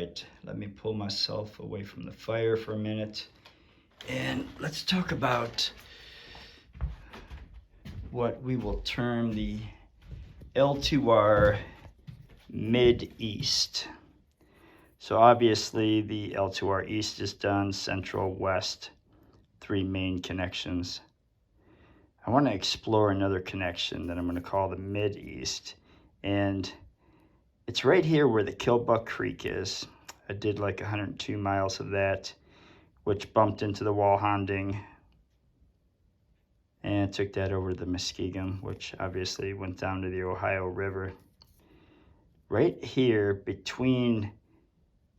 right, let me pull myself away from the fire for a minute. And let's talk about what we will term the L2R Mid-East. So obviously the L2R East is done, Central, West, 3 main connections. I want to explore another connection that I'm going to call the Mid-East. And it's right here where the Killbuck Creek is. I did like 102 miles of that, which bumped into the Walhonding and took that over the Muskegum, which obviously went down to the Ohio River. Right here between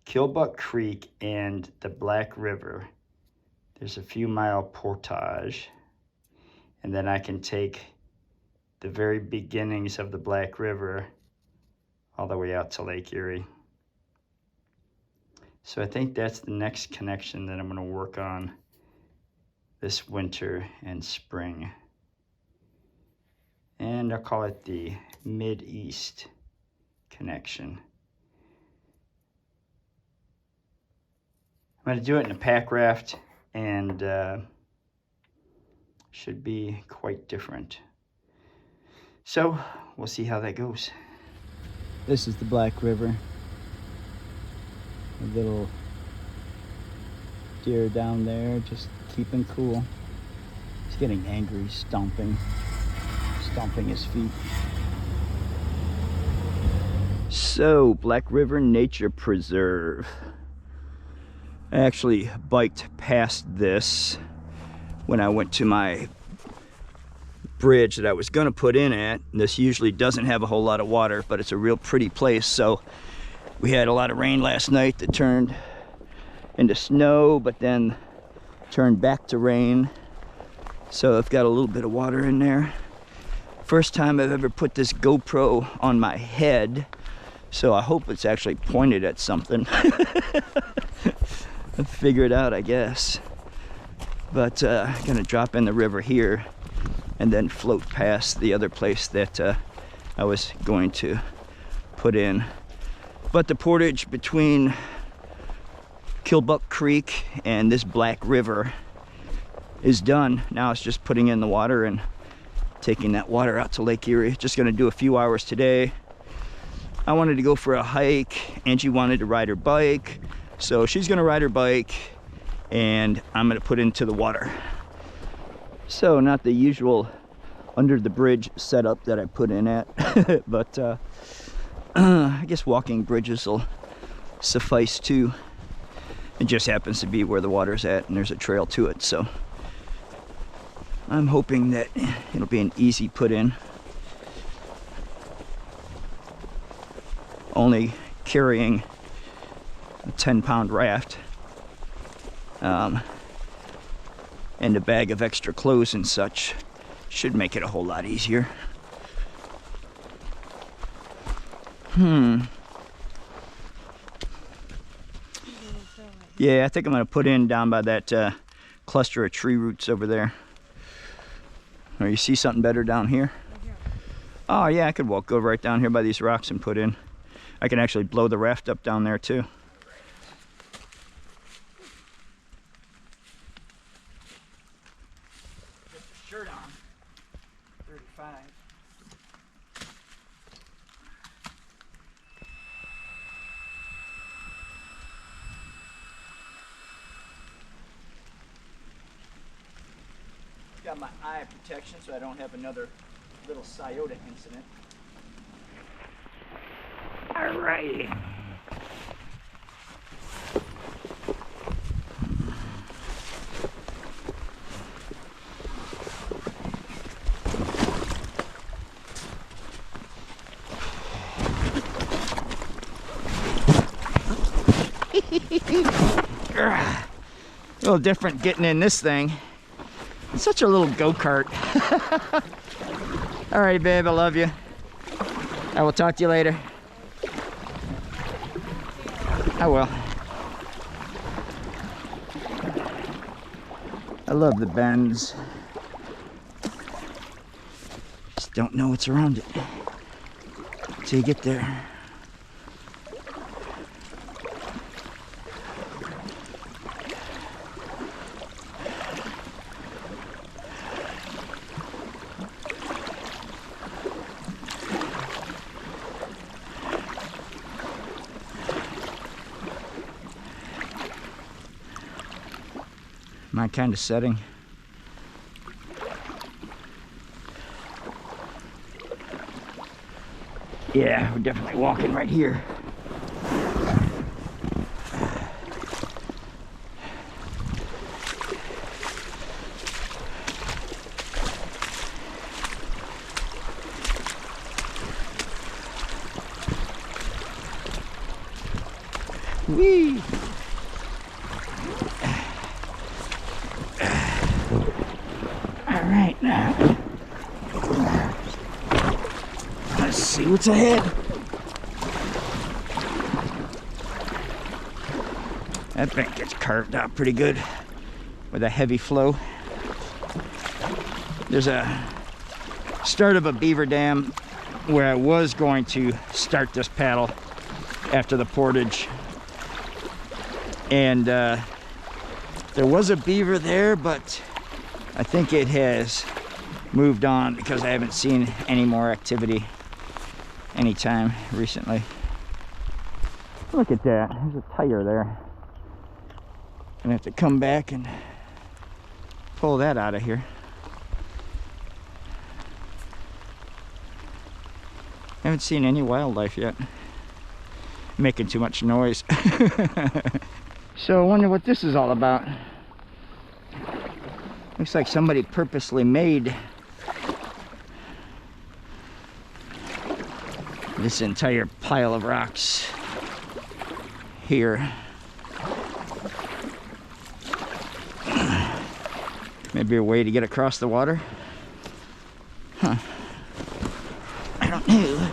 Killbuck Creek and the Black River, there's a few mile portage, and then I can take the very beginnings of the Black River all the way out to Lake Erie. So I think that's the next connection that I'm going to work on this winter and spring. And I'll call it the Mid-East connection. I'm going to do it in a pack raft, and should be quite different. So we'll see how that goes. This is the Black River. A little deer down there just keeping cool. He's getting angry, stomping his feet. So, Black River Nature Preserve. I actually biked past this when I went to my bridge that I was going to put in at. This usually doesn't have a whole lot of water, but it's a real pretty place. So we had a lot of rain last night that turned into snow, but then turned back to rain. So I've got a little bit of water in there. First time I've ever put this GoPro on my head, so I hope it's actually pointed at something. I'll figure it out, I guess. But I'm gonna drop in the river here and then float past the other place that I was going to put in. But the portage between Killbuck Creek and this Black River is done. Now it's just putting in the water and taking that water out to Lake Erie. Just gonna do a few hours today. I wanted to go for a hike. Angie wanted to ride her bike. So she's gonna ride her bike and I'm gonna put into the water. So not the usual under the bridge setup that I put in at, but I guess walking bridges will suffice too. It just happens to be where the water's at and there's a trail to it, so I'm hoping that it'll be an easy put in. Only carrying a 10-pound raft and a bag of extra clothes and such should make it a whole lot easier. Yeah, I think I'm gonna put in down by that cluster of tree roots over there. Or you see something better down here? Oh yeah, I could go right down here by these rocks and put in. I can actually blow the raft up down there too. Get your shirt on. 35. Got my eye protection so I don't have another little Scioto incident. Alrighty. A little different getting in this thing. It's such a little go-kart. All right, babe, I love you. I will talk to you later. I will. I love the bends. Just don't know what's around it till you get there. My kind of setting. Yeah, we're definitely walking right here. Whee! All right, now let's see what's ahead. That bank gets carved out pretty good with a heavy flow. There's a start of a beaver dam where I was going to start this paddle after the portage. And there was a beaver there, but I think it has moved on because I haven't seen any more activity anytime recently. Look at that, there's a tire there. Gonna have to come back and pull that out of here. Haven't seen any wildlife yet. Making too much noise. So I wonder what this is all about. Looks like somebody purposely made this entire pile of rocks here. Maybe a way to get across the water? Huh. I don't know.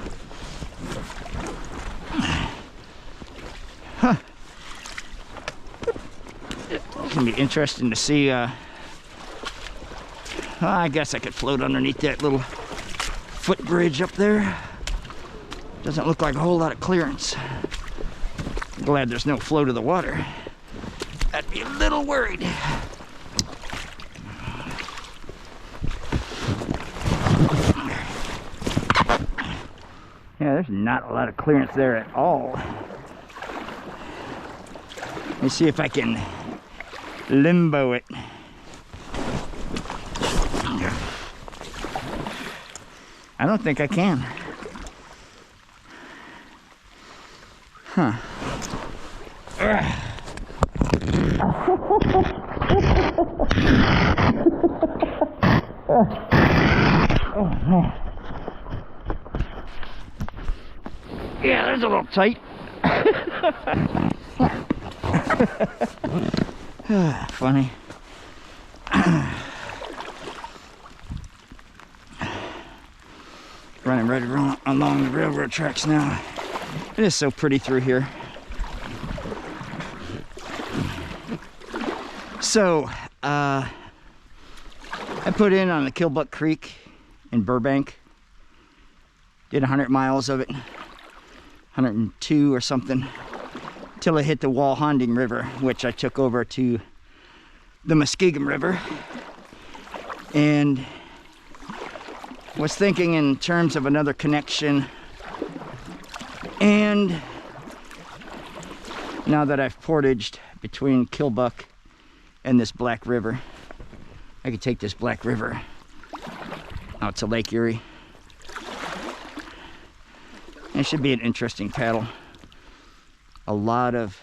Huh. It's gonna be interesting to see. I guess I could float underneath that little footbridge up there. Doesn't look like a whole lot of clearance. I'm glad there's no flow to the water. I'd be a little worried. Yeah, there's not a lot of clearance there at all. Let me see if I can limbo it. I don't think I can. Huh. Oh man. Yeah, there's a little tight. Funny. Running right along the railroad tracks now. It is so pretty through here. So, I put in on the Killbuck Creek in Burbank. Did 100 miles of it. 102 or something. Till I hit the Walhonding River, which I took over to the Muskegum River. And was thinking in terms of another connection. And now that I've portaged between Killbuck and this Black River, I could take this Black River out to Lake Erie. It should be an interesting paddle. A lot of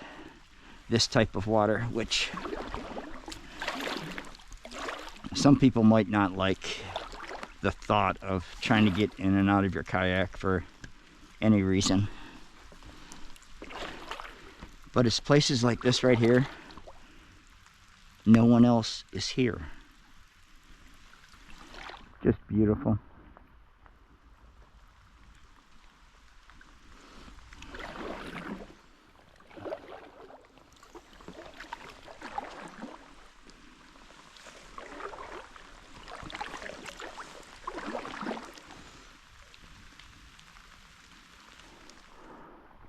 this type of water, which some people might not like the thought of trying to get in and out of your kayak for any reason. But it's places like this right here. No one else is here. Just beautiful.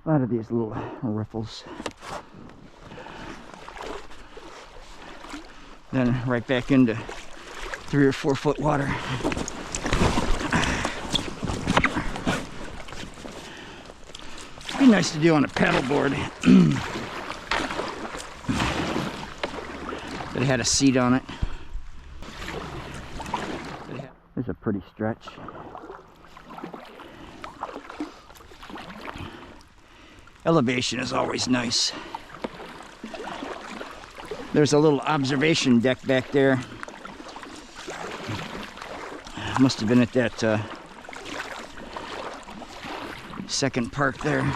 A lot of these little riffles. Then right back into 3 or 4 foot water. Be nice to do on a paddleboard. To but it had a seat on it. It's a pretty stretch. Elevation is always nice. There's a little observation deck back there. Must have been at that second park there. And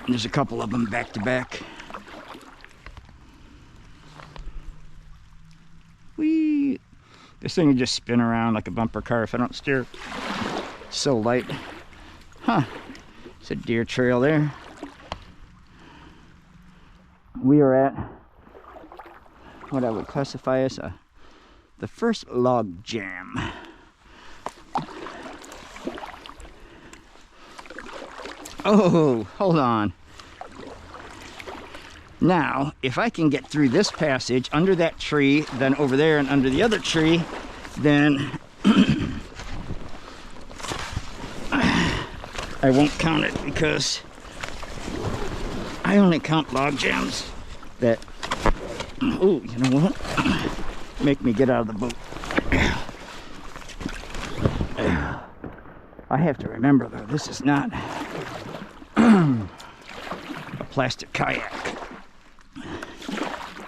there's a couple of them back to back. Whee! This thing will just spin around like a bumper car if I don't steer. It's so light. Huh. It's a deer trail there. We are at what I would classify as the first log jam. Oh, hold on. Now, if I can get through this passage, under that tree, then over there and under the other tree, then I won't count it, because I only count log jams that, oh, you know what? Make me get out of the boat. I have to remember though, this is not a plastic kayak.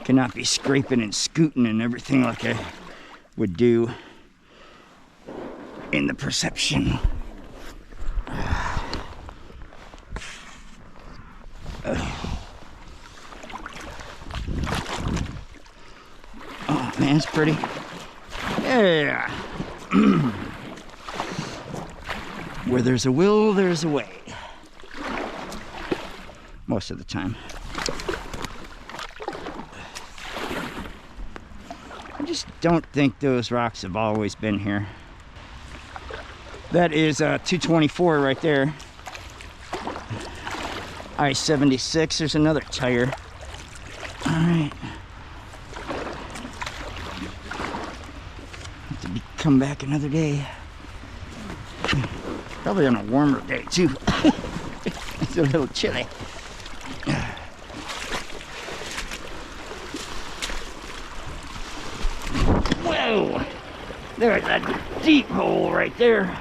Cannot be scraping and scooting and everything like I would do in the Perception. Oh man, it's pretty. Yeah. Where there's a will, there's a way. Most of the time. I just don't think those rocks have always been here. That is 224 right there. I-76, there's another tire. All right. Have to come back another day. Probably on a warmer day too. It's a little chilly. Whoa! There's a deep hole right there.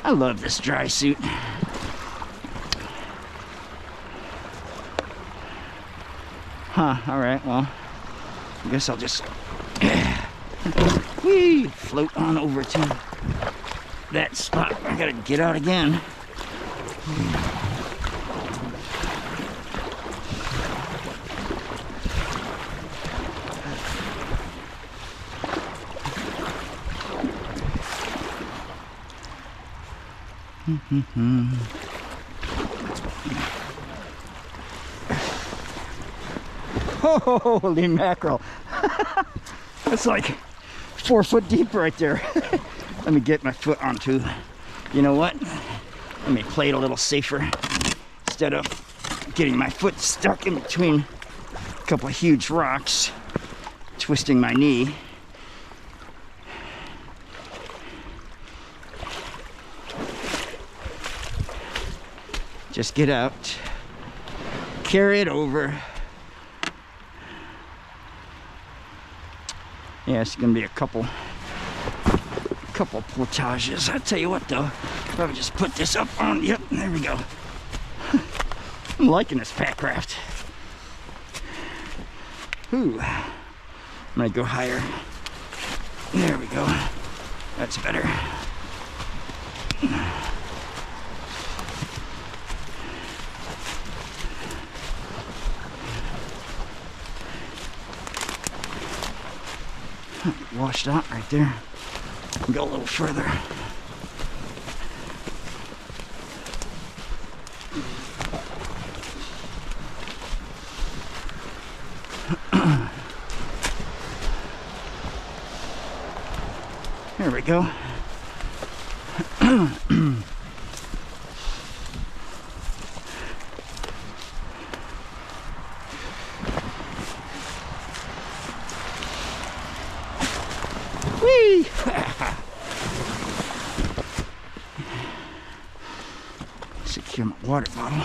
I love this dry suit. Huh, alright, well, I guess I'll just whee, float on over to that spot. I gotta get out again. Holy mackerel. That's like 4 foot deep right there. Let me get my foot onto, you know what? Let me play it a little safer instead of getting my foot stuck in between a couple of huge rocks, twisting my knee. Just get out, carry it over. Yeah, it's gonna be a couple portages. I'll tell you what though, probably just put this up on, yep, there we go. I'm liking this pack craft. Ooh, I'm gonna go higher. There we go, that's better. Washed out right there. Go a little further. There we go. Whee! Secure my water bottle.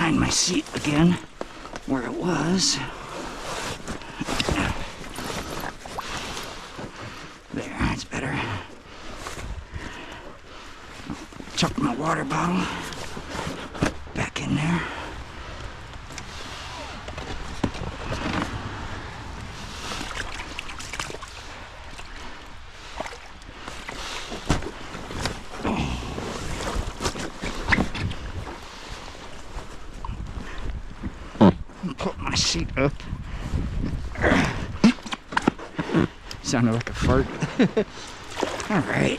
find my seat again where it was. There, that's better. Chuck my water bottle back in there. Put my seat up. Sounded like a fart. All right.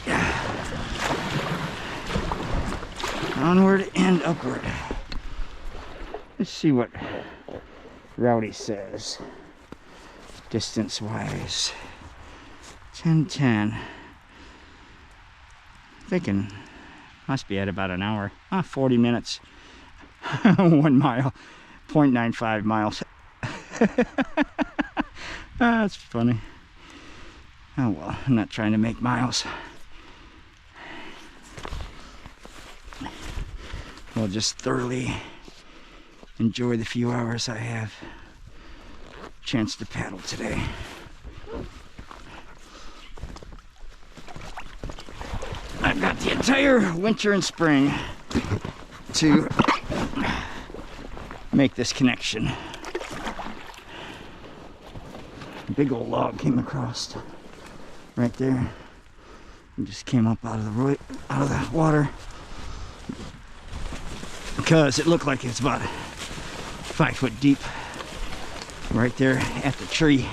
Onward and upward. Let's see what Rowdy says. Distance-wise. 10:10. Thinking must be at about an hour. 40 minutes. 1 mile. 0.95 miles. That's funny. Oh well, I'm not trying to make miles. We'll just thoroughly enjoy the few hours I have chance to paddle today. I've got the entire winter and spring to make this connection. A big old log came across right there and just came up out of the water because it looked like it's about 5 foot deep right there at the tree.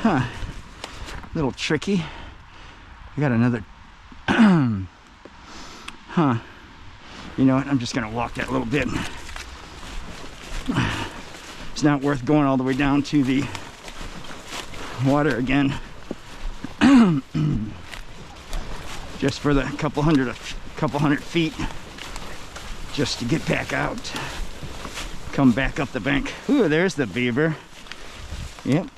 Huh, little tricky. I got another huh, you know what, I'm just gonna walk that little bit. It's not worth going all the way down to the water again. Just for the couple hundred feet just to get back out, come back up the bank. Ooh, there's the beaver. Yep.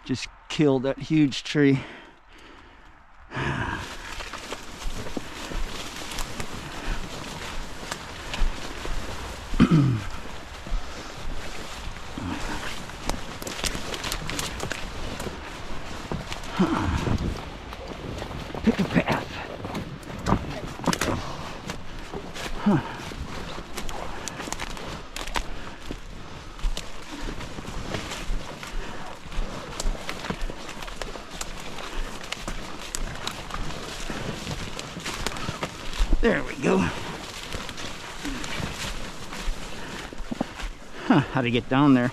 Just killed that huge tree. Pick a path. Huh. There we go. Huh, how to get down there.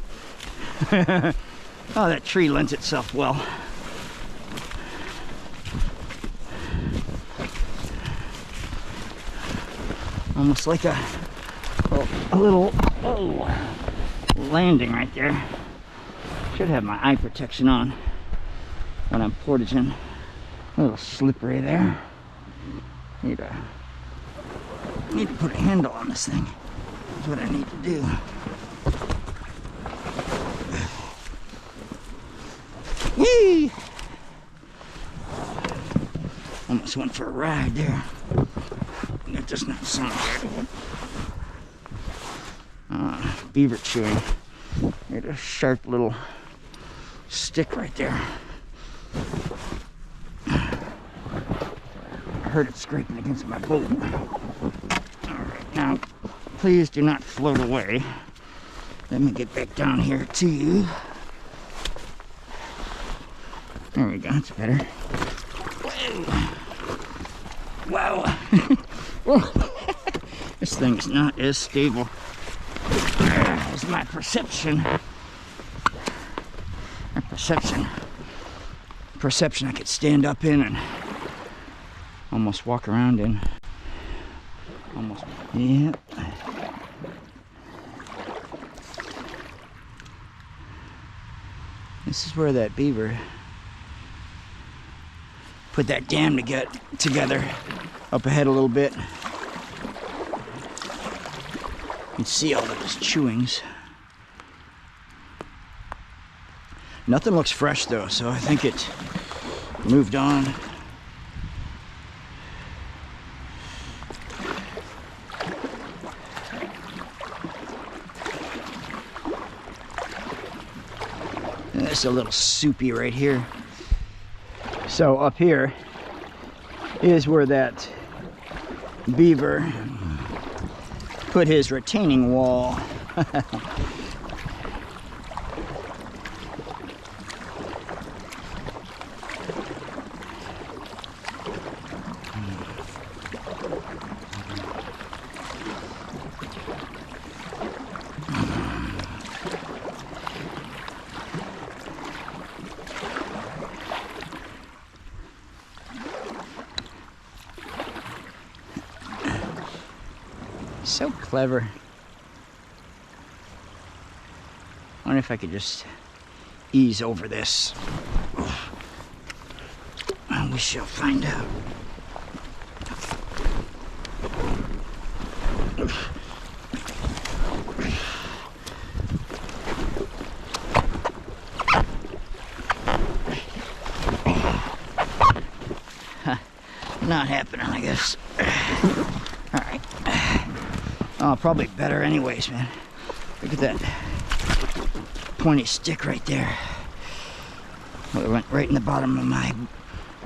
Oh, that tree lends itself well. Almost like a little landing right there. Should have my eye protection on when I'm portaging. A little slippery there. Need to put a handle on this thing. That's what I need to do. Whee! Almost went for a ride there. That does not sound good. Beaver chewing. There's a sharp little stick right there. I heard it scraping against my boat. Alright, now please do not float away. Let me get back down here to you. There we go, that's better. Whoa. Wow. This thing's not as stable as my perception. Perception I could stand up in and almost walk around in. Almost. Yep. This is where that beaver put that dam to get together up ahead a little bit. You can see all of his chewings. Nothing looks fresh though, so I think it moved on. And it's a little soupy right here. So up here is where that beaver put his retaining wall. So clever. I wonder if I could just ease over this. We shall find out. Not happening, I guess. All right. Oh, probably better anyways, man. Look at that pointy stick right there. Well, it went right in the bottom of my,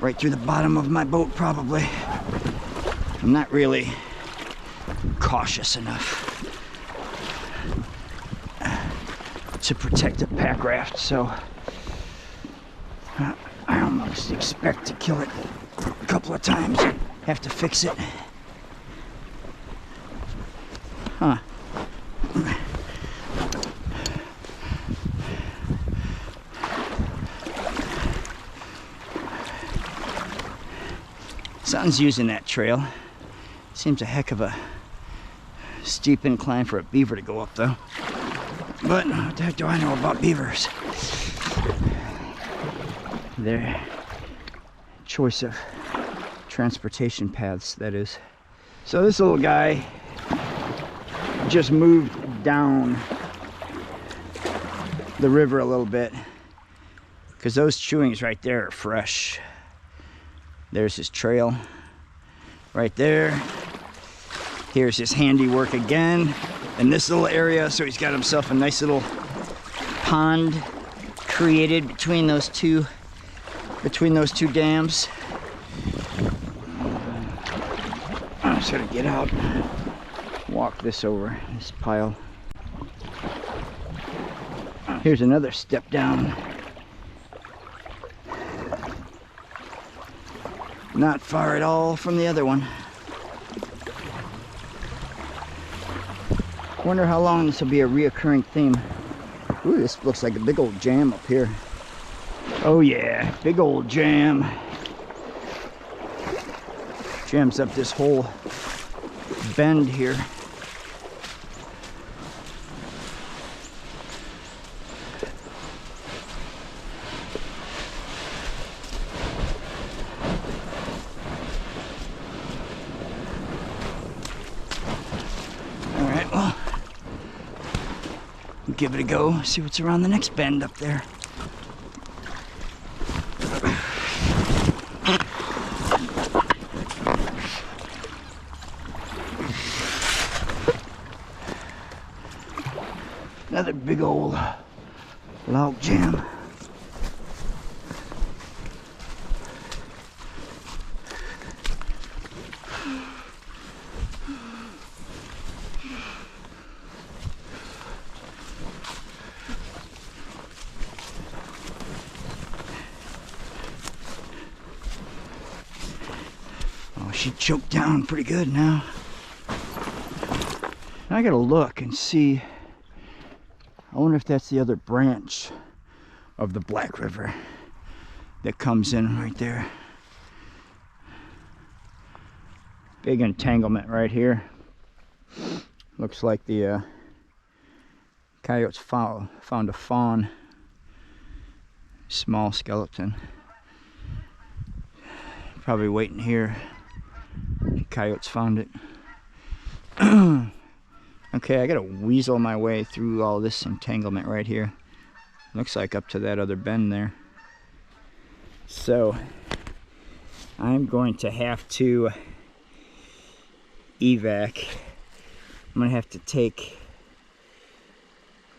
right through the bottom of my boat, probably. I'm not really cautious enough to protect a pack raft, so I almost expect to kill it a couple of times. Have to fix it. Huh. Something's using that trail. Seems a heck of a steep incline for a beaver to go up, though. But what the heck do I know about beavers? Their choice of transportation paths, that is. So this little guy just moved down the river a little bit because those chewings right there are fresh. There's his trail right there. Here's his handiwork again in this little area. So he's got himself a nice little pond created between those two dams. I'm just gonna get out, walk this over this pile. Here's another step down. Not far at all from the other one. Wonder how long this will be a reoccurring theme. Ooh, this looks like a big old jam up here. Oh yeah, big old jam. Jams up this whole bend here. All right, well, give it a go, see what's around the next bend up there. Another big old log jam. Oh, she choked down pretty good now. I gotta look and see. I wonder if that's the other branch of the Black River that comes in right there. Big entanglement right here. Looks like the coyotes found a fawn. Small skeleton. Probably waiting here. Coyotes found it. Okay, I gotta weasel my way through all this entanglement right here. looks like up to that other bend there. So I'm going to have to evac. I'm gonna have to take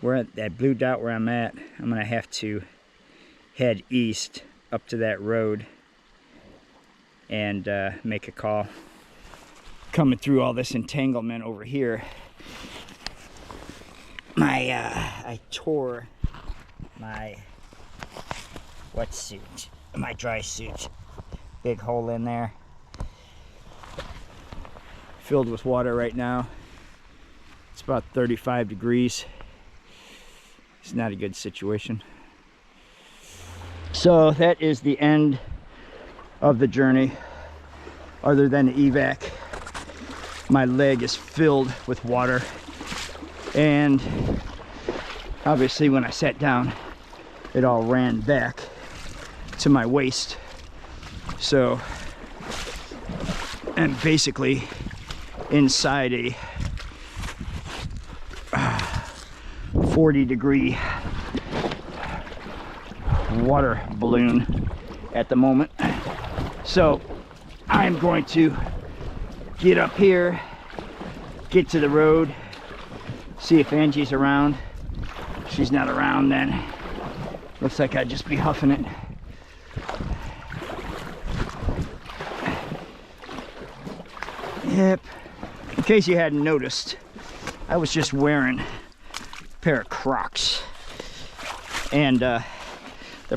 where that blue dot where I'm at. I'm gonna have to head east up to that road and make a call. Coming through all this entanglement over here, I tore my wetsuit, my dry suit. Big hole in there, filled with water right now. It's about 35 degrees. It's not a good situation. So that is the end of the journey, other than the evac. My leg is filled with water, and obviously when I sat down it all ran back to my waist. So I'm basically inside a 40-degree water balloon at the moment. So I'm going to get up here, get to the road, see if Angie's around. If she's not around, then looks like I'd just be huffing it. Yep. In case you hadn't noticed, I was just wearing a pair of Crocs. And the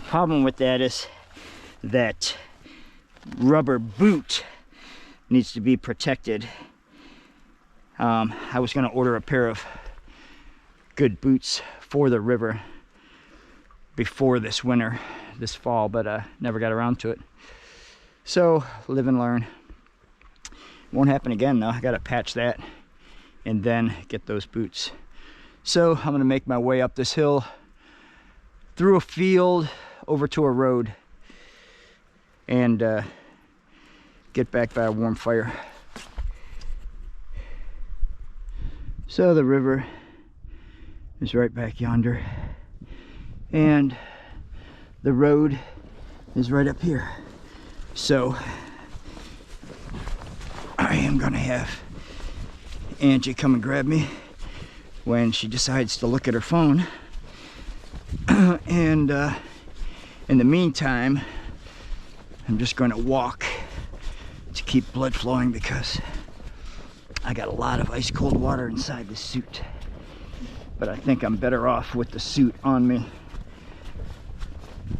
problem with that is that rubber boot needs to be protected. I was going to order a pair of good boots for the river before this winter, this fall, but never got around to it. So live and learn. Won't happen again though. I got to patch that and then get those boots. So I'm going to make my way up this hill, through a field, over to a road, and get back by a warm fire. So the river is right back yonder, and the road is right up here. So I am gonna have Angie come and grab me when she decides to look at her phone. And in the meantime, I'm just going to walk to keep blood flowing, because I got a lot of ice cold water inside the suit. But I think I'm better off with the suit on me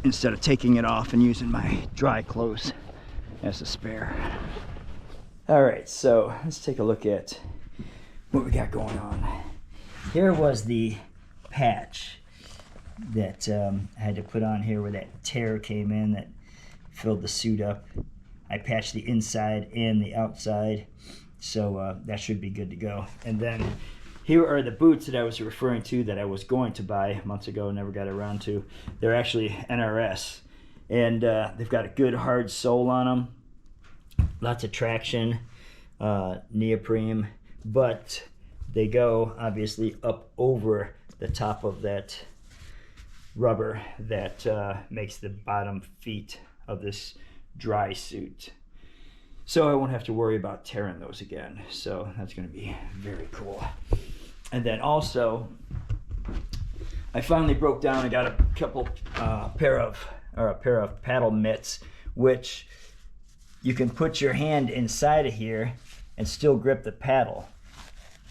instead of taking it off and using my dry clothes as a spare. All right, so let's take a look at what we got going on. Here was the patch that I had to put on here where that tear came in that filled the suit up. I patched the inside and the outside, so that should be good to go. And then here are the boots that I was referring to that I was going to buy months ago, never got around to. They're actually NRS, and they've got a good hard sole on them, lots of traction, neoprene, but they go obviously up over the top of that rubber that makes the bottom feet of this dry suit. So I won't have to worry about tearing those again. So that's going to be very cool. And then also, I finally broke down and got a couple pair of paddle mitts, which you can put your hand inside of here and still grip the paddle.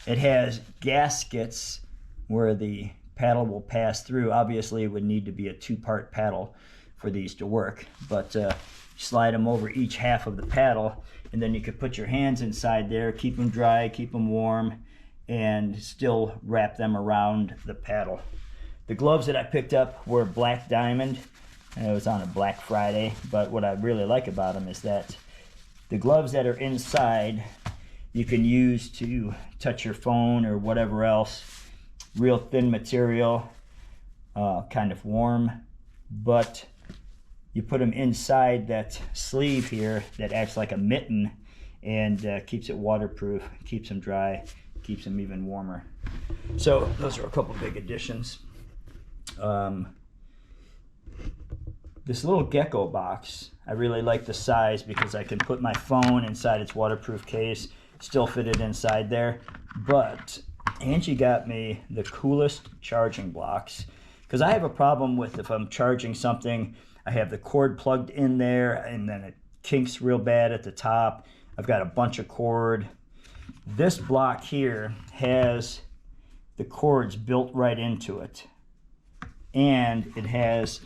It has gaskets where the paddle will pass through. Obviously, it would need to be a two-part paddle for these to work, but slide them over each half of the paddle, and then you could put your hands inside there, keep them dry, keep them warm, and still wrap them around the paddle. The gloves that I picked up were Black Diamond, and it was on a Black Friday, but what I really like about them is that the gloves that are inside you can use to touch your phone or whatever else. Real thin material, kind of warm, but you put them inside that sleeve here that acts like a mitten and keeps it waterproof, keeps them dry, keeps them even warmer. So those are a couple big additions. this little gecko box, I really like the size because I can put my phone inside its waterproof case, still fit it inside there. But Angie got me the coolest charging blocks, because I have a problem with, if I'm charging something, I have the cord plugged in there and then it kinks real bad at the top. I've got a bunch of cord. This block here has the cords built right into it, and it has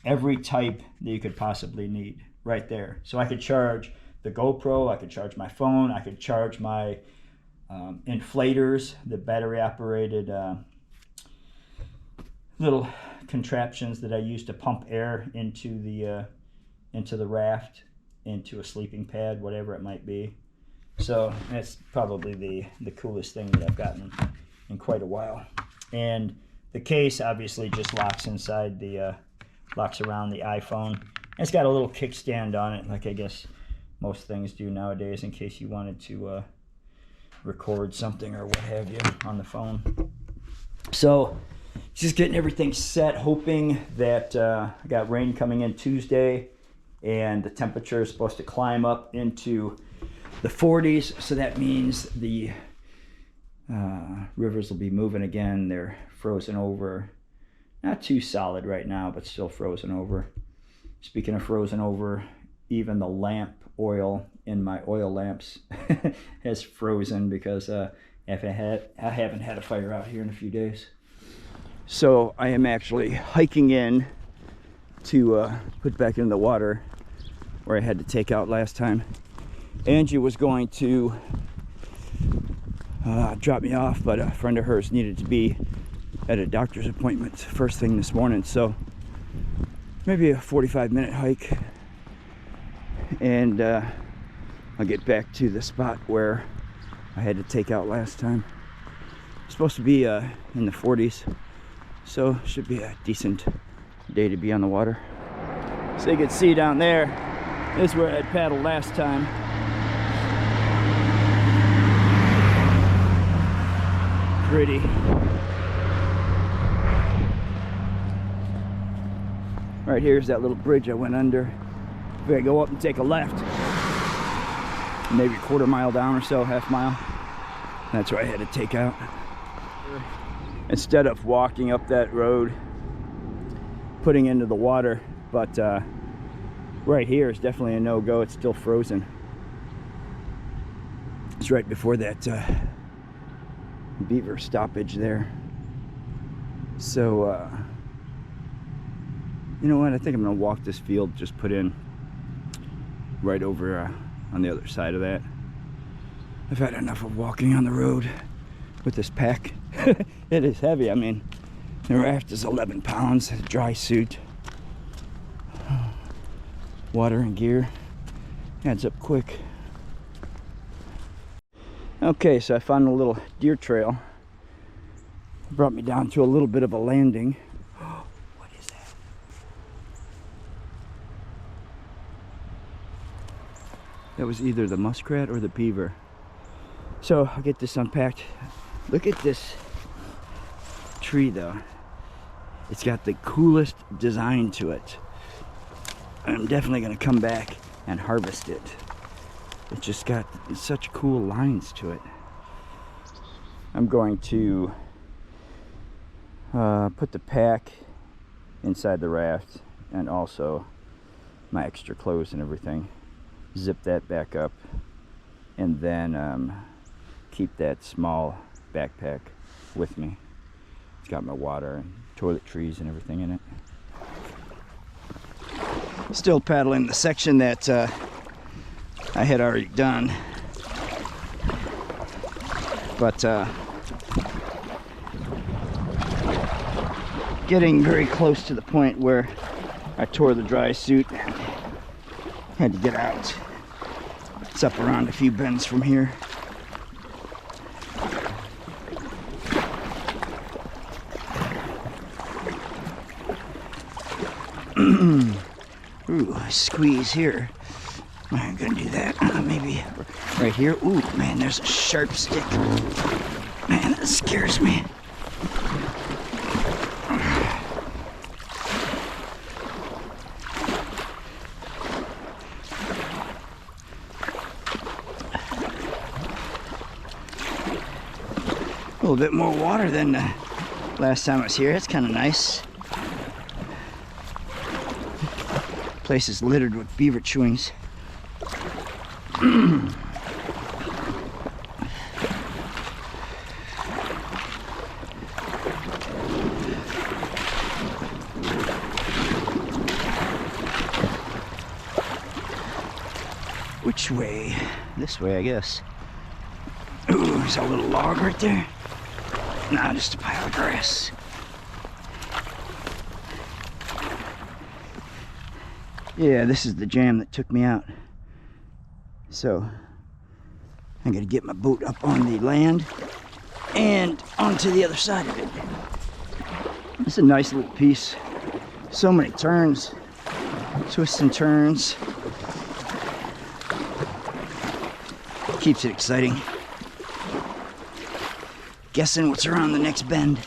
every type that you could possibly need right there. So I could charge the GoPro, I could charge my phone, I could charge my inflators, the battery operated little contraptions that I use to pump air into the raft, into a sleeping pad, whatever it might be. So that's probably the coolest thing that I've gotten in quite a while. And the case obviously just locks inside the locks around the iPhone. And it's got a little kickstand on it, like I guess most things do nowadays, in case you wanted to record something or what have you on the phone. So just getting everything set, hoping that I got rain coming in Tuesday, and the temperature is supposed to climb up into the 40s, so that means the rivers will be moving again. They're frozen over. Not too solid right now, but still frozen over. Speaking of frozen over, even the lamp oil in my oil lamps has frozen because I haven't had a fire out here in a few days. So I am actually hiking in to put back in the water where I had to take out last time. Angie was going to drop me off, but a friend of hers needed to be at a doctor's appointment first thing this morning, so maybe a 45-minute hike, and I'll get back to the spot where I had to take out last time. It's supposed to be in the 40s, so should be a decent day to be on the water. So you can see down there, this is where I paddled last time. Pretty. Right here's that little bridge I went under. If I go up and take a left, maybe a quarter mile down or so, half mile, that's where I had to take out. Instead of walking up that road, putting into the water, but right here is definitely a no-go. It's still frozen. It's right before that beaver stoppage there. So you know what, I think I'm gonna walk this field, just put in right over on the other side of that. I've had enough of walking on the road with this pack. It is heavy. I mean, the raft is 11 pounds, dry suit, water and gear adds up quick. Okay, so I found a little deer trail. Brought me down to a little bit of a landing. What is that? That was either the muskrat or the beaver. So I'll get this unpacked. Look at this tree though. It's got the coolest design to it. I'm definitely going to come back and harvest it. It's just got such cool lines to it. I'm going to put the pack inside the raft, and also my extra clothes and everything. Zip that back up, and then keep that small backpack with me. It's got my water and toiletries and everything in it. Still paddling the section that I had already done, but getting very close to the point where I tore the dry suit and had to get out. It's up around a few bends from here. Ooh, squeeze here. I'm gonna do that. Maybe right here. Ooh, man, there's a sharp stick. Man, that scares me. little bit more water than last time I was here. That's kind of nice. Place is littered with beaver chewings. Which way? This way, I guess. Ooh, there's a little log right there. Nah, just a pile of grass. Yeah, this is the jam that took me out. So, I'm gonna get my boat up on the land and onto the other side of it. It's a nice little piece. So many turns, twists and turns. Keeps it exciting. Guessing what's around the next bend.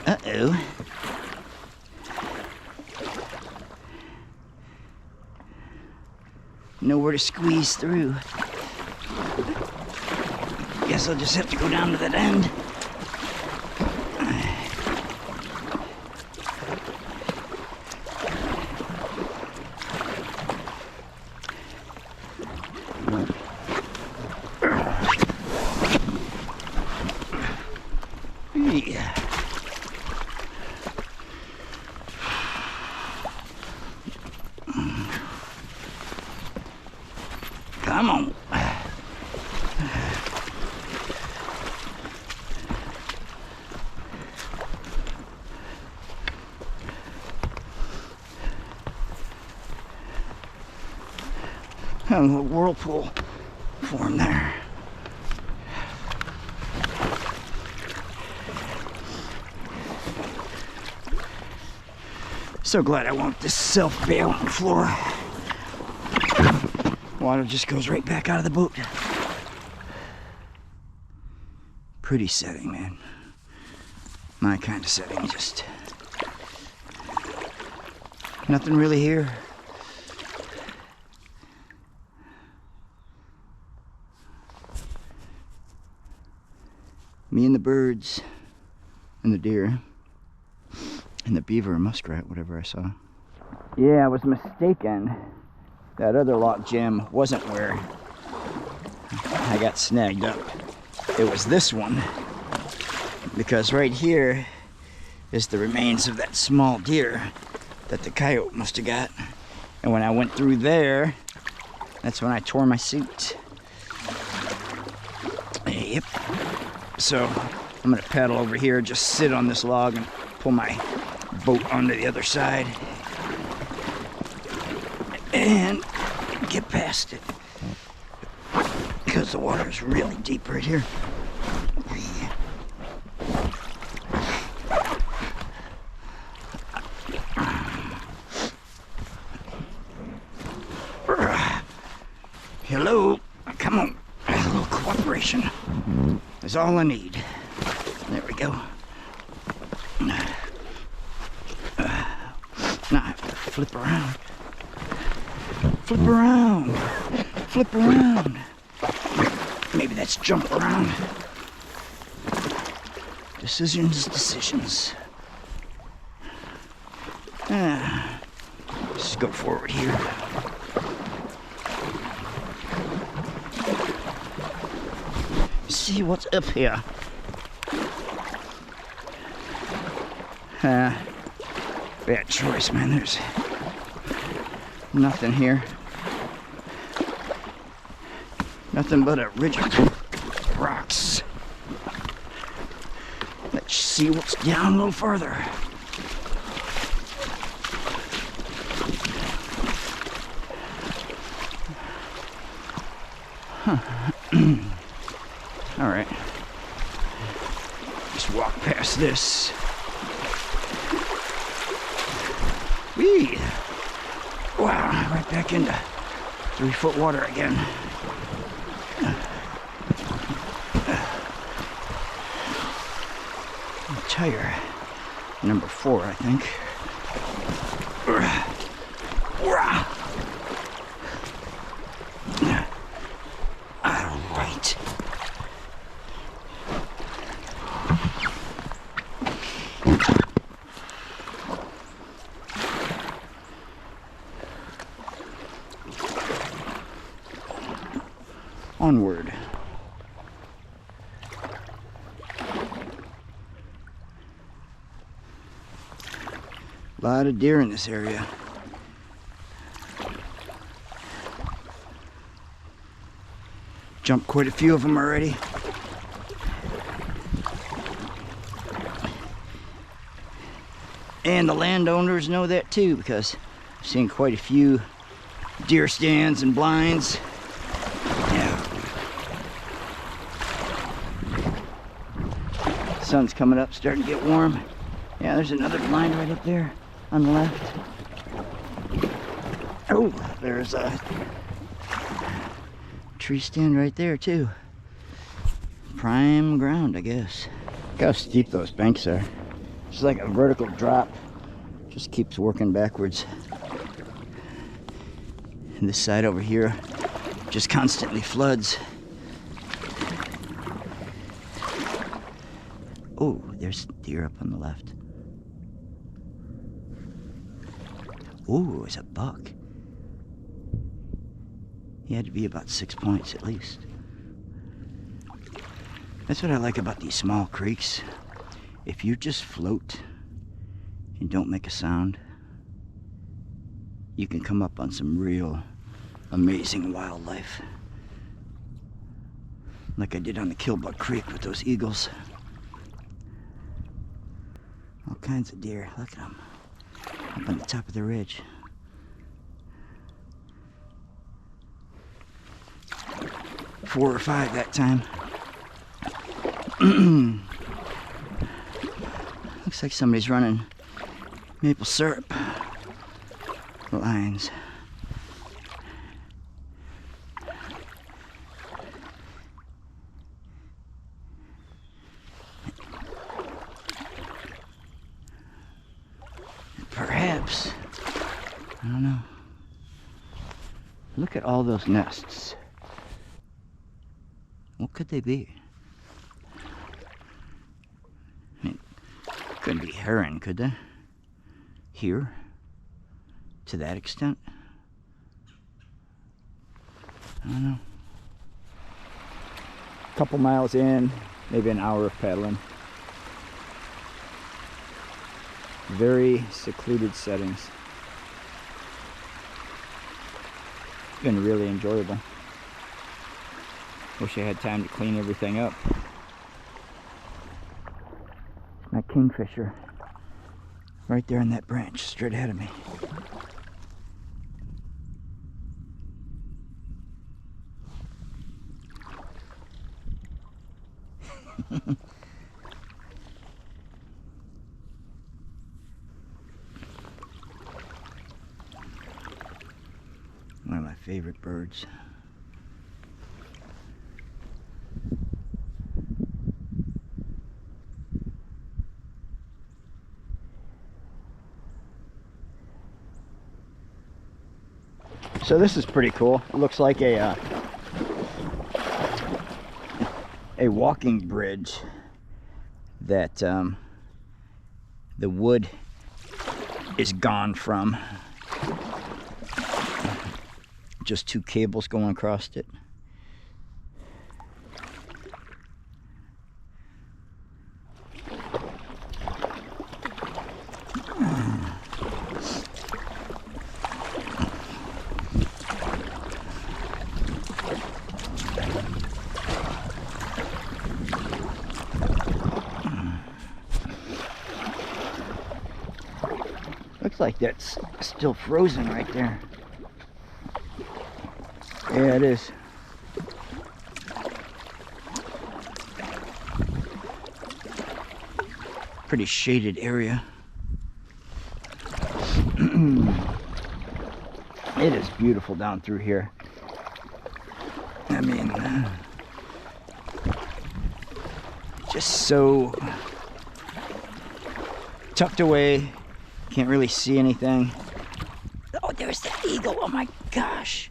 Uh-oh. Nowhere to squeeze through. Guess I'll just have to go down to that end. Yeah. Come on. A little whirlpool formed there. So glad I want this self-bail on the floor. Water just goes right back out of the boat. Pretty setting, man. My kind of setting, just nothing really here. Me and the birds and the deer and the beaver and muskrat, whatever I saw. Yeah, I was mistaken. That other lock jam wasn't where I got snagged up. It was this one. Because right here is the remains of that small deer that the coyote must have got. And when I went through there, that's when I tore my suit. Yep. So I'm gonna paddle over here, just sit on this log and pull my boat onto the other side and get past it because the water is really deep right here. Hello, come on, a little cooperation is all I need. There we go. Now I have to flip around. Flip around. Flip around. Maybe that's jump around. Decisions. Just go forward here. See what's up here. Bad choice, man. There's nothing here. Nothing but a ridge of rocks. Let's see what's down a little further. All right. Just walk past this. Whee! Wow, right back into 3-foot water again. Tire number 4, I think. onward. A lot of deer in this area. Jumped quite a few of them already. And the landowners know that too, because I've seen quite a few deer stands and blinds. Yeah. Sun's coming up, starting to get warm. Yeah, there's another blind right up there on the left. Oh, there's a tree stand right there too. Prime ground, I guess. Look how steep those banks are. It's like a vertical drop. Just keeps working backwards. And this side over here just constantly floods. Oh, there's deer up on the left. Oh, it's a buck. He had to be about 6 points at least. That's what I like about these small creeks. If you just float and don't make a sound, you can come up on some real amazing wildlife. Like I did on the Killbuck Creek with those eagles. All kinds of deer, look at them. Up on the top of the ridge. Four or five that time. Looks like somebody's running maple syrup lines. Perhaps, I don't know. Look at all those nests. What could they be? I mean, couldn't be heron, could they? Here? To that extent? I don't know. A couple miles in, maybe an hour of paddling. Very secluded settings. Been really enjoyable. Wish I had time to clean everything up. My kingfisher right there on that branch straight ahead of me. One of my favorite birds. So this is pretty cool. It looks like a walking bridge that the wood is gone from. Just two cables going across it. Looks like that's still frozen right there. Yeah, it is. Pretty shaded area. It is beautiful down through here. I mean, just so tucked away. Can't really see anything. Oh, there's the eagle. Oh my gosh.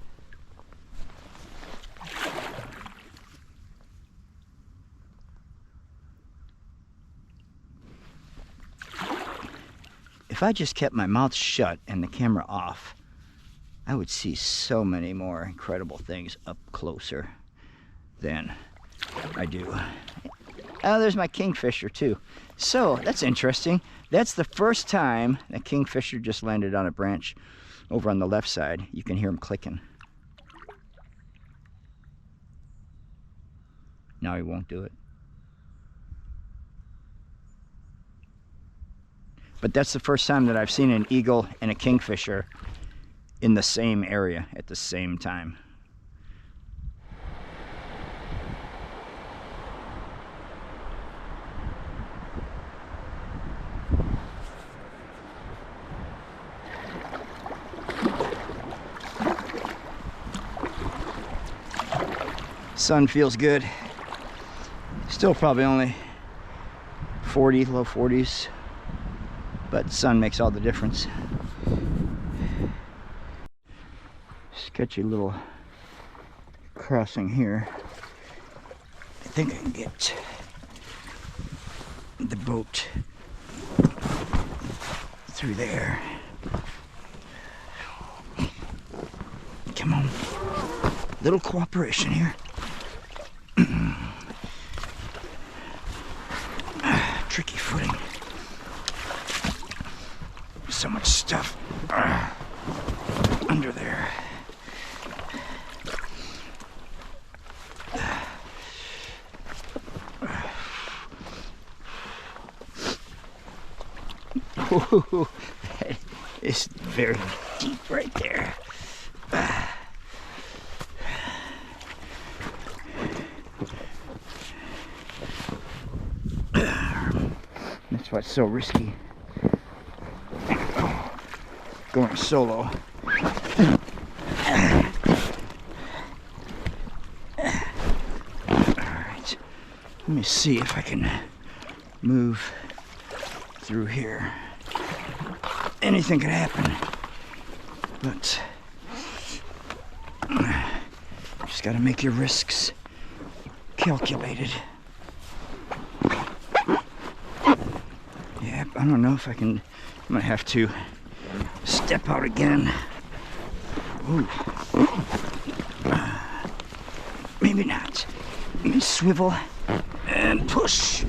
If I just kept my mouth shut and the camera off, I would see so many more incredible things up closer. than I do. Oh, there's my kingfisher too. So that's interesting. That's the first time that kingfisher just landed on a branch over on the left side. You can hear him clicking. Now he won't do it. But that's the first time that I've seen an eagle and a kingfisher in the same area at the same time. Sun feels good. Still probably only 40, low 40s, but sun makes all the difference. Sketchy little crossing here. I think I can get the boat through there. Come on. Little cooperation here. Tricky footing. So much stuff under there. Ooh, that is very deep right there. That's why it's so risky going solo. Alright, let me see if I can move through here. Anything could happen, but just gotta make your risks calculated. Yeah, I don't know if I can. I'm gonna have to step out again. Ooh. Maybe not. Let me swivel and push.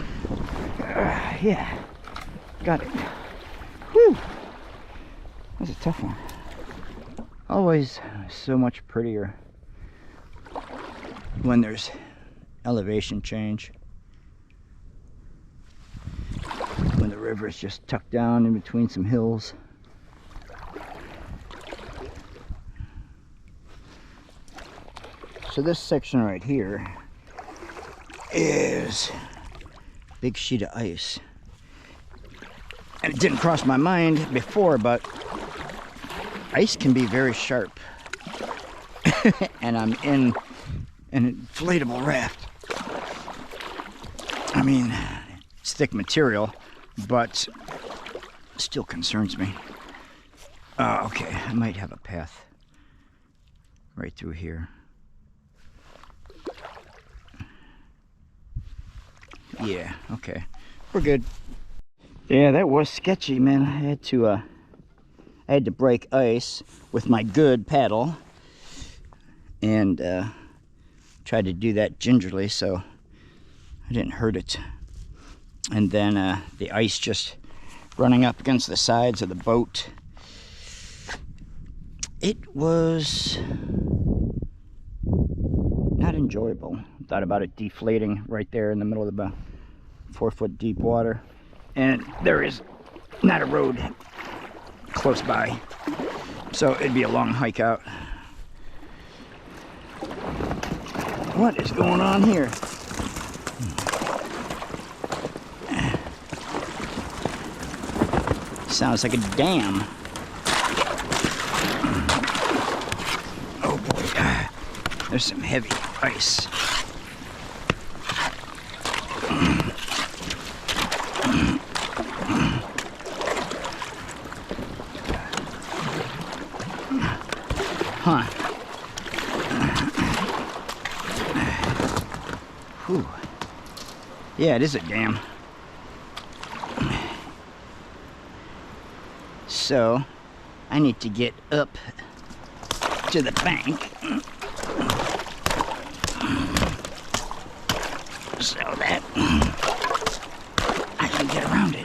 Yeah, got it. Whew. That's a tough one. Always so much prettier when there's elevation change. When the river is just tucked down in between some hills. So this section right here is a big sheet of ice. And it didn't cross my mind before, but ice can be very sharp. And I'm in an inflatable raft. I mean, it's thick material, but still concerns me. Okay, I might have a path right through here. Yeah, okay, we're good. Yeah, that was sketchy, man. I had to break ice with my good paddle, and tried to do that gingerly so I didn't hurt it. And then the ice just running up against the sides of the boat. It was not enjoyable. Thought about it deflating right there in the middle of the 4-foot deep water. And there is not a road close by, so it'd be a long hike out. What is going on here? Sounds like a dam. Oh boy, there's some heavy ice. Huh. Whew. Yeah, it is a dam. So, I need to get up to the bank so that I can get around it.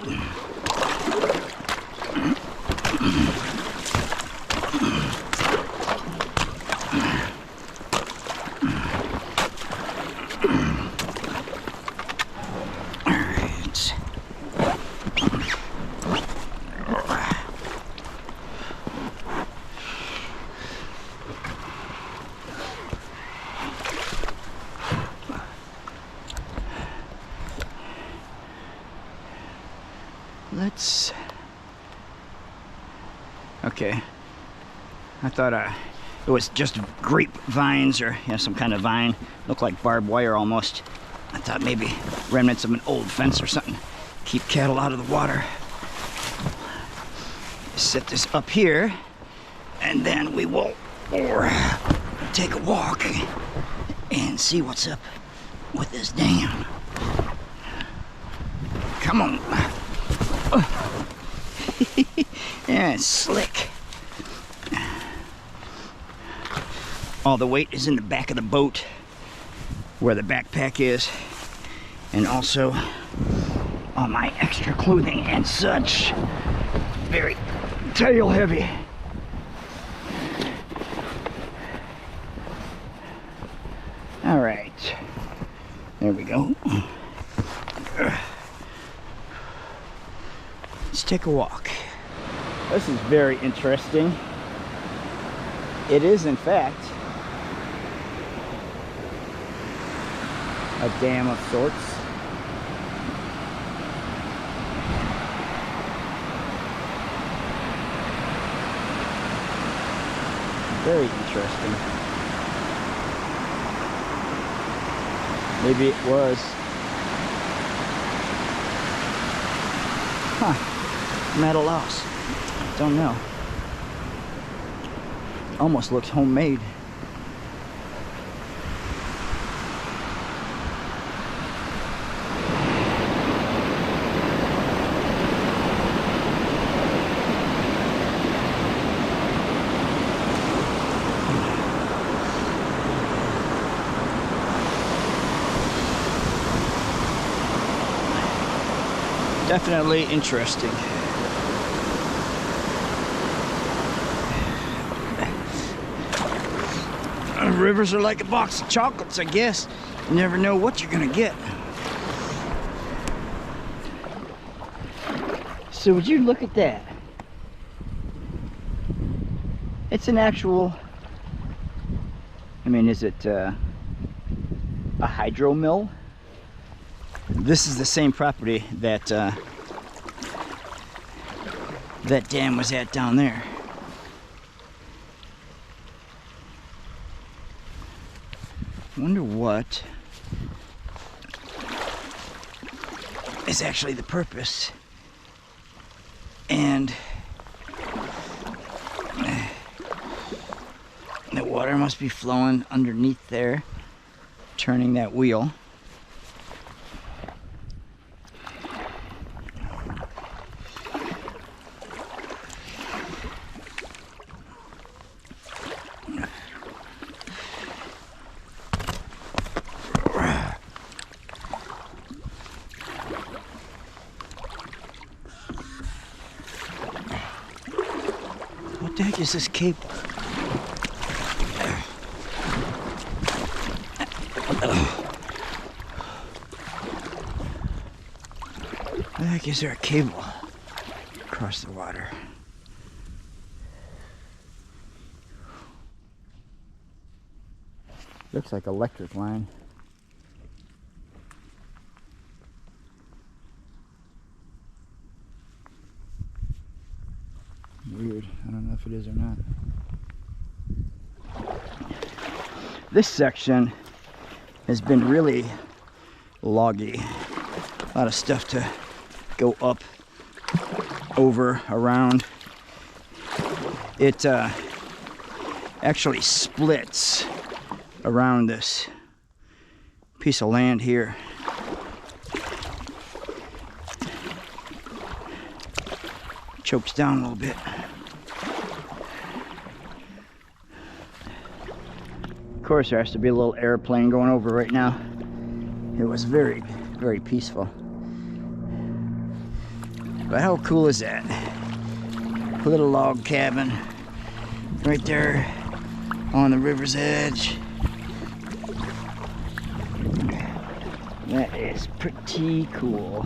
Let's... Okay. I thought it was just grapevines or some kind of vine. Looked like barbed wire almost. I thought maybe remnants of an old fence or something. Keep cattle out of the water. Set this up here, and then we will take a walk and see what's up with this dam. Come on. Yeah, it's slick. All the weight is in the back of the boat where the backpack is, and also all my extra clothing and such. Very tail heavy. All right, there we go. Let's take a walk. This is very interesting. It is, in fact, a dam of sorts. Very interesting. Maybe it was. Huh. I'm at a loss. Don't know. Almost looks homemade. Definitely interesting. Rivers are like a box of chocolates, I guess. You never know what you're gonna get. So would you look at that? It's an actual, I mean, is it a hydro mill? This is the same property that that dam was at down there. I wonder what is actually the purpose. And the water must be flowing underneath there, turning that wheel. What the heck is this cable? What the heck is there a cable across the water? Looks like electric line. Weird. I don't know if it is or not. This section has been really loggy. A lot of stuff to go up, over, around. It actually splits around this piece of land here. Chokes down a little bit. Of course, there has to be a little airplane going over right now. it was very, very peaceful. But how cool is that? Little log cabin right there on the river's edge. That is pretty cool.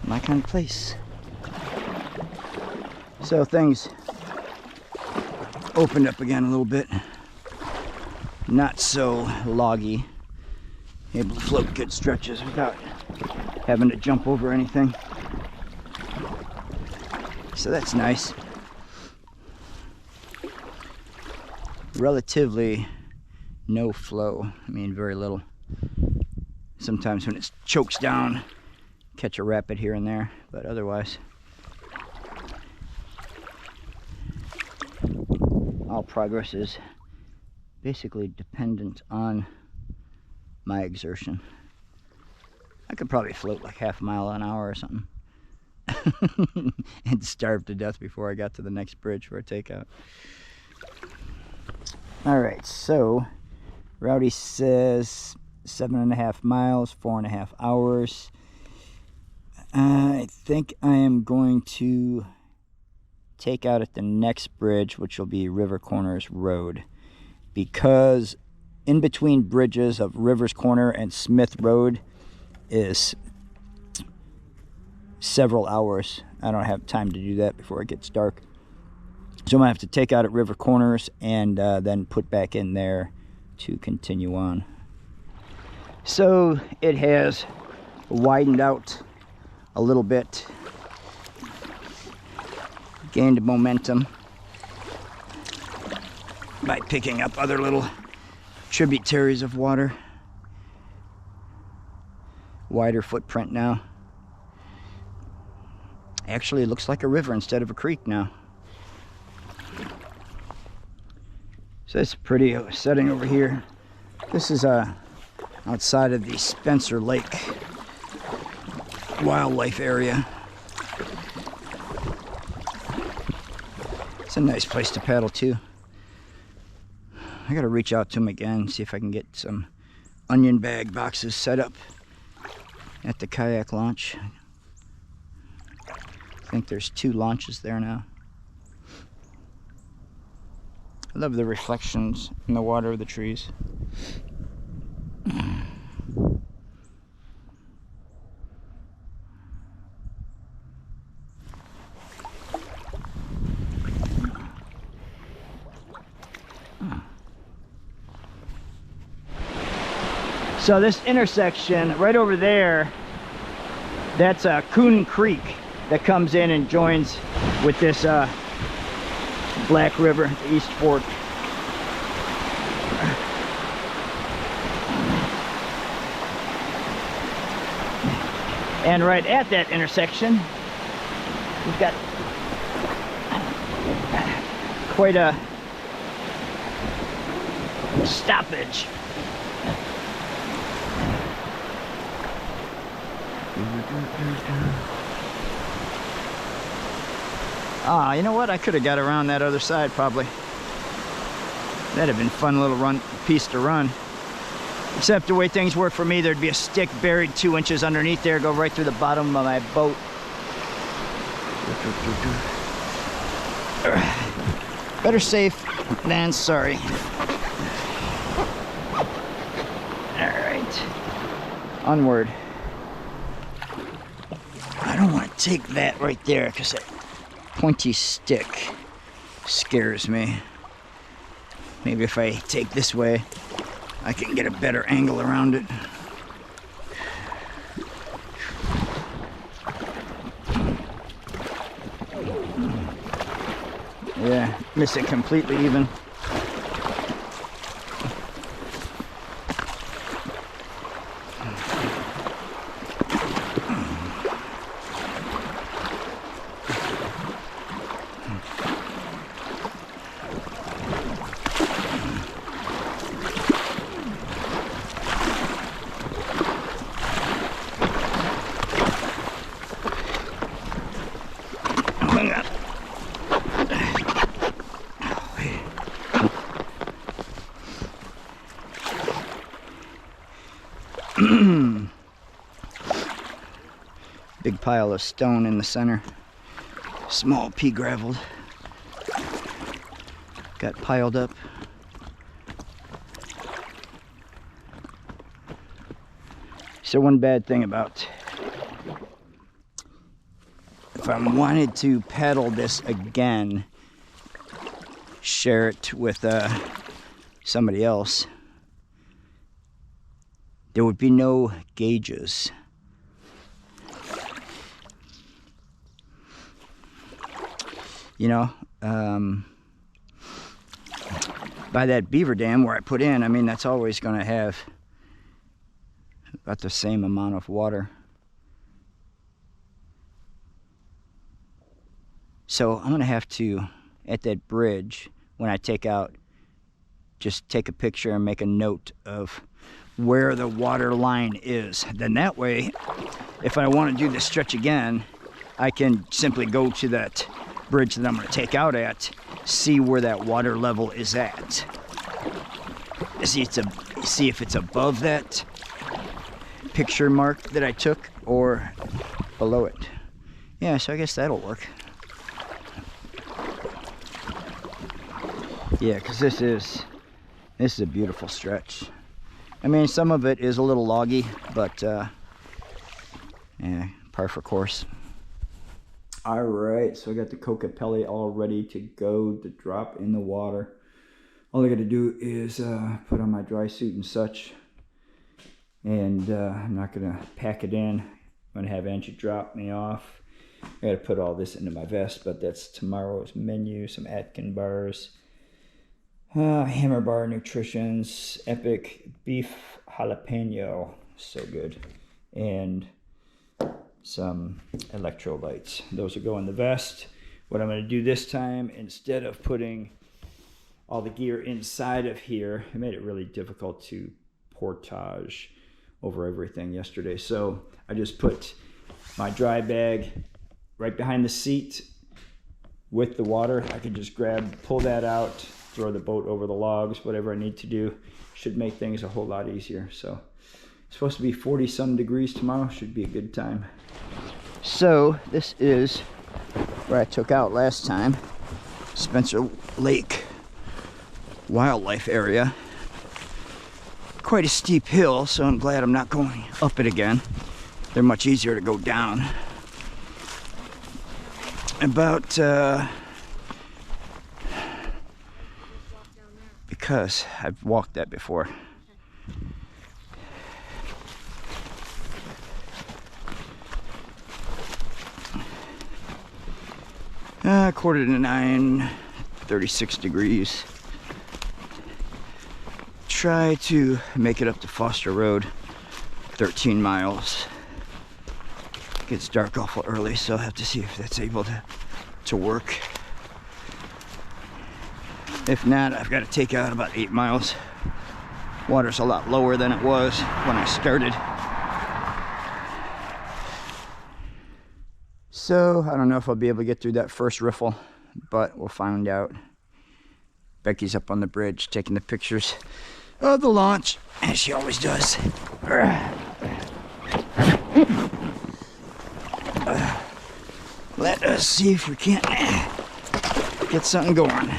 My kind of place. So things opened up again a little bit. Not so loggy. Able to float good stretches without having to jump over anything. So that's nice. Relatively no flow. I mean, very little. Sometimes when it chokes down, catch a rapid here and there, but otherwise all progress is basically dependent on my exertion. I could probably float like half a mile an hour or something and starve to death before I got to the next bridge for a takeout. All right, so Rowdy says 7.5 miles, 4.5 hours. I think I am going to take out at the next bridge, which will be River Corners Road, because in between bridges of Rivers Corner and Smith Road is several hours. I don't have time to do that before it gets dark. So I'm gonna have to take out at River Corners and then put back in there to continue on. So it has widened out a little bit, gained momentum by picking up other little tributaries of water. Wider footprint now. Actually, it looks like a river instead of a creek now. So it's a pretty setting over here. This is outside of the Spencer Lake wildlife area. It's a nice place to paddle too. I gotta reach out to him again, see if I can get some onion bag boxes set up at the kayak launch. I think there's 2 launches there now. I love the reflections in the water of the trees. So this intersection right over there, that's Coon Creek that comes in and joins with this Black River, the East Fork. And right at that intersection, we've got quite a stoppage. Ah, you know what? I could have got around that other side probably. That'd have been a fun little piece to run. Except the way things work for me, there'd be a stick buried 2 inches underneath there, go right through the bottom of my boat. Better safe than sorry. All right, onward. I don't want to take that right there because that pointy stick scares me. Maybe if I take this way, I can get a better angle around it. Yeah, miss it completely even. pile of stone in the center. Small pea gravel got piled up. So one bad thing about, if I wanted to paddle this again, share it with somebody else, there would be no gauges. You know, by that beaver dam where I put in, I mean, that's always going to have about the same amount of water. So I'm going to have to, at that bridge, when I take out, just take a picture and make a note of where the water line is. Then that way, if I want to do this stretch again, I can simply go to that bridge that I'm going to take out at, see where that water level is at. See if it's above that picture mark that I took or below it. Yeah, so I guess that'll work. Yeah, because this is a beautiful stretch. I mean, some of it is a little loggy, but yeah, par for course. All right, so I got the Kokapelli all ready to go to drop in the water. All I got to do is put on my dry suit and such, and I'm not gonna pack it in. I'm gonna have Angie drop me off. I got to put all this into my vest, but that's tomorrow's menu. Some Atkin bars, Hammer Bar Nutrition's Epic Beef Jalapeno, so good, and some electrolytes. Those will go in the vest. What I'm going to do this time, instead of putting all the gear inside of here, it made it really difficult to portage over everything yesterday. So I just put my dry bag right behind the seat with the water. I can just pull that out, throw the boat over the logs, whatever I need to do. Should make things a whole lot easier. So it's supposed to be 40-some degrees tomorrow. Should be a good time. So this is where I took out last time, Spencer Lake Wildlife Area. Quite a steep hill, so I'm glad I'm not going up it again. They're much easier to go down. About because I've walked that before. Quarter to 9, 36 degrees. Try to make it up to Foster Road, 13 miles. It gets dark awful early, so I'll have to see if that's able to work. If not, I've got to take out about 8 miles. Water's a lot lower than it was when I started. So I don't know if I'll be able to get through that first riffle, but we'll find out. Becky's up on the bridge taking the pictures of the launch, as she always does. Let us see if we can't get something going.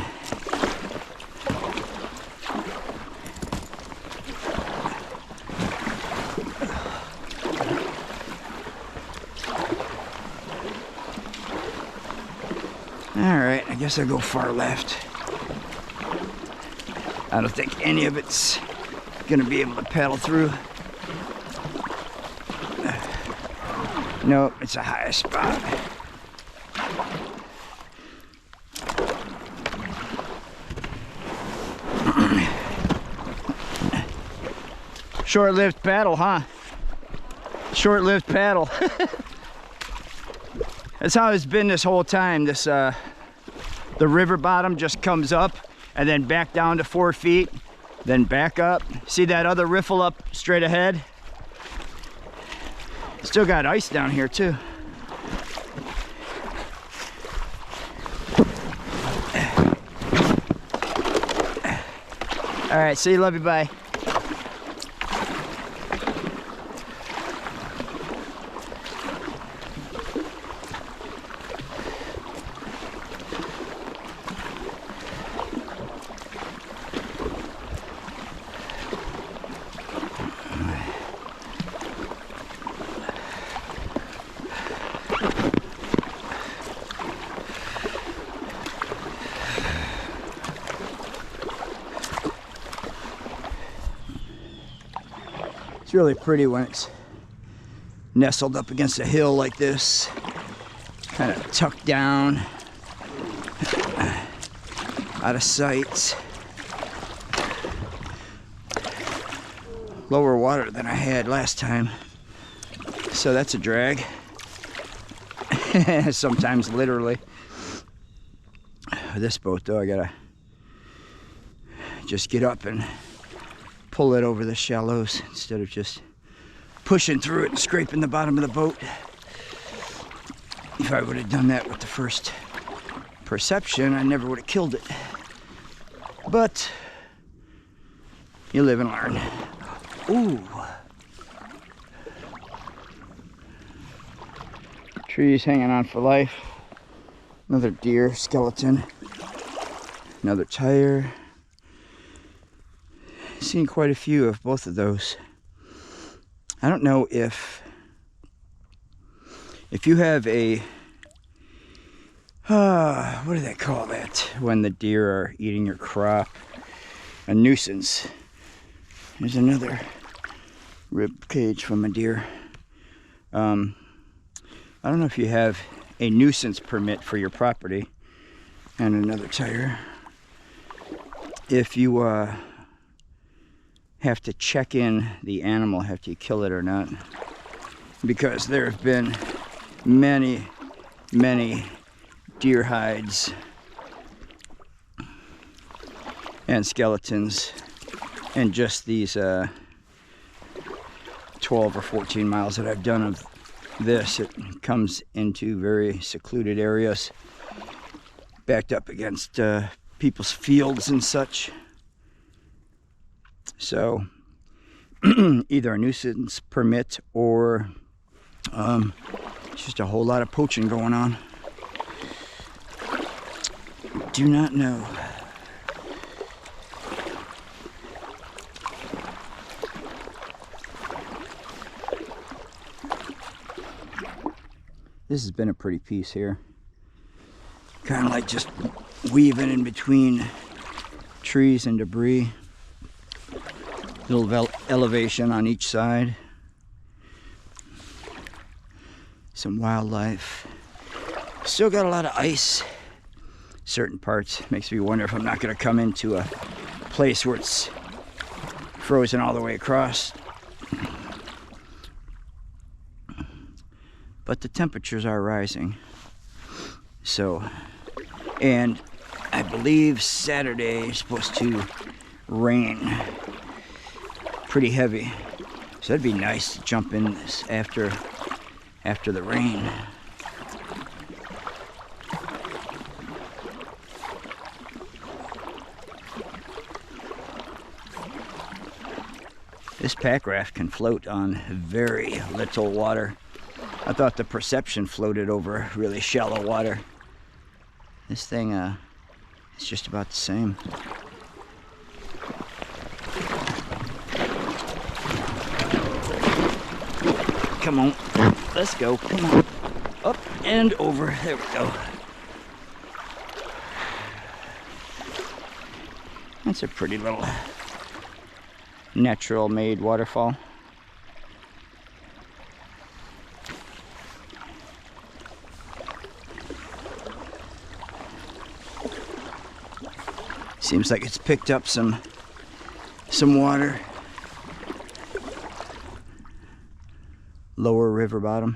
Alright, I guess I'll go far left. I don't think any of it's gonna be able to paddle through. Nope, it's a high spot. Short-lived paddle, huh? Short-lived paddle. That's how it's been this whole time. This the river bottom just comes up and then back down to 4 feet, then back up. See that other riffle up straight ahead? Still got ice down here too. All right, see you, love you, bye. It's really pretty when it's nestled up against a hill like this, kind of tucked down, out of sight. Lower water than I had last time, so that's a drag. Sometimes literally. This boat though, I gotta just get up and pull it over the shallows instead of just pushing through it and scraping the bottom of the boat. If I would have done that with the first perception, I never would have killed it. But you live and learn. Ooh. Trees hanging on for life. Another deer skeleton. Another tire. Seen quite a few of both of those. I don't know if you have a what do they call that when the deer are eating your crop? A nuisance. There's another rib cage from a deer. I don't know if you have a nuisance permit for your property. And another tire. If you have to check in the animal after you kill it or not, because there have been many deer hides and skeletons in just these 12 or 14 miles that I've done of this. It comes into very secluded areas, backed up against people's fields and such. So either a nuisance permit or just a whole lot of poaching going on. Do not know. This has been a pretty piece here. Kind of like just weaving in between trees and debris. Little elevation on each side. Some wildlife. Still got a lot of ice. Certain parts. Makes me wonder if I'm not going to come into a place where it's frozen all the way across. But the temperatures are rising. So, and I believe Saturday is supposed to rain pretty heavy. So that'd be nice to jump in this after the rain. This pack raft can float on very little water. I thought the Perception floated over really shallow water. This thing is just about the same. Come on, let's go, come on. Up and over, there we go. That's a pretty little natural made waterfall. Seems like it's picked up some water. Lower river bottom.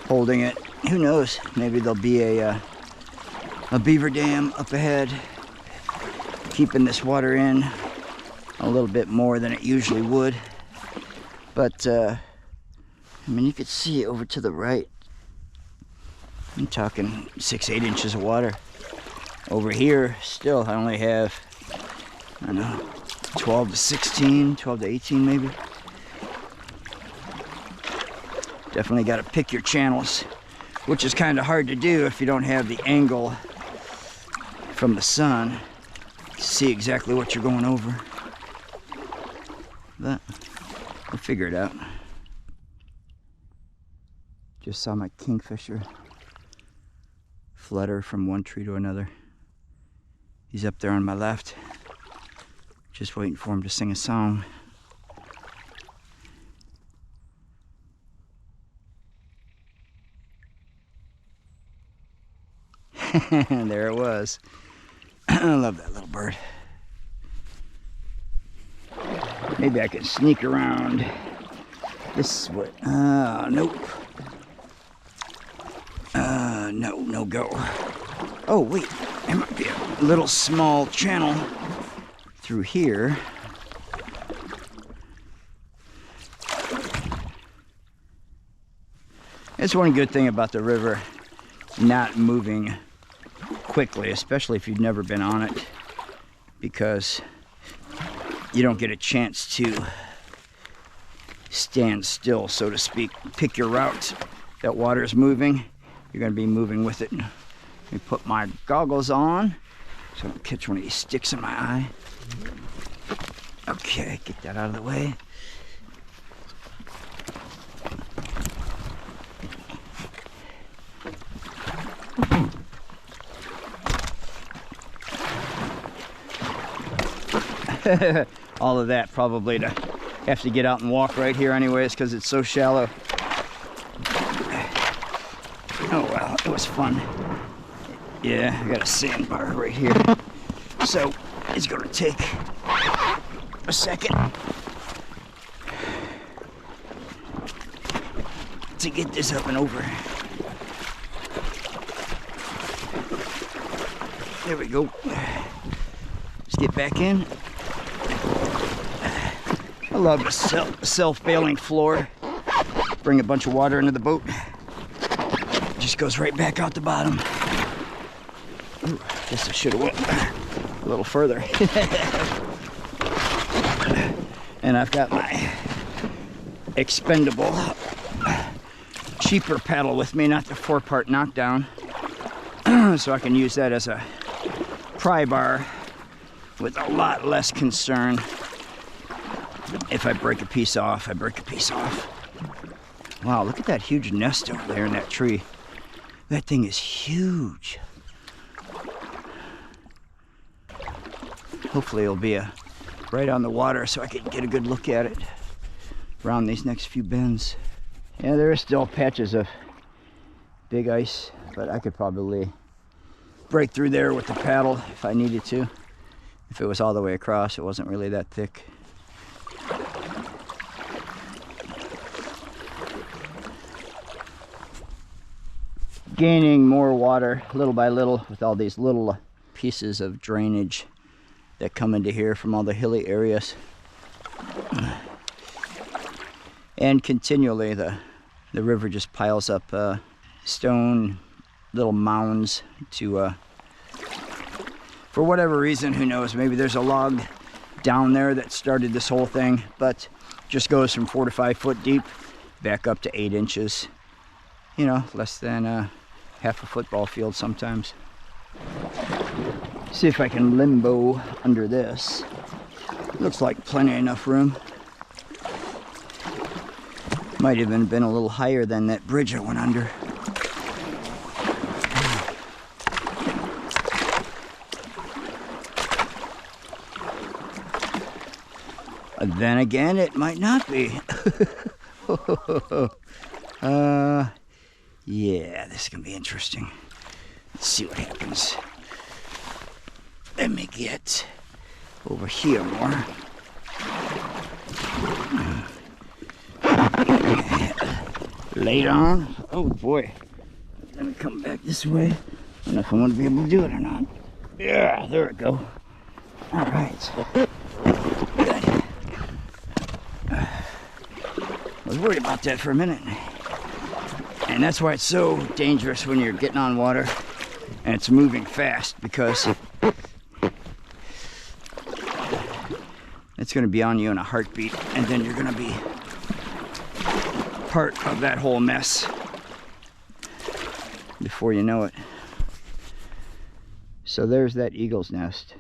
Holding it. Who knows? Maybe there'll be a beaver dam up ahead, keeping this water in a little bit more than it usually would. But I mean, you could see over to the right. I'm talking 6-8 inches of water. Over here, still, I only have, I don't know, 12 to 16, 12 to 18 maybe. Definitely got to pick your channels, which is kind of hard to do if you don't have the angle from the sun to see exactly what you're going over. But we'll figure it out. Just saw my kingfisher flutter from one tree to another. He's up there on my left. Just waiting for him to sing a song. There it was. I love that little bird. Maybe I could sneak around this way. Nope. No go. Oh, wait. There might be a little small channel through here. That's one good thing about the river not moving quickly, especially if you've never been on it, because you don't get a chance to stand still, so to speak. Pick your route. That water is moving, you're going to be moving with it. Let me put my goggles on so I don't catch one of these sticks in my eye. Okay, get that out of the way. All of that probably to have to get out and walk right here anyways because it's so shallow. Oh well, it was fun. Yeah, I got a sandbar right here. So it's gonna take a second to get this up and over. There we go. Let's get back in. I love the self-bailing floor. Bring a bunch of water into the boat. Just goes right back out the bottom. Ooh, guess I should have went a little further. And I've got my expendable, cheaper paddle with me, not the 4-part knockdown. So I can use that as a pry bar with a lot less concern. If I break a piece off, I break a piece off. Wow, look at that huge nest over there in that tree. That thing is huge. Hopefully it'll be right on the water so I can get a good look at it around these next few bends. Yeah, there are still patches of big ice, but I could probably break through there with the paddle if I needed to. If it was all the way across, it wasn't really that thick. Gaining more water little by little with all these little pieces of drainage that come into here from all the hilly areas. And continually the river just piles up stone little mounds to for whatever reason, who knows, maybe there's a log down there that started this whole thing, but just goes from 4 to 5 foot deep back up to 8 inches. You know, less than half a football field sometimes. See if I can limbo under this. Looks like plenty enough room. Might even been a little higher than that bridge I went under. Then again, it might not be. Yeah, this is gonna be interesting. Let's see what happens. Let me get over here more. Laid on. Oh boy. Let me come back this way. I don't know if I'm gonna be able to do it or not. Yeah, there we go. All right. Good. I was worried about that for a minute. And that's why it's so dangerous when you're getting on water and it's moving fast, because it's going to be on you in a heartbeat, and then you're going to be part of that whole mess before you know it. So there's that eagle's nest.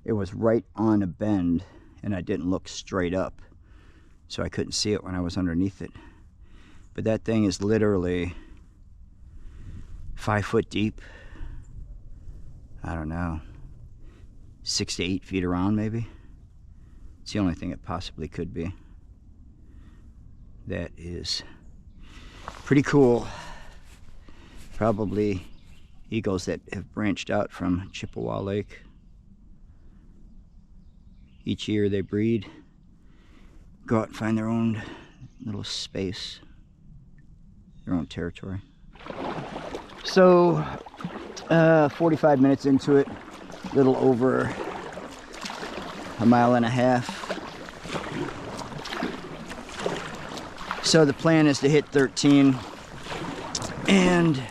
It was right on a bend, and I didn't look straight up, so I couldn't see it when I was underneath it. But that thing is literally 5 foot deep. I don't know, 6 to 8 feet around maybe. It's the only thing it possibly could be. That is pretty cool. Probably eagles that have branched out from Chippewa Lake. Each year they breed, go out and find their own little space, their own territory. So 45 minutes into it, a little over a mile and a half. So the plan is to hit 13, and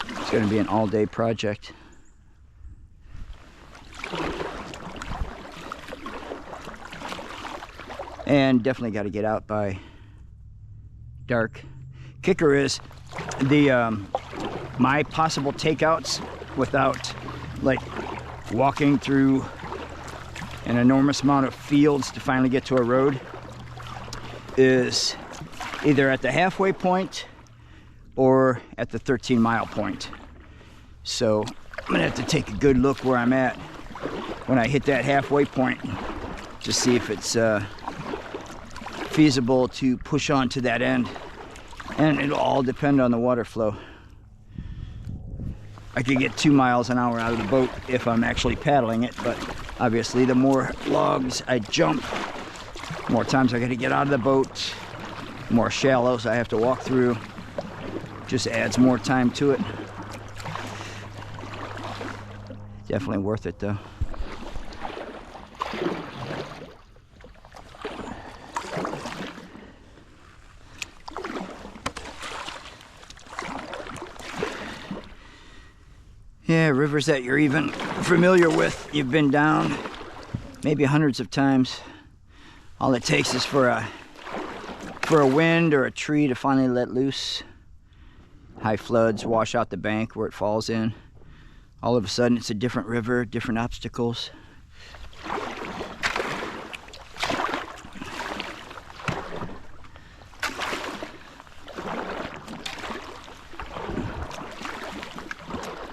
it's going to be an all-day project. And definitely got to get out by dark. Kicker is the my possible takeouts without like walking through an enormous amount of fields to finally get to a road is either at the halfway point or at the 13-mile point. So I'm gonna have to take a good look where I'm at when I hit that halfway point to see if it's feasible to push on to that end, and it'll all depend on the water flow. I could get 2 miles an hour out of the boat if I'm actually paddling it, but obviously the more logs I jump, more times I gotta get out of the boat, more shallows I have to walk through, just adds more time to it. Definitely worth it though. Yeah, rivers that you're even familiar with, you've been down maybe hundreds of times. All it takes is for a wind or a tree to finally let loose. High floods wash out the bank where it falls in. All of a sudden it's a different river, different obstacles.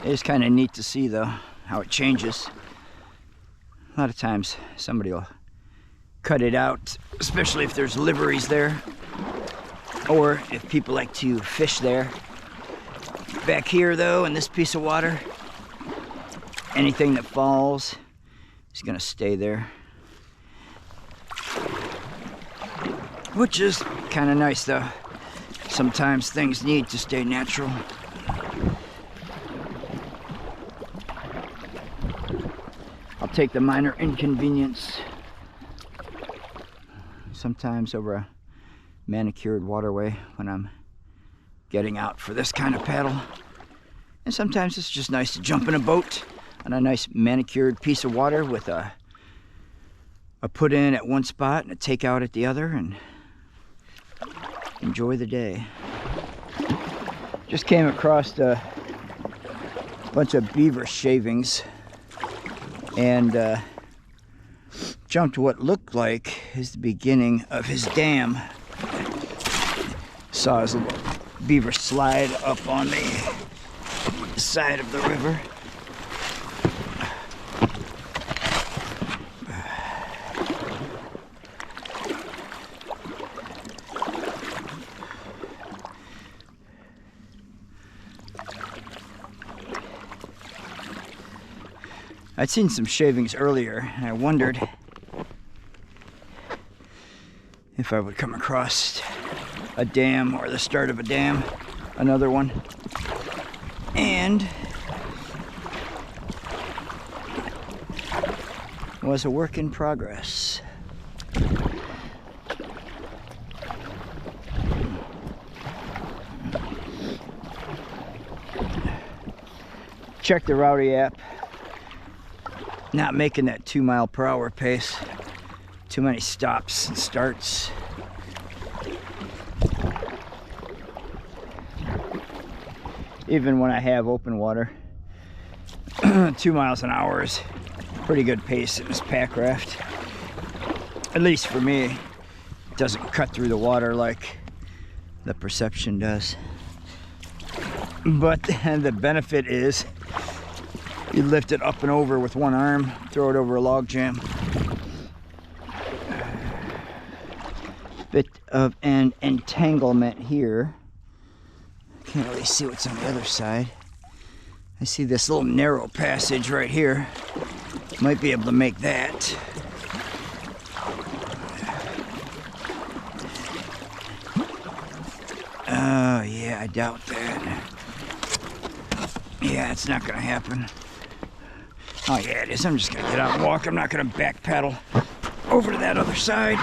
It's kind of neat to see though how it changes. A lot of times somebody will cut it out, especially if there's liveries there or if people like to fish there. Back here though, in this piece of water, anything that falls is gonna stay there, which is kind of nice though. Sometimes things need to stay natural. I'll take the minor inconvenience sometimes over a manicured waterway when I'm getting out for this kind of paddle. And sometimes it's just nice to jump in a boat on a nice manicured piece of water with a put in at one spot and a take out at the other, and enjoy the day. Just came across a bunch of beaver shavings and jumped what looked like is the beginning of his dam. Saw his little beaver slide up on the side of the river. I'd seen some shavings earlier, and I wondered if I would come across a dam or the start of a dam, another one. And it was a work in progress. Check the Rowdy app. Not making that 2 mile per hour pace. Too many stops and starts. Even when I have open water, 2 miles an hour is pretty good pace in this pack raft. At least for me, it doesn't cut through the water like the Perception does. But the benefit is you lift it up and over with one arm, throw it over a log jam. bit of an entanglement here. Can't really see what's on the other side. I see this little narrow passage right here. Might be able to make that. Oh, yeah, I doubt that. Yeah, it's not gonna happen. Oh, yeah, it is. I'm just gonna get out and walk. I'm not gonna back paddle over to that other side.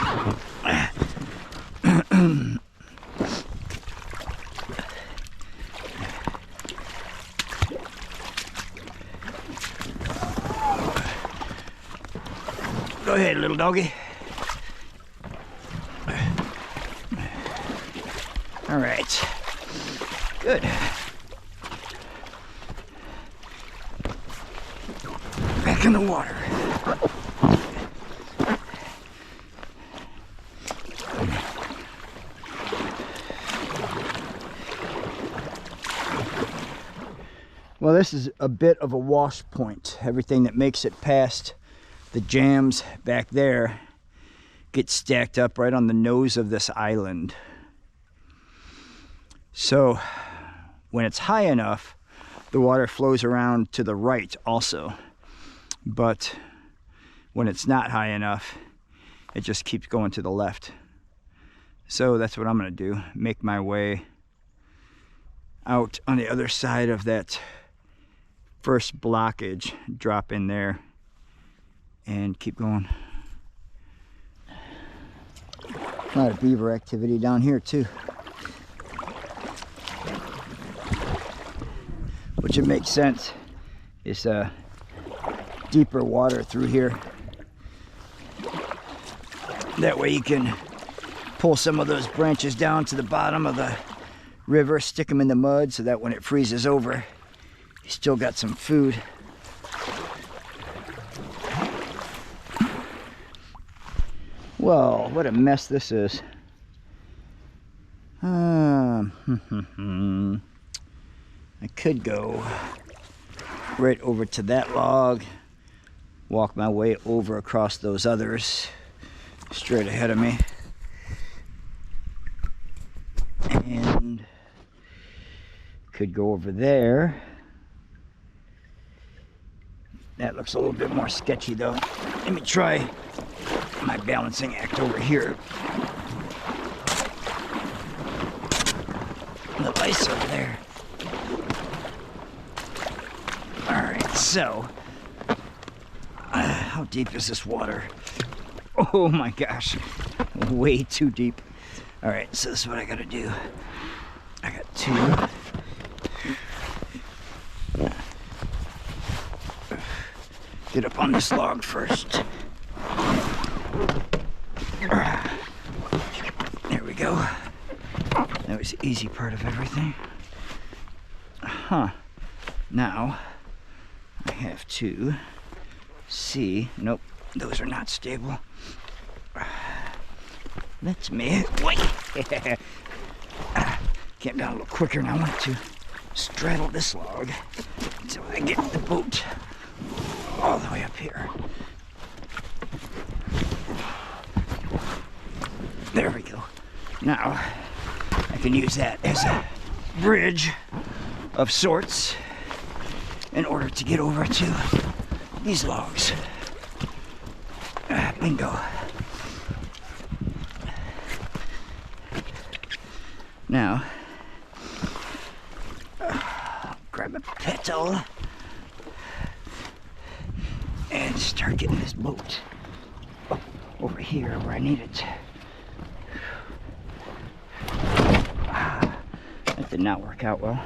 Go ahead, little doggy. All right. Good. Back in the water. Well, this is a bit of a wash point. Everything that makes it past the jams back there gets stacked up right on the nose of this island. So when it's high enough, the water flows around to the right also. But when it's not high enough, it just keeps going to the left. So that's what I'm gonna do. Make my way out on the other side of that first blockage, drop in there, and keep going. A lot of beaver activity down here too. Which it makes sense. It's deeper water through here. That way you can pull some of those branches down to the bottom of the river, stick them in the mud so that when it freezes over, you still got some food. Well, what a mess this is. I could go right over to that log, walk my way over across those others straight ahead of me, and could go over there. That looks a little bit more sketchy though. Let me try my balancing act over here. The ice over there. Alright, so how deep is this water? Oh my gosh, way too deep. Alright, so this is what I gotta do. I got two. Get up on this log first. There we go. That was the easy part of everything. Now I have to see. Nope, those are not stable. That's me. Wait. Came down a little quicker than I wanted to. Straddle this log until I get the boat all the way up here. There we go. Now I can use that as a bridge of sorts in order to get over to these logs. Bingo. Now, grab a petal and start getting this boat over here where I need it. That did not work out well.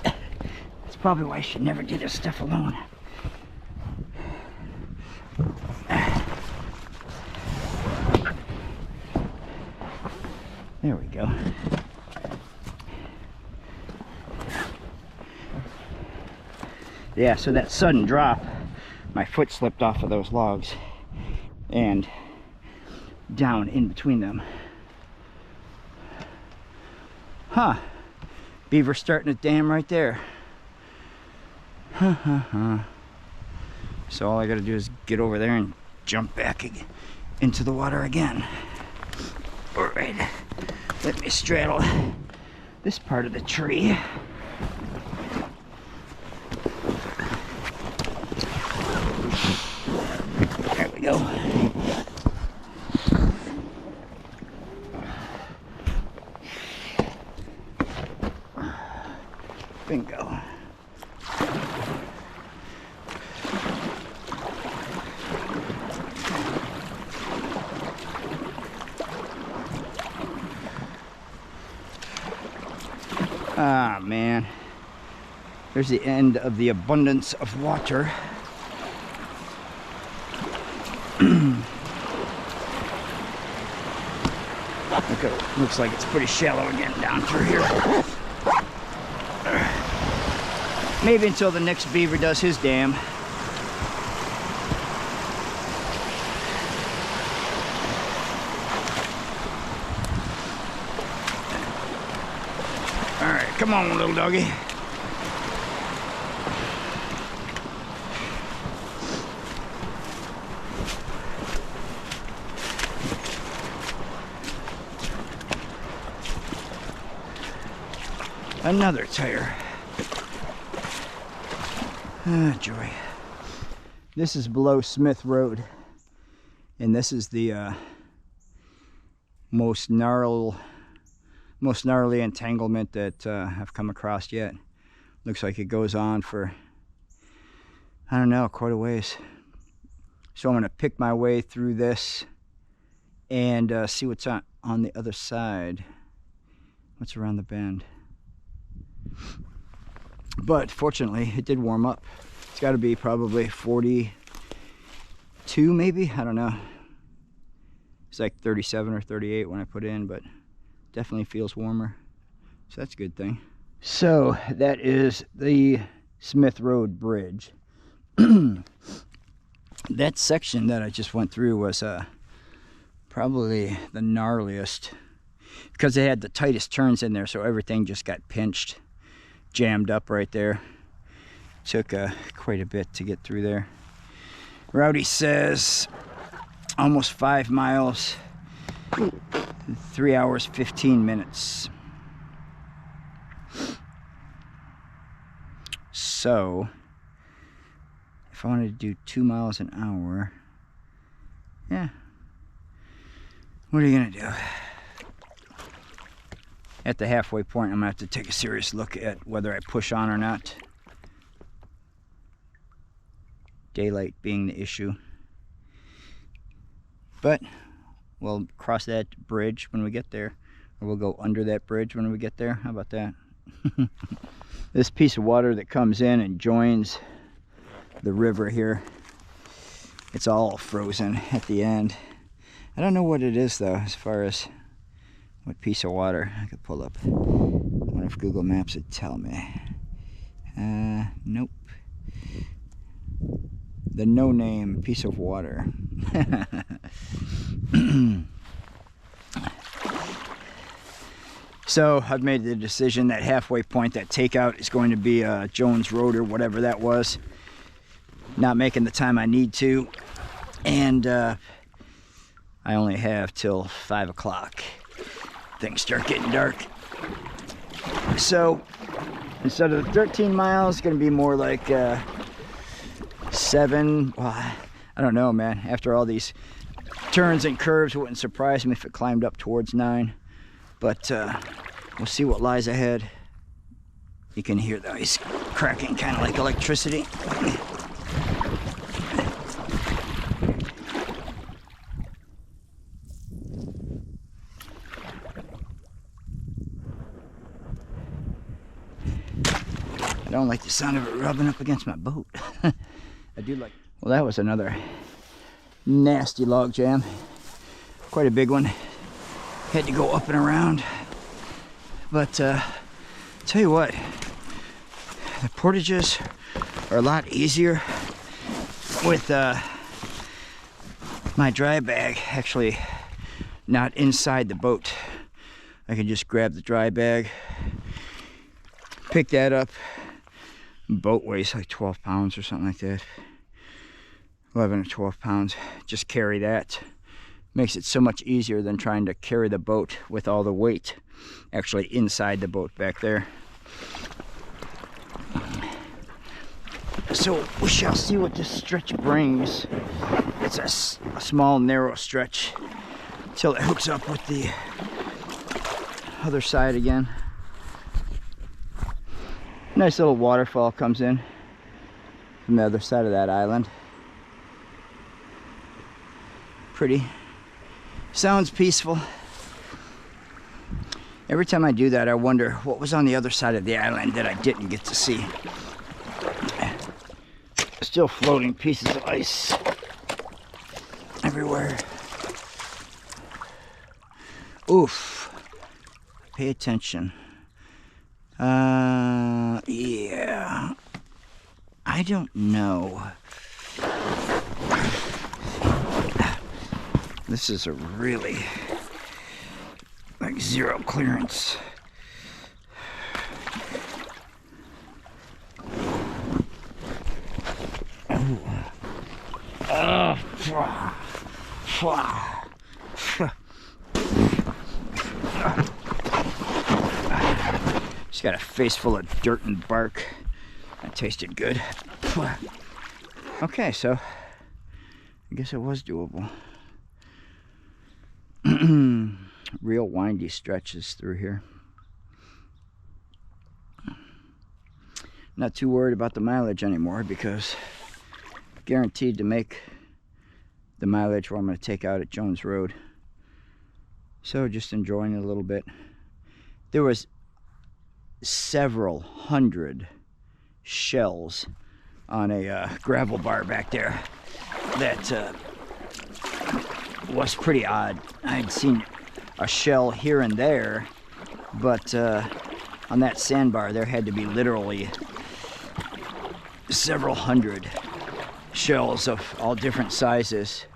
That's probably why I should never do this stuff alone. There we go. Yeah, so that sudden drop, my foot slipped off of those logs and down in between them. Beaver starting to dam right there. So all I gotta do is get over there and jump back into the water again. All right, let me straddle this part of the tree. There we go. Bingo. Ah, man. There's the end of the abundance of water. Looks like it's pretty shallow again down through here. Maybe until the next beaver does his dam. All right, come on, little doggy. Another tire. Ah, joy. This is below Smith Road, and this is the most gnarly entanglement that I've come across yet. Looks like it goes on for, I don't know, quite a ways. So I'm going to pick my way through this and see what's on the other side. What's around the bend. But fortunately, it did warm up. It's got to be probably 42 maybe, I don't know. It's like 37 or 38 when I put in, but definitely feels warmer. So that's a good thing. So that is the Smith Road Bridge. That section that I just went through was probably the gnarliest because they had the tightest turns in there, so everything just got pinched, jammed up right there. Took quite a bit to get through there. Rowdy says almost 5 miles, 3 hours 15 minutes. So if I wanted to do 2 miles an hour, yeah, what are you gonna do? At the halfway point, I'm gonna have to take a serious look at whether I push on or not. Daylight being the issue. But we'll cross that bridge when we get there, or we'll go under that bridge when we get there. How about that? This piece of water that comes in and joins the river here, it's all frozen at the end. I don't know what it is though, as far as what piece of water. I could pull up. I wonder if Google Maps would tell me. Nope. The no-name piece of water. So I've made the decision that halfway point, that takeout, is going to be Jones Road or whatever that was. Not making the time I need to, and I only have till 5 o'clock. Things start getting dark. So instead of 13 miles, it's going to be more like 7. Well, I don't know, man. After all these turns and curves, it wouldn't surprise me if it climbed up towards 9. But we'll see what lies ahead. You can hear the ice cracking, kind of like electricity. I don't like the sound of it rubbing up against my boat. I do like. Well, that was another nasty log jam. Quite a big one. Had to go up and around. But tell you what, the portages are a lot easier with my dry bag actually not inside the boat. I can just grab the dry bag, pick that up. Boat weighs like 12 pounds or something like that. 11 or 12 pounds. Just carry that. Makes it so much easier than trying to carry the boat with all the weight actually inside the boat back there. So we shall see what this stretch brings. It's a small, narrow stretch till it hooks up with the other side again. Nice little waterfall comes in from the other side of that island. Pretty. Sounds peaceful. Every time I do that, I wonder what was on the other side of the island that I didn't get to see. Still floating pieces of ice everywhere. Oof. Pay attention. Yeah. I don't know. This is a really like zero clearance. Just got a face full of dirt and bark. That tasted good. Okay, so I guess it was doable. Real windy stretches through here. Not too worried about the mileage anymore because guaranteed to make the mileage where I'm going to take out at Jones Road. So just enjoying it a little bit. There was several hundred shells on a gravel bar back there that was pretty odd. I'd seen a shell here and there, but on that sandbar there had to be literally several hundred shells of all different sizes.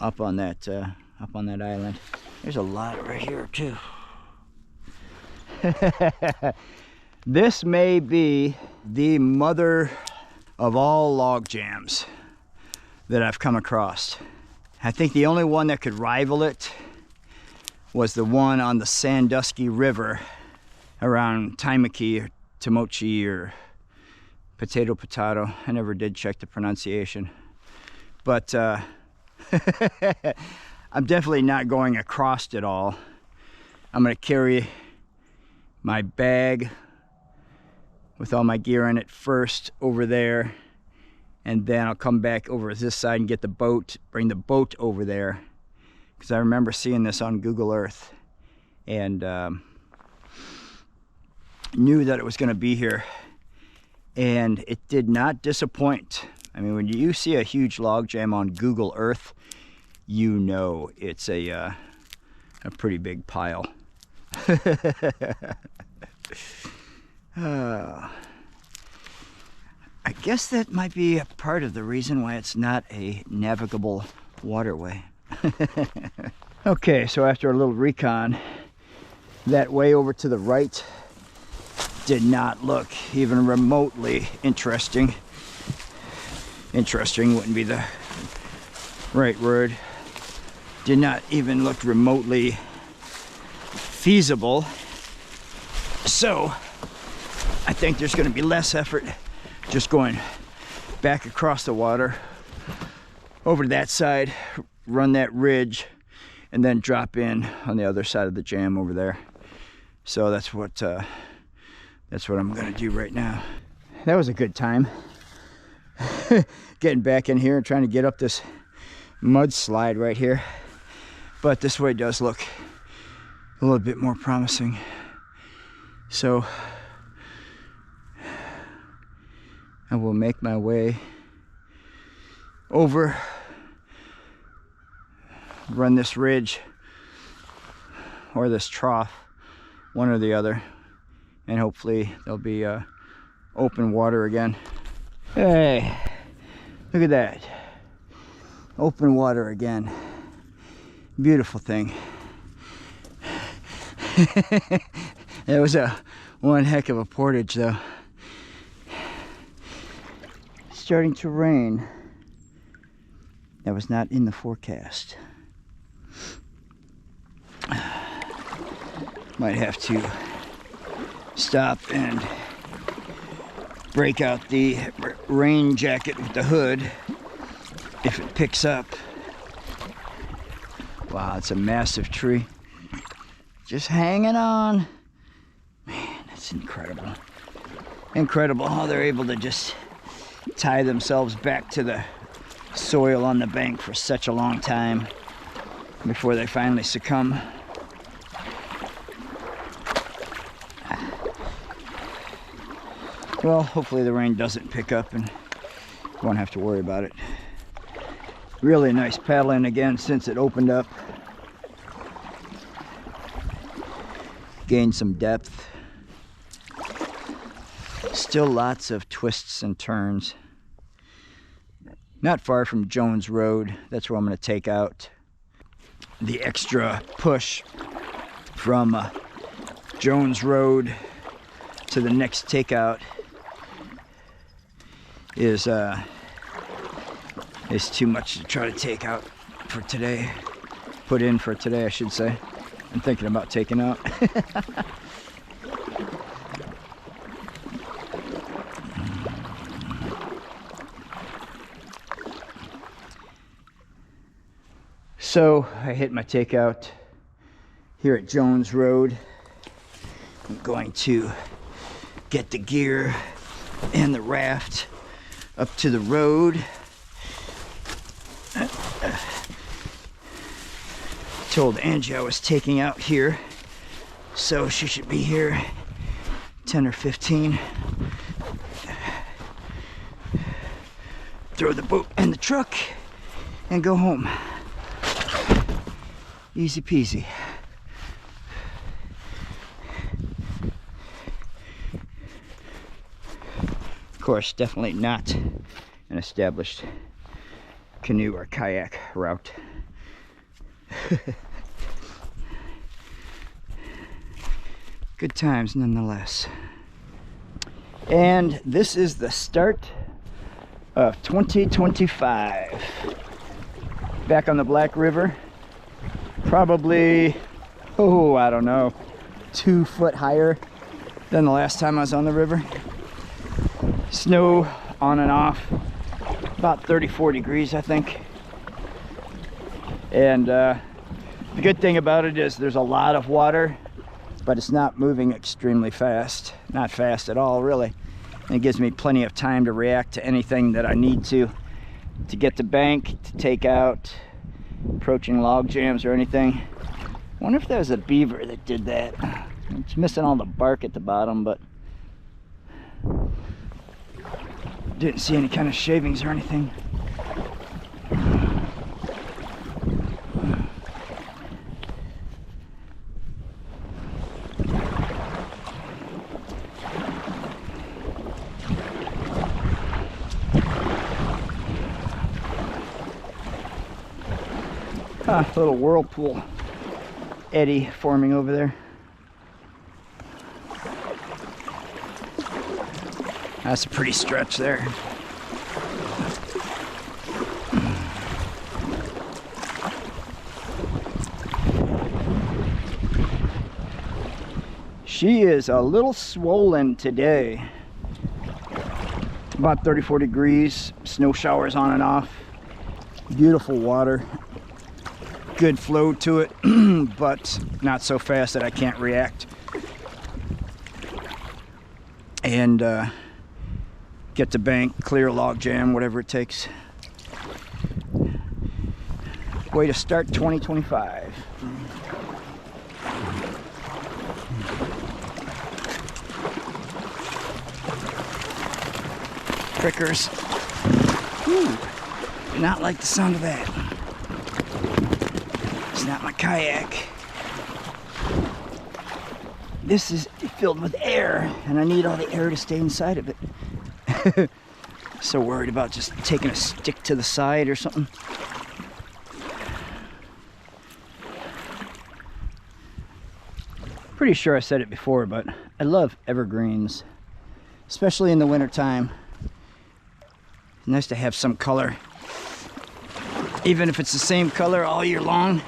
Up on that island. There's a lot right here too. This may be the mother of all log jams that I've come across. I think the only one that could rival it was the one on the Sandusky River around Taimaki or Tomochi or Potato. I never did check the pronunciation. But I'm definitely not going across it all. I'm going to carry my bag with all my gear in it first over there, and then I'll come back over this side and get the boat, bring the boat over there, because I remember seeing this on Google Earth and knew that it was going to be here, and it did not disappoint. I mean, when you see a huge log jam on Google Earth, you know it's a pretty big pile. I guess that might be a part of the reason why it's not a navigable waterway. Okay, so after a little recon, that way over to the right did not look even remotely interesting. Interesting wouldn't be the right word. Did not even look remotely feasible. So I think there's going to be less effort just going back across the water over to that side, run that ridge, and then drop in on the other side of the jam over there. So that's what I'm going to do right now. That was a good time. Getting back in here and trying to get up this mudslide right here. But this way does look a little bit more promising. So I will make my way over, run this ridge or this trough, one or the other, and hopefully there'll be open water again. Hey, look at that. Open water again. Beautiful thing. It was a One heck of a portage though. Starting to rain. That was not in the forecast. Might have to stop and break out the rain jacket with the hood if it picks up. Wow, it's a massive tree. Just hanging on. Man, that's incredible. Incredible how they're able to just tie themselves back to the soil on the bank for such a long time before they finally succumb. Well, hopefully the rain doesn't pick up and won't have to worry about it. Really nice paddling again since it opened up. Gained some depth. Still lots of twists and turns. Not far from Jones Road. That's where I'm going to take out. The extra push from Jones Road to the next takeout is too much to try to take out for today. Put in for today, I should say. I'm thinking about taking out. So I hit my takeout here at Jones Road. I'm going to get the gear and the raft up to the road. Told Angie I was taking out here, so she should be here 10 or 15. Throw the boat in the truck and go home. Easy peasy. Of course, definitely not an established canoe or kayak route. Good times nonetheless. And this is the start of 2025. Back on the Black River. Probably, I don't know, 2 foot higher than the last time I was on the river. Snow on and off, about 34 degrees, I think. And the good thing about it is there's a lot of water, but it's not moving extremely fast. Not fast at all, really. And it gives me plenty of time to react to anything that I need to get to bank, to take out, approaching log jams or anything. I wonder if there was a beaver that did that. It's missing all the bark at the bottom, but didn't see any kind of shavings or anything. Little whirlpool eddy forming over there. That's a pretty stretch there. She is a little swollen today. About 34 degrees, snow showers on and off. Beautiful water. Good flow to it, but not so fast that I can't react. And get to bank, clear log jam, whatever it takes. Way to start 2025. Prickers. Whew. Do not like the sound of that. It's not my kayak. This is filled with air, and I need all the air to stay inside of it. So worried about just taking a stick to the side or something. Pretty sure I said it before, but I love evergreens, especially in the wintertime. It's nice to have some color, even if it's the same color all year long.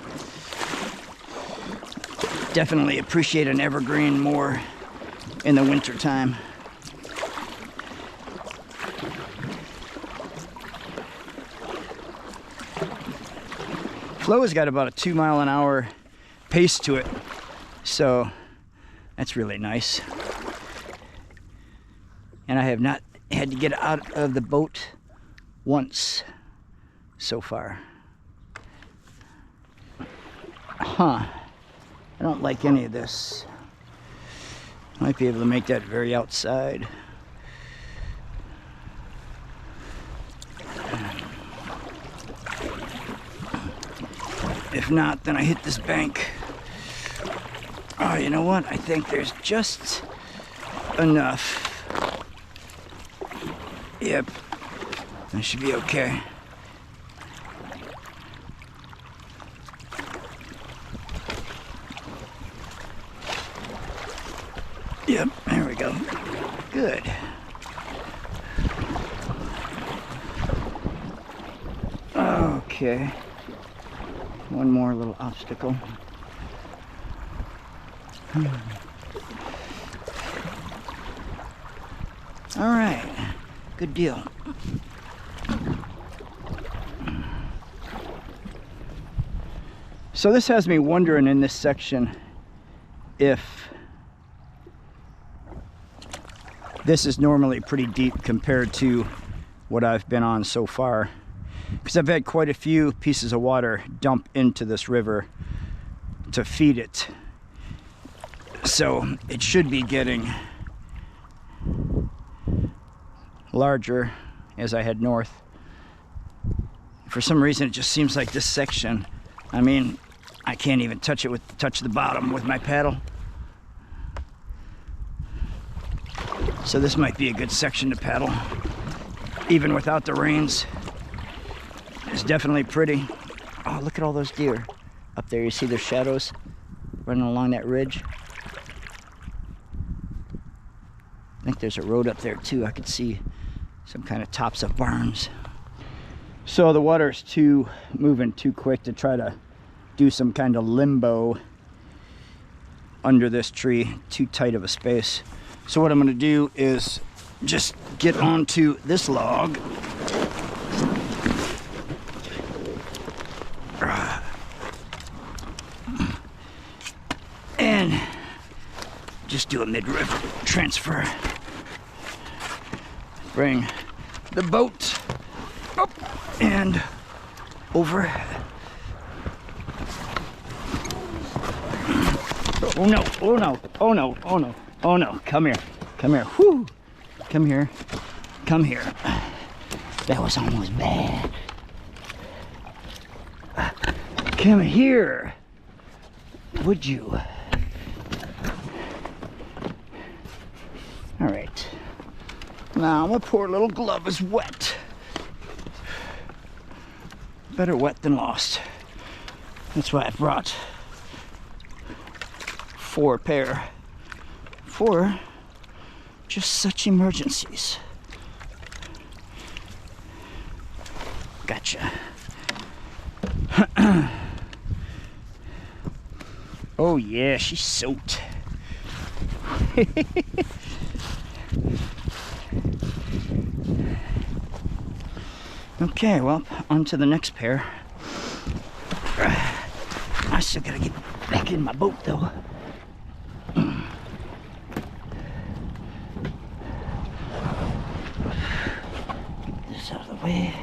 Definitely appreciate an evergreen more in the wintertime. Flow has got about a 2-mile-an-hour pace to it, so that's really nice. And I have not had to get out of the boat once so far. I don't like any of this. Might be able to make that very outside. If not, then I hit this bank. Oh, you know what? I think there's just enough. Yep, that should be okay. Yep, there we go. Good. Okay. One more little obstacle. All right, good deal. So this has me wondering in this section if this is normally pretty deep compared to what I've been on so far, because I've had quite a few pieces of water dump into this river to feed it. So it should be getting larger as I head north. For some reason it just seems like this section, I mean, I can't even touch the bottom with my paddle. So this might be a good section to paddle, even without the reins. It's definitely pretty. Oh, look at all those deer up there. You see their shadows running along that ridge? I think there's a road up there too. I could see some kind of tops of barns. So the water's moving too quick to try to do some kind of limbo under this tree. Too tight of a space. So what I'm going to do is just get onto this log. And just do a mid-river transfer. Bring the boat up and over. Oh no, oh no, oh no, oh no, oh no. Come here, come here, whoo. Come here, come here. That was almost bad. Come here, would you? All right. Now my poor little glove is wet. Better wet than lost. That's why I brought 4 pair for just such emergencies. Gotcha. Oh yeah, she's soaked. Okay, well, on to the next pair. I still gotta get back in my boat though. Get this out of the way.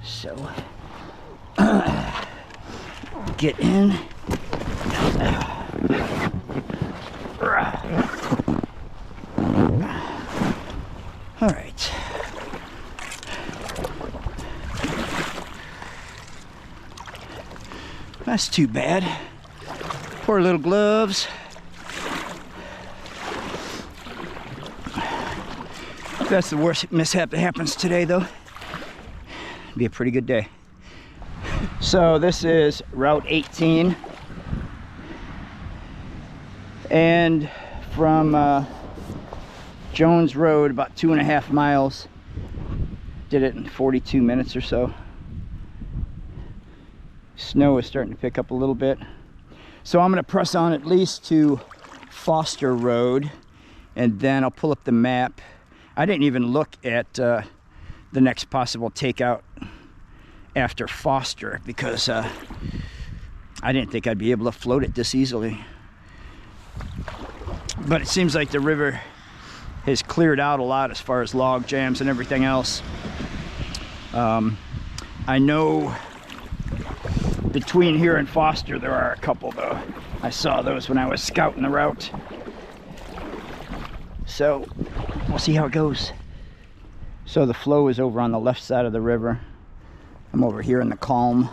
So, get in. All right. That's too bad. Poor little gloves. That's the worst mishap that happens today, though. be a pretty good day. So this is Route 18, and from Jones Road, about 2.5 miles. Did it in 42 minutes or so. Snow is starting to pick up a little bit. So I'm gonna press on at least to Foster Road, and then I'll pull up the map. I didn't even look at the next possible takeout after Foster because I didn't think I'd be able to float it this easily. But it seems like the river has cleared out a lot as far as log jams and everything else. I know between here and Foster there are a couple though. I saw those when I was scouting the route. So we'll see how it goes. So the flow is over on the left side of the river. I'm over here in the calm.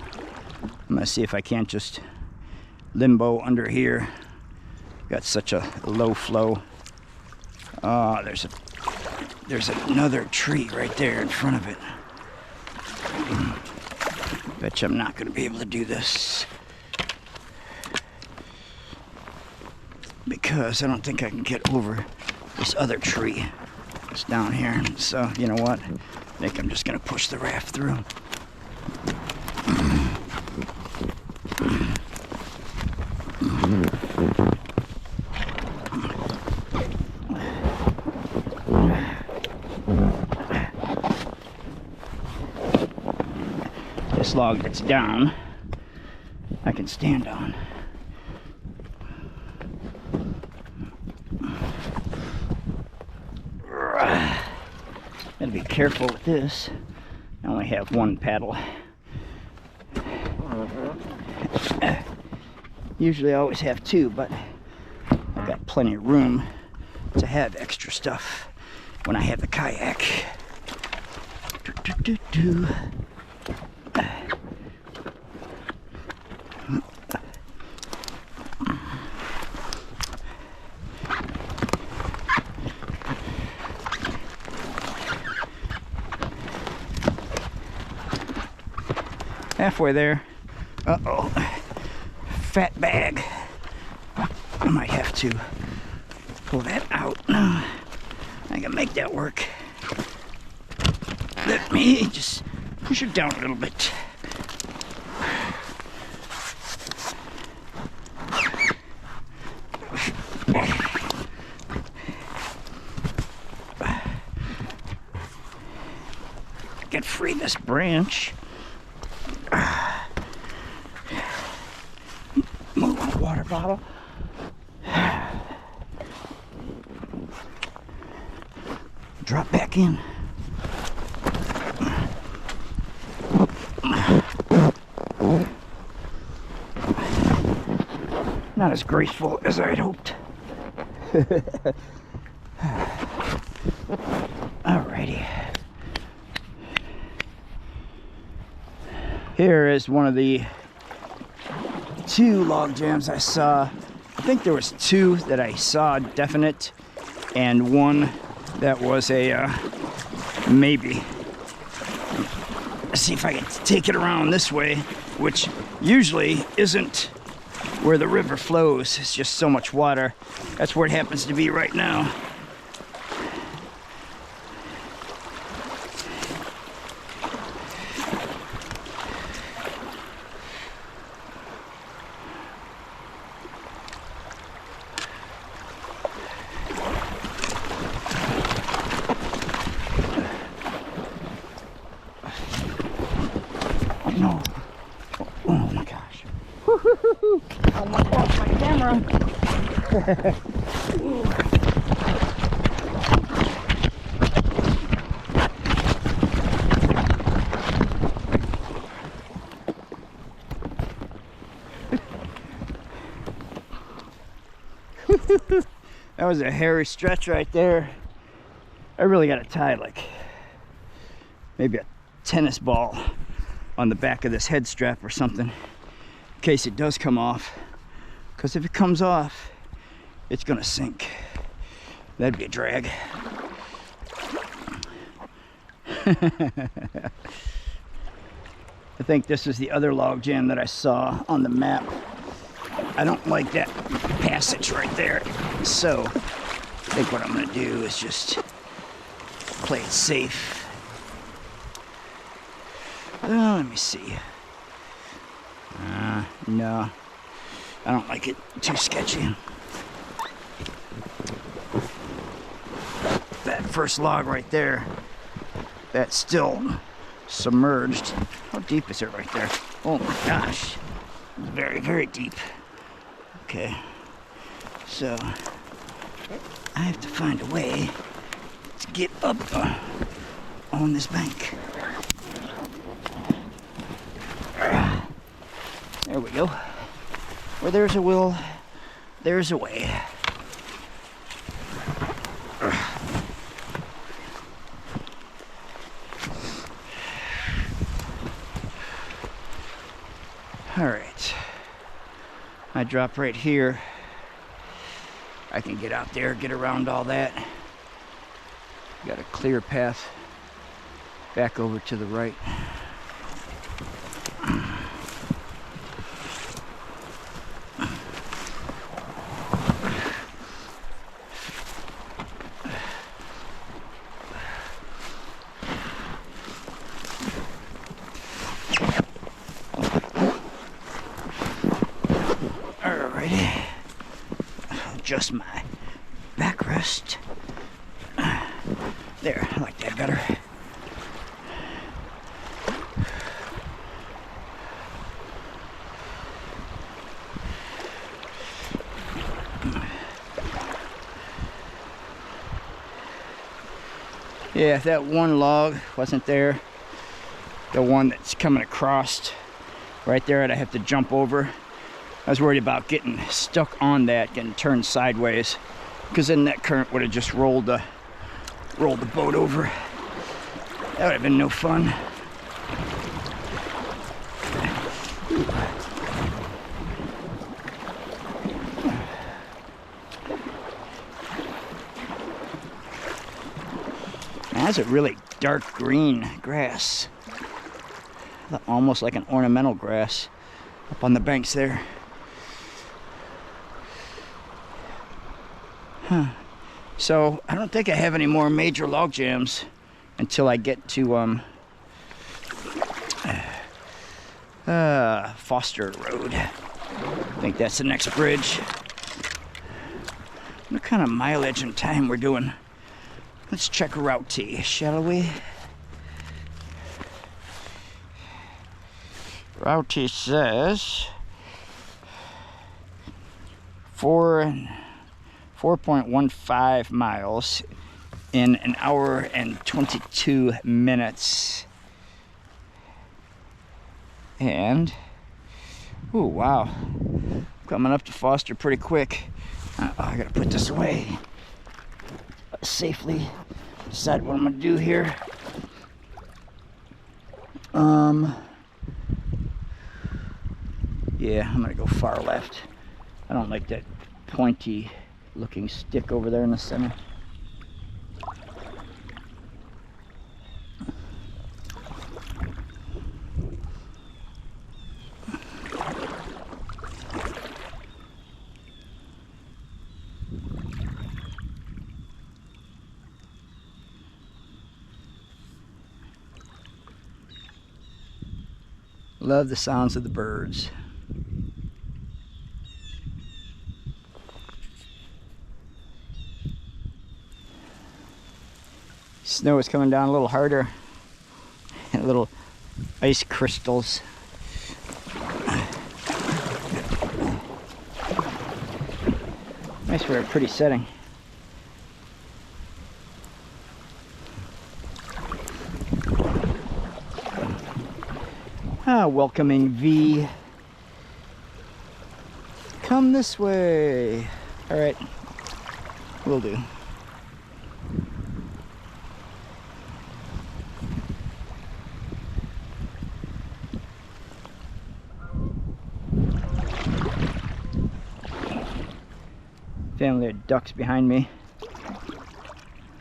I'm gonna see if I can't just limbo under here. Got such a low flow. There's another tree right there in front of it. Bet you I'm not gonna be able to do this because I don't think I can get over this other tree that's down here. So you know what? I think I'm just gonna push the raft through. This log that's down, I can stand on. Gotta be careful with this. I only have one paddle. Usually I always have two, but I've got plenty of room to have extra stuff when I have the kayak. Halfway there. Uh-oh. Fat bag. I might have to pull that out. I can make that work. Let me just push it down a little bit. I can free this branch. Move on, water bottle. Drop back in. Not as graceful as I'd hoped. Alrighty. Here is one of the two log jams I saw. I think there was two that I saw definite, and one that was a maybe. Let's see if I can take it around this way, which usually isn't where the river flows. It's just so much water. That's where it happens to be right now. No. Oh my gosh. I almost lost my camera. That was a hairy stretch right there. I really got to tie like maybe a tennis ball on the back of this head strap or something in case it does come off, because if it comes off it's gonna sink. That'd be a drag. I think this is the other log jam that I saw on the map. I don't like that passage right there. So I think what I'm gonna do is just play it safe. Let me see. No, I don't like it. Too sketchy. That first log right there, that's still submerged. How deep is it right there? Oh my gosh. Very, very deep. Okay. So I have to find a way to get up on this bank. There we go. Where there's a will, there's a way. All right. I drop right here. I can get out there, get around all that. Got a clear path back over to the right. Alrighty. Adjust my backrest. There, I like that better. Yeah, if that one log wasn't there, the one that's coming across right there, I'd have to jump over. I was worried about getting stuck on that, getting turned sideways, because then that current would have just rolled the boat over. That would have been no fun. That's a really dark green grass, almost like an ornamental grass up on the banks there. So I don't think I have any more major log jams until I get to Foster Road. I think that's the next bridge. What kind of mileage and time we're doing? Let's check Route T, shall we? Route T says 4.15 miles in an hour and 22 minutes. And, oh wow, coming up to Foster pretty quick. I gotta put this away safely. Decide what I'm gonna do here. Yeah, I'm gonna go far left. I don't like that pointy looking stick over there in the center. Love the sounds of the birds. Snow is coming down a little harder. And little ice crystals. Nice for a pretty setting. Welcoming V. Come this way. All right, will do. Family of ducks behind me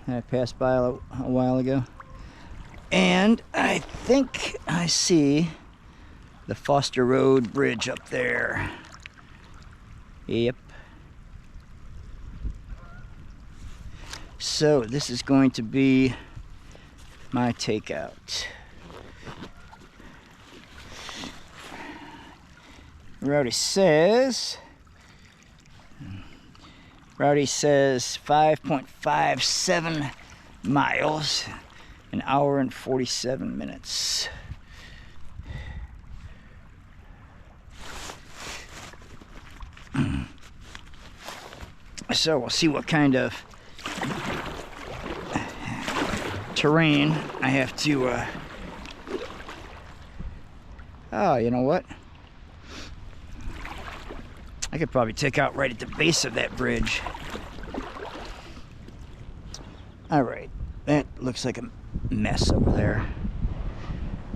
that I passed by a while ago. And I think I see The Foster Road Bridge up there. Yep. So this is going to be my takeout. Rowdy says 5.57 miles, an hour and 47 minutes. So we'll see what kind of terrain I have to oh, you know what, I could probably take out right at the base of that bridge. All right, that looks like a mess over there.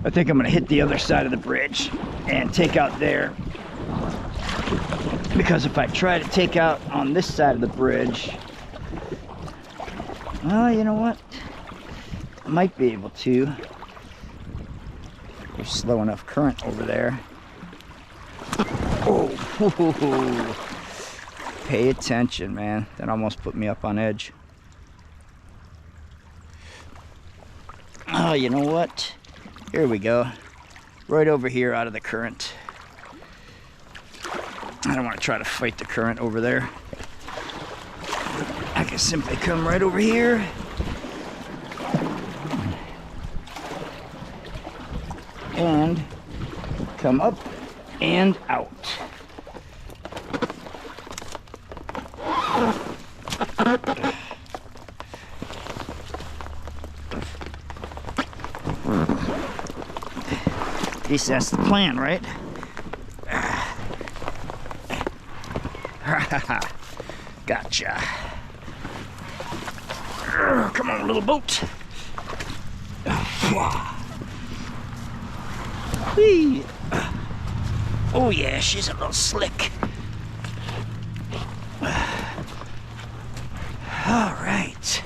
I think I'm gonna hit the other side of the bridge and take out there, because if I try to take out on this side of the bridge, well, you know what, I might be able to. There's slow enough current over there. Oh, pay attention, man. That almost put me up on edge. Oh, you know what? Here we go. Right over here out of the current. I don't want to try to fight the current over there. I can simply come right over here. And come up and out. At least that's the plan, right? Gotcha. Come on, little boat. Whee. Oh yeah, she's a little slick. All right.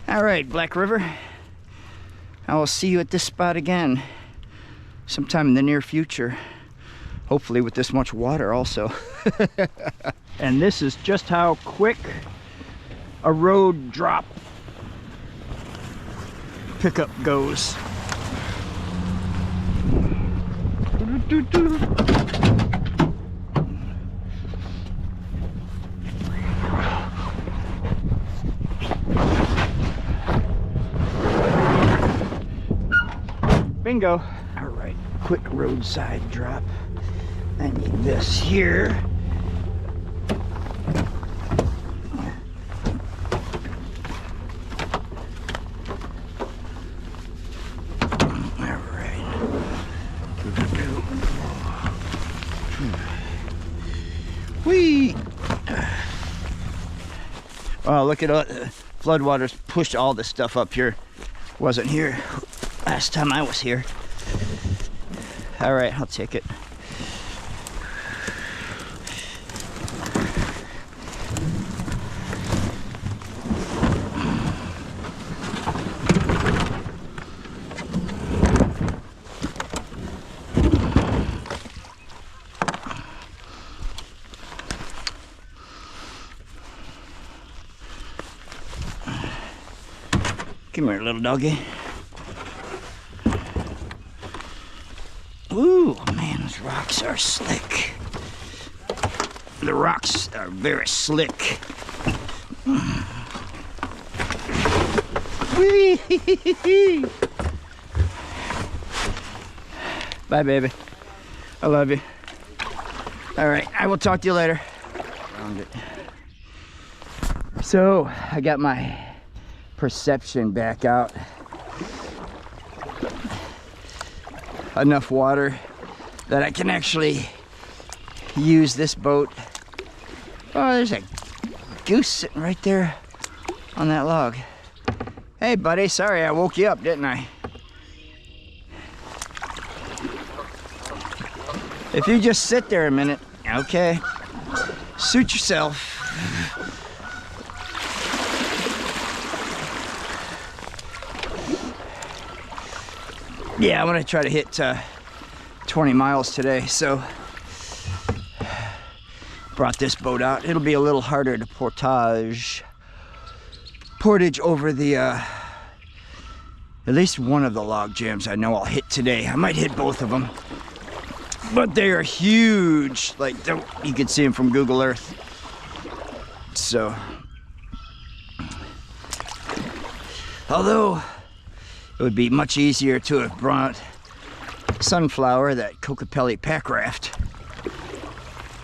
All right, Black River. I will see you at this spot again sometime in the near future. Hopefully with this much water also. And this is just how quick a road drop pickup goes. Bingo. All right, quick roadside drop. I need this here. Whee! Oh, look at all the floodwaters pushed all this stuff up here. Wasn't here last time I was here. All right, I'll take it. Come here, little doggy. Ooh, man, those rocks are slick. The rocks are very slick. Whee! Bye, baby. I love you. All right, I will talk to you later. Found it. So, I got my perception back out. Enough water that I can actually use this boat. Oh, there's a goose sitting right there on that log. Hey buddy, sorry I woke you up, didn't I? If you just sit there a minute, okay. Suit yourself. yeah, I'm gonna try to hit 20 miles today, so brought this boat out. It'll be a little harder to portage over the at least one of the log jams I know I'll hit today. I might hit both of them, but they are huge. Like, you can see them from Google Earth. So, although it would be much easier to have brought Sunflower, that Kokopelli pack raft,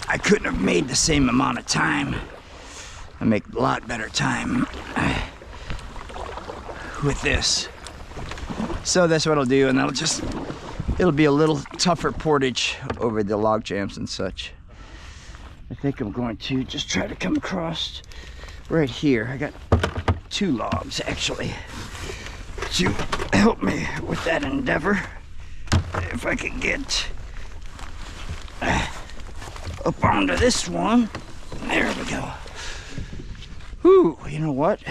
I couldn't have made the same amount of time. I make a lot better time with this. So that's what I'll do, and it'll be a little tougher portage over the log jams and such. I think I'm going to just try to come across right here. I got 2 logs actually to help me with that endeavor. If I could get up onto this one. There we go. Whew, you know what?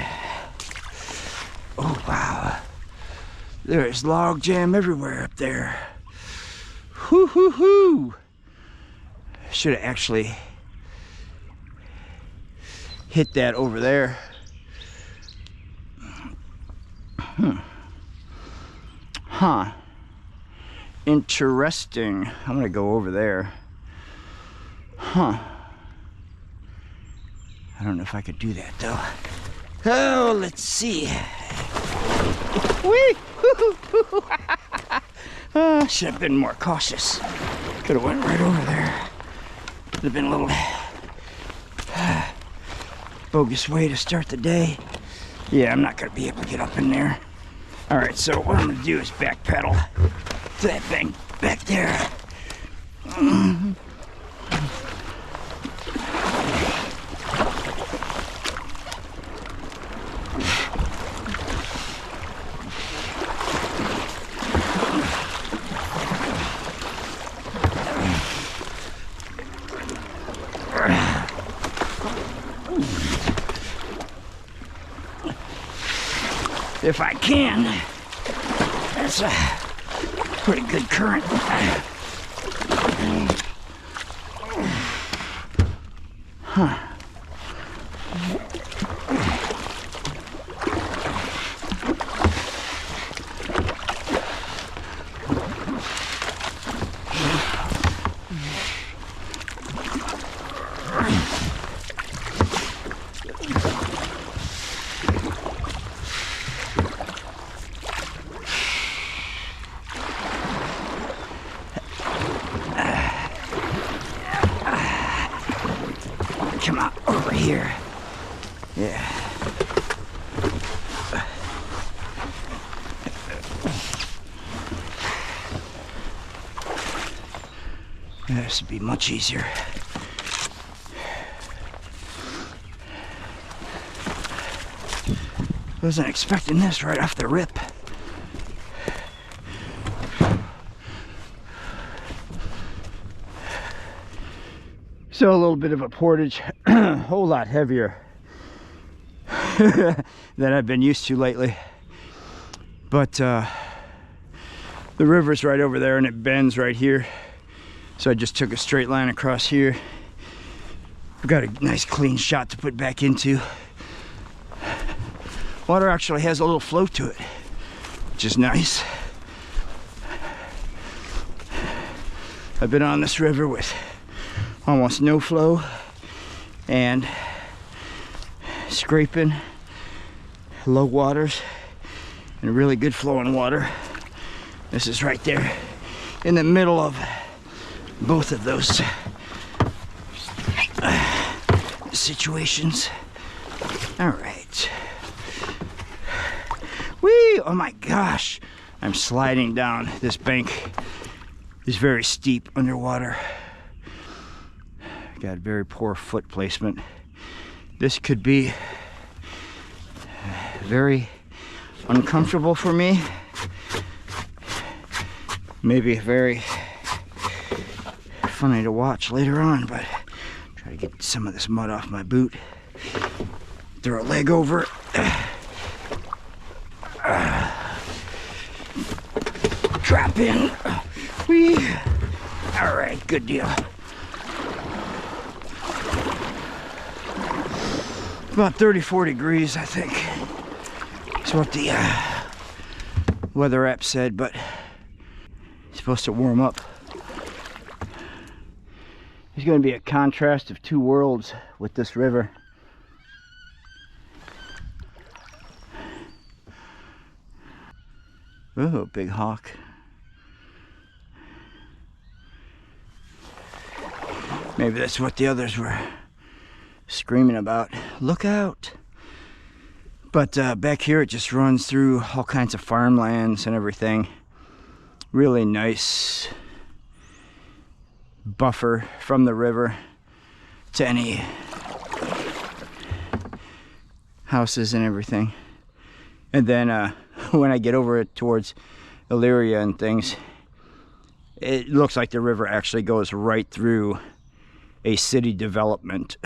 Oh, wow. There's log jam everywhere up there. Hoo hoo hoo. Should have actually hit that over there. Huh. Interesting. I'm gonna go over there. Huh. I don't know if I could do that though. Oh, let's see. Whee! Should have been more cautious. Could have went right over there. Would have been a little bogus way to start the day. Yeah, I'm not gonna be able to get up in there. All right, so what I'm gonna do is back pedal to that thing back there. If I can. That's a pretty good current. Huh. Come on, over here. Yeah. This would be much easier. Wasn't expecting this right off the rip. So a little bit of a portage, a whole lot heavier than I've been used to lately. But the river's right over there and it bends right here. So I just took a straight line across here. I've got a nice clean shot to put back into. Water actually has a little flow to it, which is nice. I've been on this river with almost no flow and scraping, low waters, and really good flowing water. This is right there in the middle of both of those situations. All right. Whee! Oh my gosh, I'm sliding down this bank. It's very steep underwater. Got very poor foot placement. This could be very uncomfortable for me. Maybe very funny to watch later on, but try to get some of this mud off my boot. Throw a leg over it. drop in. Whee. All right, good deal. About 34 degrees, I think. That's what the weather app said, but it's supposed to warm up. There's going to be a contrast of two worlds with this river. Oh, big hawk. Maybe that's what the others were screaming about. Look out! But back here it just runs through all kinds of farmlands and everything. Really nice buffer from the river to any houses and everything. And then when I get over it towards Elyria and things, it looks like the river actually goes right through a city development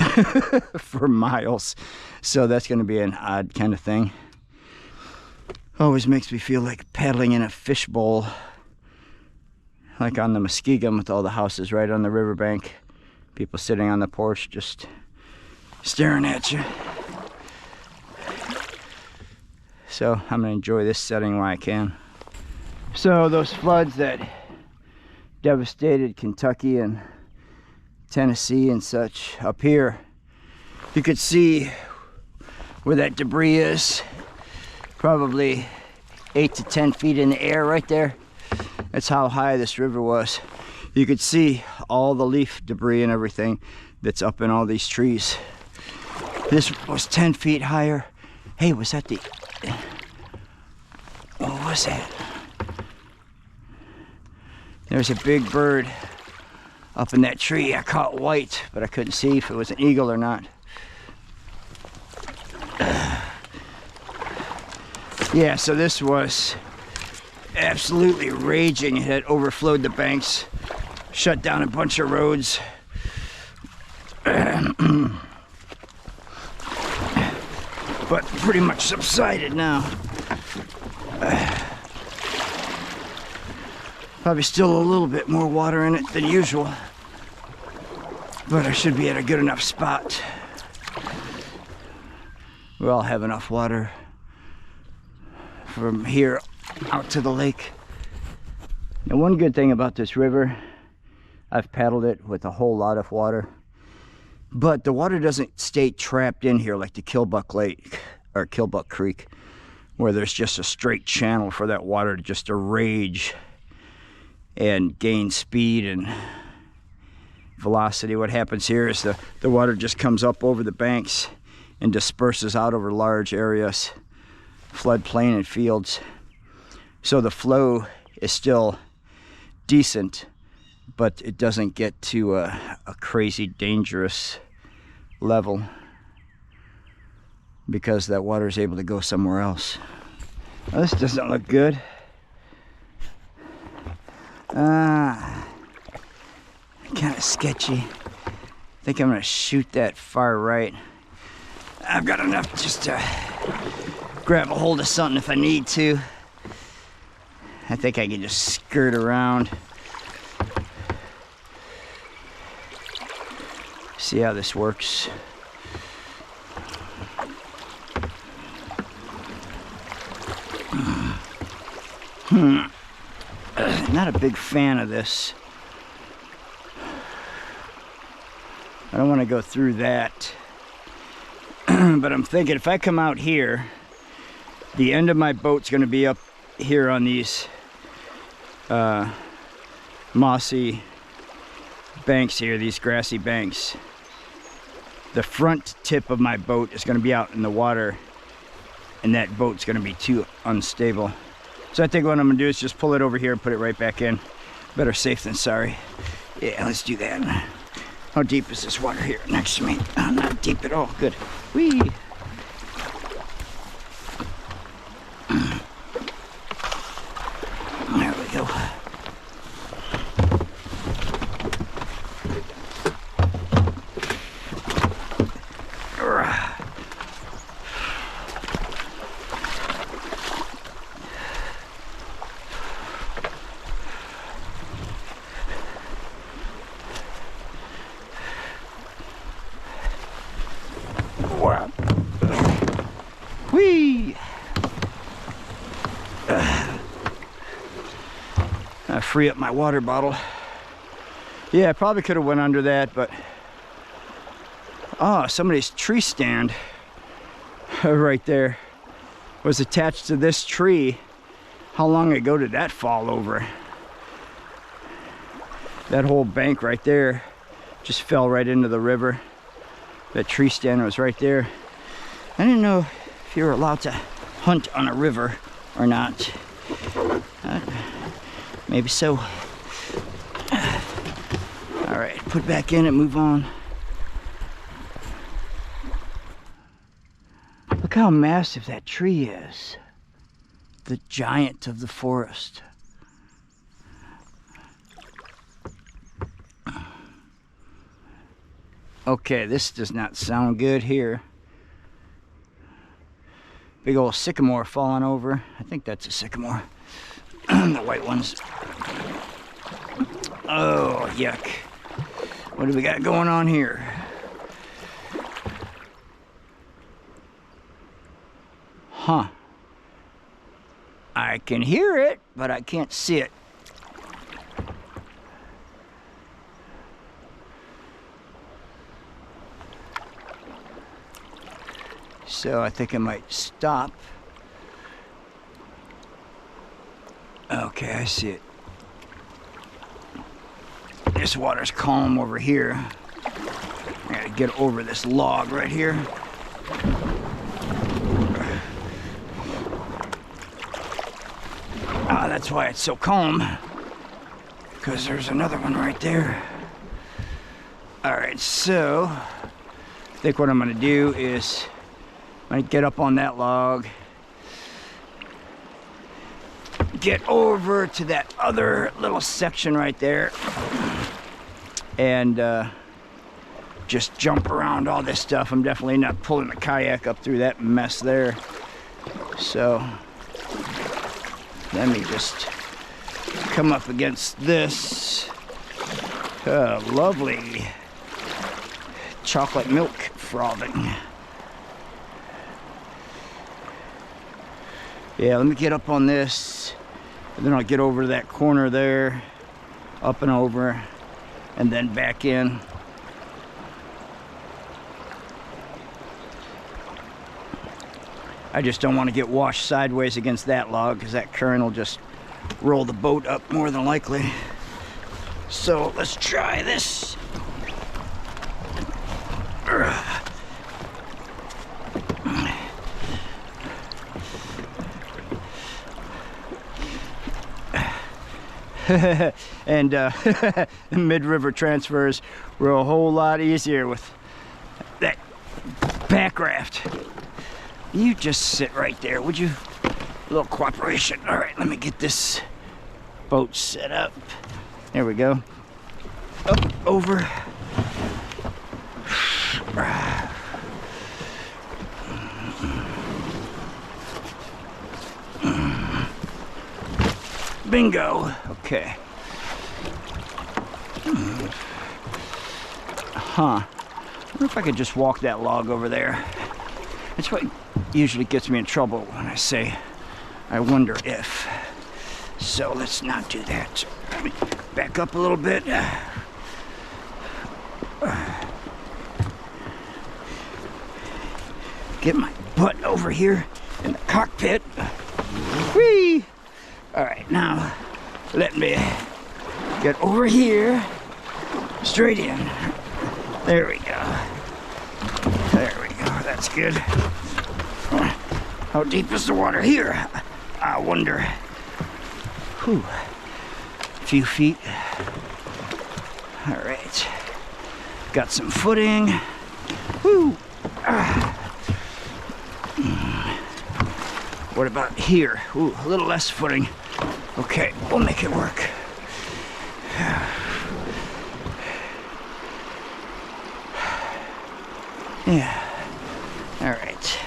for miles. So that's going to be an odd kind of thing. Always makes me feel like paddling in a fishbowl, like on the Muskegum with all the houses right on the riverbank. People sitting on the porch just staring at you. So I'm going to enjoy this setting while I can. So those floods that devastated Kentucky and Tennessee and such, up here you could see where that debris is, probably 8 to 10 feet in the air right there. That's how high this river was. You could see all the leaf debris and everything that's up in all these trees. This was 10 feet higher. Hey, was that the... what was that? There's a big bird up in that tree. I caught white, but I couldn't see if it was an eagle or not. Yeah, so this was absolutely raging. It had overflowed the banks, shut down a bunch of roads. But pretty much subsided now. Probably still a little bit more water in it than usual, but I should be at a good enough spot. We'll have enough water from here out to the lake. Now, one good thing about this river, I've paddled it with a whole lot of water, but the water doesn't stay trapped in here like the Killbuck Lake or Killbuck Creek, where there's just a straight channel for that water just to rage and gain speed and velocity. What happens here is the water just comes up over the banks and disperses out over large areas, floodplain and fields. So the flow is still decent, but it doesn't get to a crazy dangerous level because that water is able to go somewhere else. Now, this doesn't look good. Kind of sketchy. I think I'm gonna shoot that far right. I've got enough just to grab a hold of something if I need to. I think I can just skirt around. See how this works. Not a big fan of this. I don't want to go through that. But I'm thinking if I come out here, the end of my boat's going to be up here on these mossy banks here, these grassy banks. The front tip of my boat is going to be out in the water, and that boat's going to be too unstable. So I think what I'm going to do is just pull it over here and put it right back in. Better safe than sorry. Yeah, let's do that. How deep is this water here next to me? Oh, not deep at all. Good. Whee! There we go. free up my water bottle. Yeah, I probably could have went under that, but oh, somebody's tree stand right there was attached to this tree. How long ago did that fall over? That whole bank right there just fell right into the river. That tree stand was right there. I didn't know if you were allowed to hunt on a river or not. Maybe so. All right, put back in and move on. Look how massive that tree is. The giant of the forest. Okay, this does not sound good here. Big old sycamore falling over. I think that's a sycamore. The white ones. Oh, yuck. What do we got going on here? Huh. I can hear it, but I can't see it. So I think I might stop. Okay, I see it. This water's calm over here. I gotta get over this log right here. Ah, that's why it's so calm. Because there's another one right there. Alright, so I think what I'm gonna do is I'm gonna get up on that log, get over to that other little section right there, and just jump around all this stuff. I'm definitely not pulling the kayak up through that mess there. So let me just come up against this lovely chocolate milk frothing. Yeah, let me get up on this, and then I'll get over to that corner there, up and over, and then back in. I just don't want to get washed sideways against that log, because that current will just roll the boat up more than likely. So let's try this. And mid-river transfers were a whole lot easier with that pack raft. You just sit right there, would you? A little cooperation. All right, let me get this boat set up. There we go. Up, over. Bingo. Okay. Huh. I wonder if I could just walk that log over there. That's what usually gets me in trouble when I say, I wonder if. So let's not do that. Let me back up a little bit. Get my butt over here in the cockpit. Whee! All right, now let me get over here, straight in. There we go. There we go, that's good. How deep is the water here? I wonder. Whew, a few feet. All right, got some footing. Woo! What about here? Ooh, a little less footing. Okay, we'll make it work. Yeah. All right.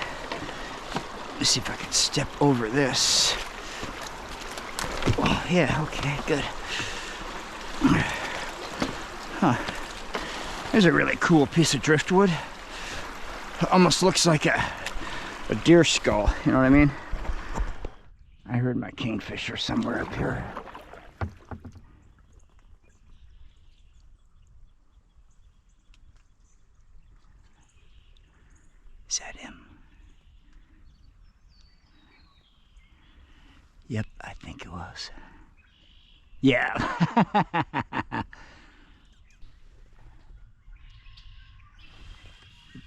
Let's see if I can step over this. Oh, yeah, okay, good. Huh. There's a really cool piece of driftwood. Almost looks like a deer skull, you know what I mean? I heard my kingfisher somewhere up here. Yep, I think it was. Yeah.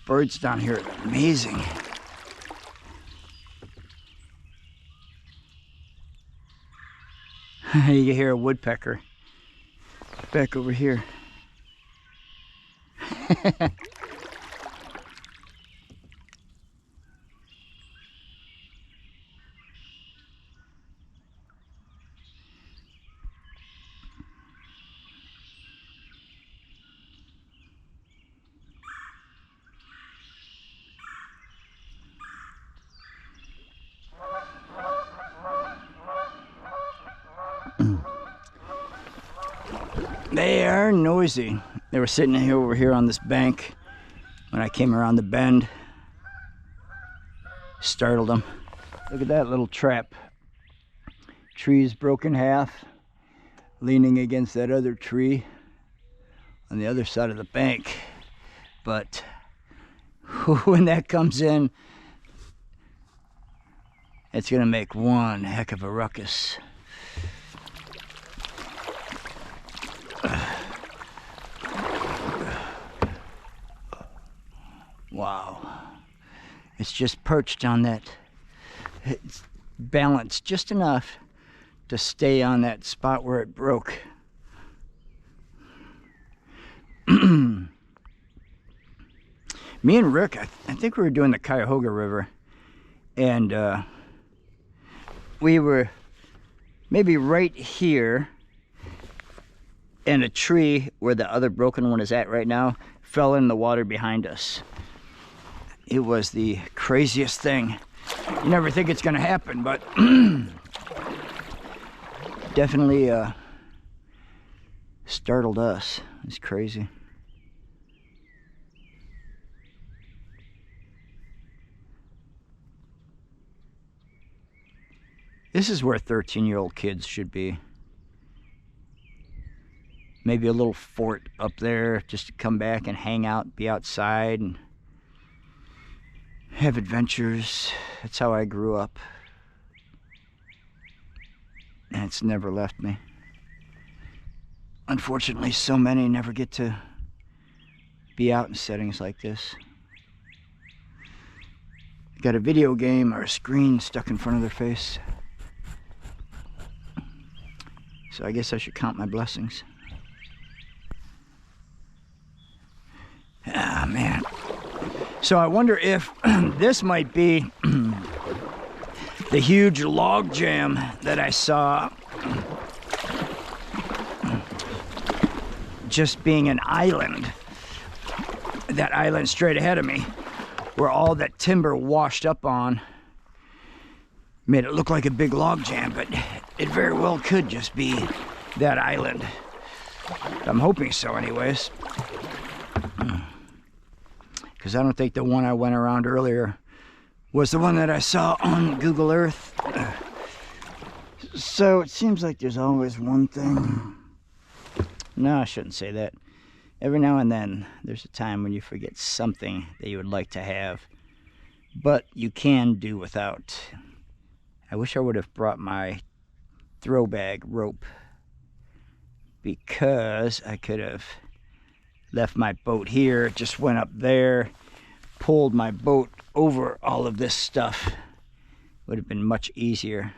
Birds down here are amazing. You can hear a woodpecker back over here. They are noisy. They were sitting here over here on this bank when I came around the bend. Startled them. Look at that little trap. Tree's broken in half, leaning against that other tree on the other side of the bank. But when that comes in, it's gonna make one heck of a ruckus. Wow. It's just perched on that. It's balanced just enough to stay on that spot where it broke. Me and Rick, I think we were doing the Cuyahoga River, and we were maybe right here, and a tree where the other broken one is at right now fell in the water behind us. It was the craziest thing. You never think it's gonna happen, but definitely startled us. It's crazy. This is where 13-year-old kids should be. Maybe a little fort up there just to come back and hang out, be outside, and have adventures. That's how I grew up. And it's never left me. Unfortunately, so many never get to be out in settings like this. Got a video game or a screen stuck in front of their face. So I guess I should count my blessings. Ah, man. So I wonder if this might be the huge log jam that I saw just being an island. That island straight ahead of me, where all that timber washed up on, made it look like a big log jam, but it very well could just be that island. I'm hoping so anyways. Because I don't think the one I went around earlier was the one that I saw on Google Earth. So it seems like there's always one thing. No, I shouldn't say that. Every now and then there's a time when you forget something that you would like to have, but you can do without. I wish I would have brought my throw bag rope, because I could have left my boat here, just went up there, pulled my boat over all of this stuff. Would have been much easier.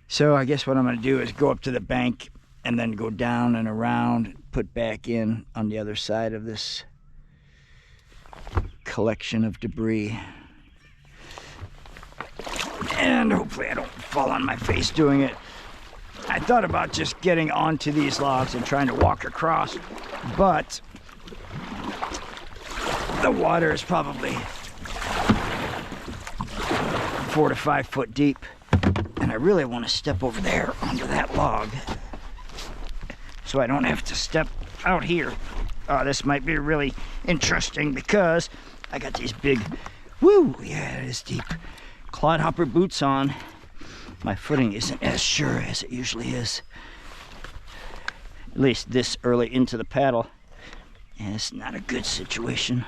So I guess what I'm going to do is go up to the bank and then go down and around, put back in on the other side of this collection of debris. And hopefully I don't fall on my face doing it. I thought about just getting onto these logs and trying to walk across, but the water is probably 4 to 5 foot deep, and I really want to step over there onto that log so I don't have to step out here. This might be really interesting because I got these big, woo, yeah, it is deep, clodhopper boots on. My footing isn't as sure as it usually is, at least this early into the paddle, and it's not a good situation.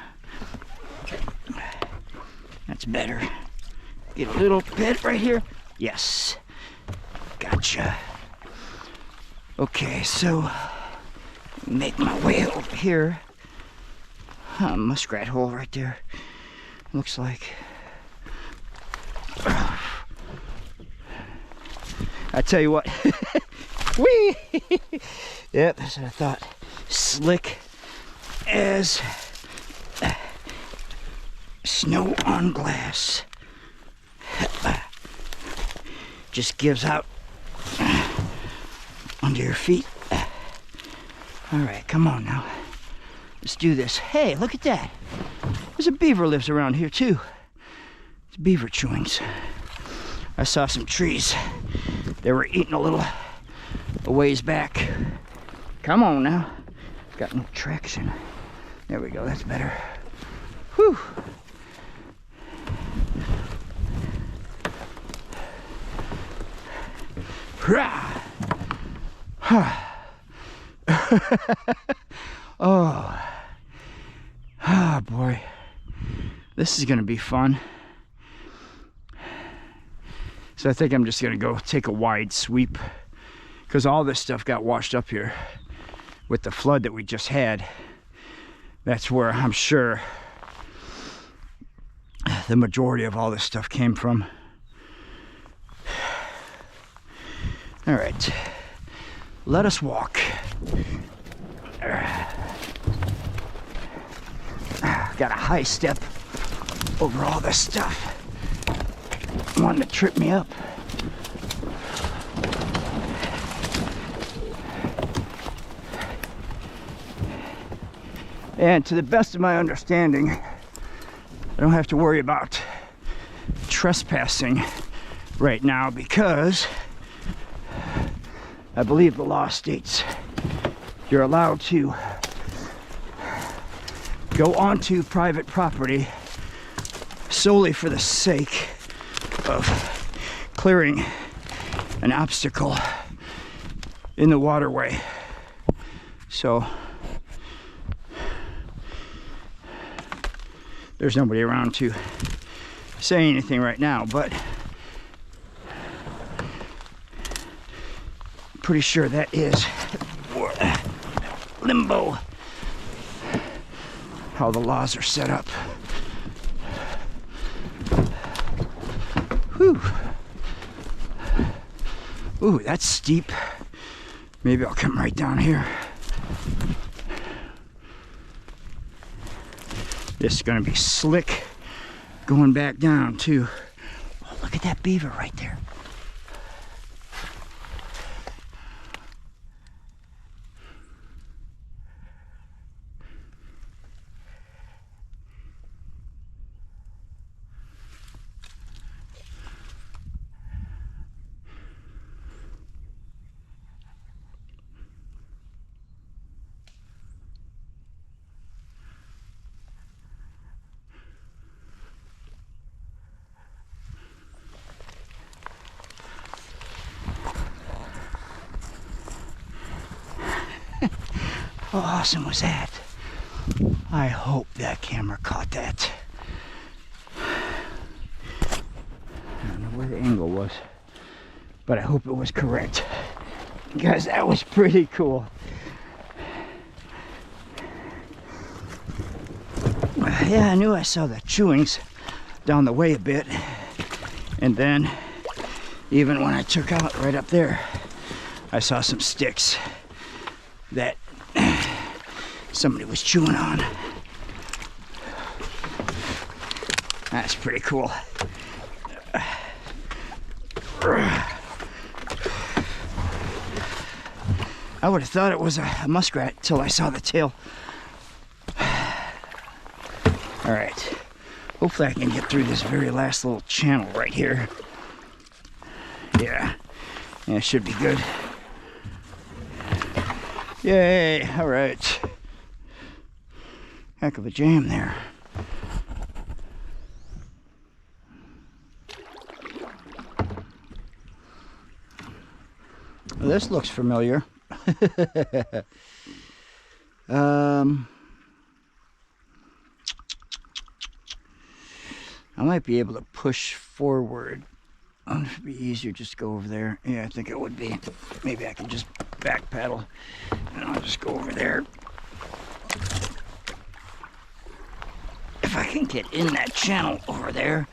That's better. Get a little bit right here. Yes, Gotcha. Okay, so make my way over here. Muskrat hole right there. Looks like. I tell you what. Whee! Yep, that's what I thought. Slick as snow on glass. Just gives out under your feet. All right, come on now. Let's do this. Hey, look at that. There's a beaver lives around here too. It's beaver chewings. I saw some trees. They were eating a little a ways back. Come on now. Got no traction. There we go, that's better. Whew. Oh. Oh boy. This is gonna be fun. So I think I'm just gonna go take a wide sweep, because all this stuff got washed up here with the flood that we just had. That's where I'm sure the majority of all this stuff came from. All right, let us walk. Got a high step over all this stuff. Wanting to trip me up. And to the best of my understanding, I don't have to worry about trespassing right now, because I believe the law states you're allowed to go onto private property solely for the sake of clearing an obstacle in the waterway. So there's nobody around to say anything right now, but I'm pretty sure that is limbo, how the laws are set up. Whew. Ooh, that's steep. Maybe I'll come right down here. This is gonna be slick going back down too. Oh, look at that beaver right there. How awesome was that? I hope that camera caught that. I don't know where the angle was, but I hope it was correct, because that was pretty cool. Yeah, I knew I saw the chewings down the way a bit, and then even when I took out right up there, I saw some sticks that somebody was chewing on. That's pretty cool. I would have thought it was a muskrat till I saw the tail. All right, hopefully I can get through this very last little channel right here. Yeah, it should be good. Yay, all right. Heck of a jam there. Well, this looks familiar. I might be able to push forward It'd be easier just to go over there. Yeah, I think it would be. Maybe I can just back paddle and I'll just go over there. If I can get in that channel over there.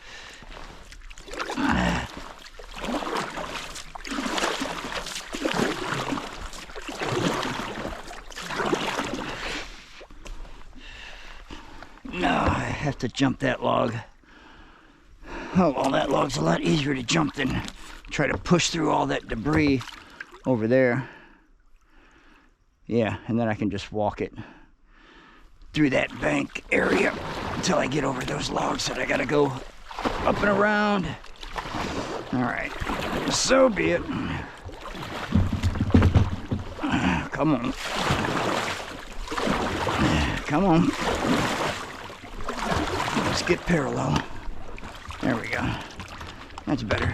No, I have to jump that log. Oh, well, that log's a lot easier to jump than try to push through all that debris over there. Yeah, and then I can just walk it through that bank area until I get over those logs that I gotta go up and around. All right, so be it. Come on. Come on. Let's get parallel. There we go. That's better.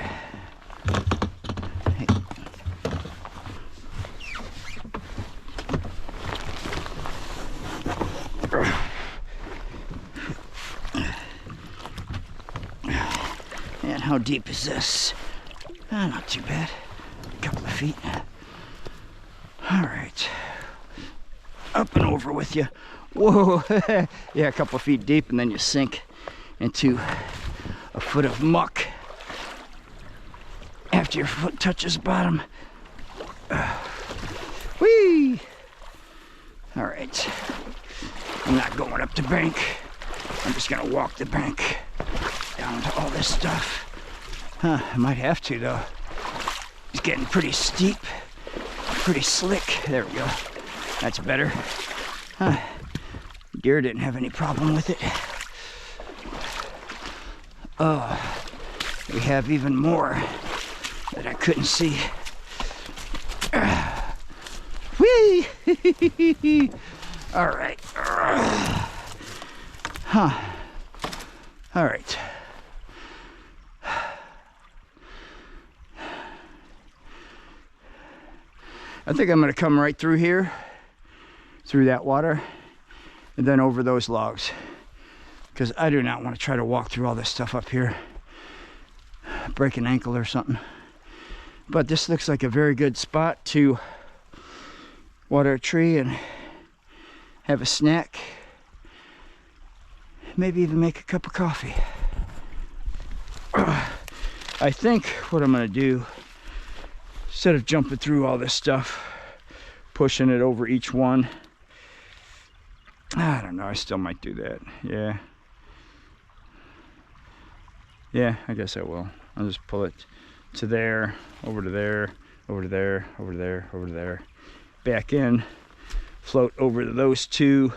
Hey. And how deep is this? Not too bad. A couple of feet. All right. Up and over with you. Whoa. Yeah, a couple of feet deep, and then you sink into a foot of muck after your foot touches bottom. Whee! All right. I'm not going up the bank. I'm just gonna walk the bank down to all this stuff. I might have to though. It's getting pretty steep, pretty slick. There we go. That's better. Deer didn't have any problem with it. Oh, we have even more that I couldn't see. Whee! All right. All right. I think I'm going to come right through here, through that water, and then over those logs. Because I do not want to try to walk through all this stuff up here. Break an ankle or something. But this looks like a very good spot to water a tree and have a snack. Maybe even make a cup of coffee. I think what I'm going to do, instead of jumping through all this stuff, pushing it over each one, I don't know, I still might do that. Yeah, I guess I will. I'll just pull it to there, over to there, over to there, over to there, over to there, back in, float over to those two,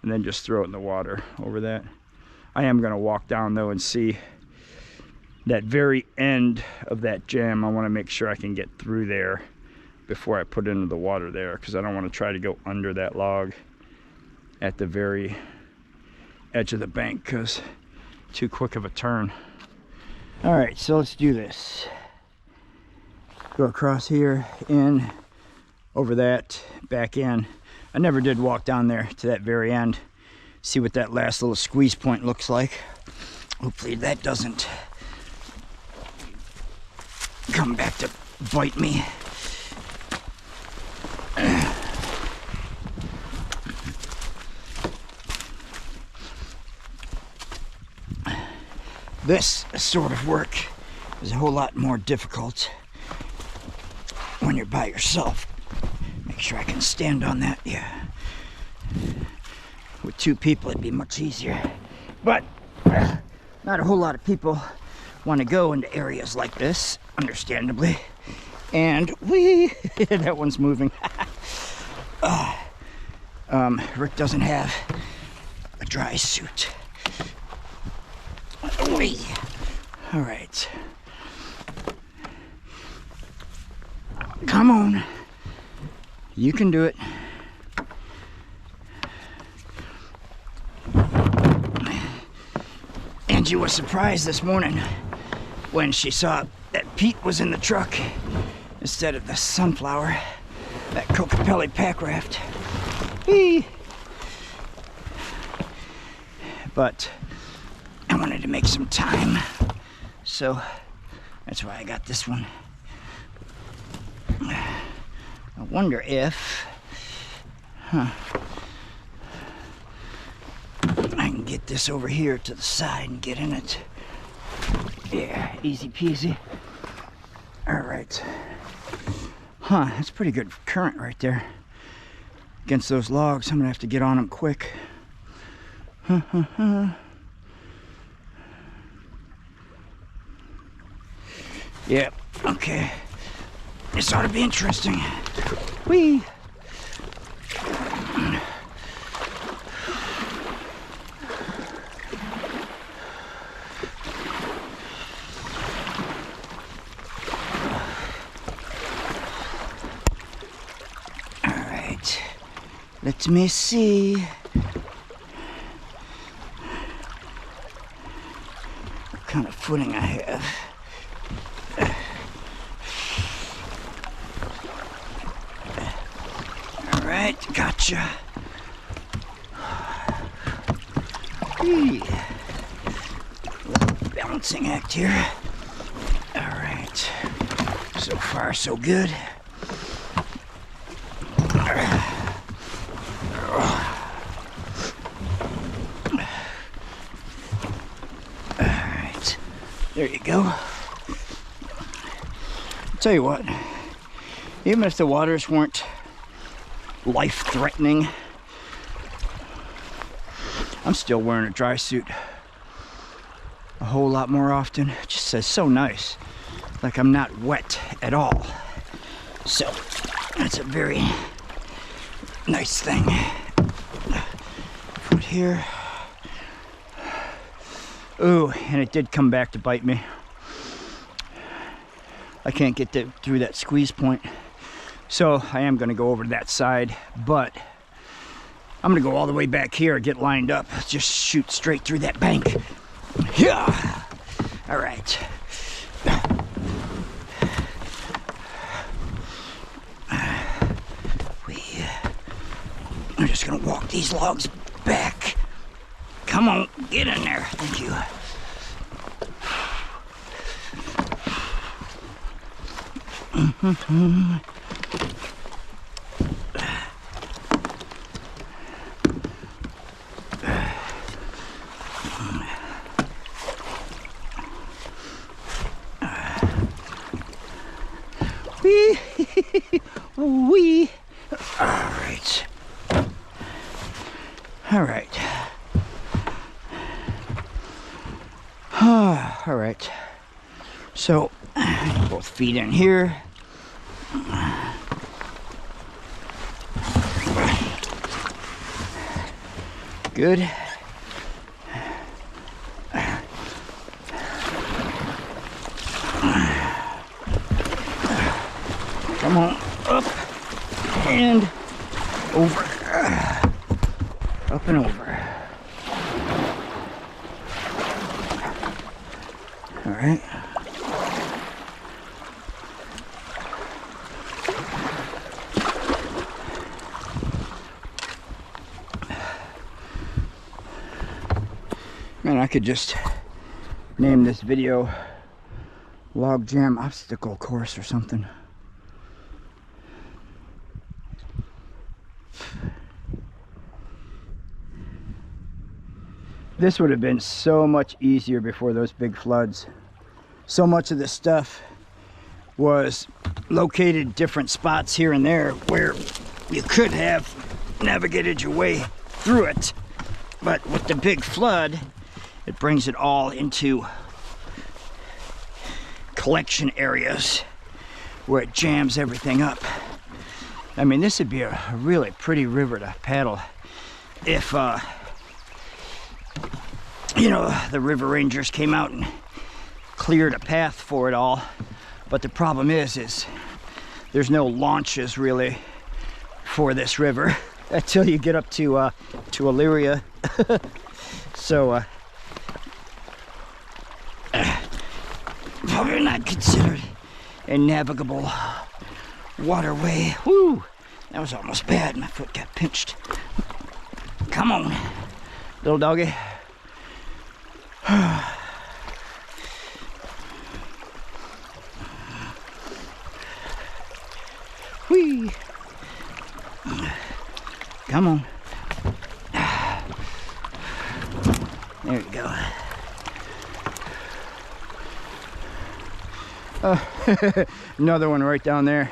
and then just throw it in the water over that. I am going to walk down though and see that very end of that jam. I want to make sure I can get through there before I put it into the water there, because I don't want to try to go under that log at the very edge of the bank, because too quick of a turn. All right, so let's do this. Go across here, in, over that, back in. I never did walk down there to that very end. See what that last little squeeze point looks like. Hopefully that doesn't come back to bite me. This sort of work is a whole lot more difficult when you're by yourself. Make sure I can stand on that. Yeah. With two people, it'd be much easier. But not a whole lot of people want to go into areas like this, understandably. And that one's moving. Rick doesn't have a dry suit. All right. Come on. You can do it. Angie was surprised this morning when she saw that Pete was in the truck instead of the Sunflower, that Cocopelli pack raft. But I wanted to make some time, so That's why I got this one. I wonder if I can get this over here to the side and get in it. Yeah, easy peasy. All right. That's pretty good current right there. Against those logs, I'm gonna have to get on them quick. Yep, okay. This ought to be interesting. Whee! Alright. Let me see. What kind of footing I have. Alright, gotcha. Little balancing act here. Alright. So far, so good. Alright. There you go. I'll tell you what, even if the waters weren't life-threatening, I'm still wearing a dry suit a whole lot more often. It just says so nice, like I'm not wet at all. So that's a very nice thing. Foot here. Ooh, and it did come back to bite me. I can't get through that squeeze point. So I am gonna go over to that side, but I'm gonna go all the way back here, get lined up, just shoot straight through that bank. Yeah. All right. I'm just gonna walk these logs back. Come on, get in there. Thank you. Wee. All right. All right. All right. So, both feet in here. Good. Come on, up and over. Up and over. All right. Man, I could just name this video Log Jam Obstacle Course or something. This would have been so much easier before those big floods. So much of this stuff was located different spots here and there where you could have navigated your way through it. But with the big flood, it brings it all into collection areas where it jams everything up. I mean, this would be a really pretty river to paddle if you know, the river rangers came out and cleared a path for it all. But the problem is there's no launches really for this river until you get up to Elyria. So probably not considered a navigable waterway. Woo! That was almost bad. My foot got pinched. Come on, little doggy. Whee! Come on. There you go. Another one right down there.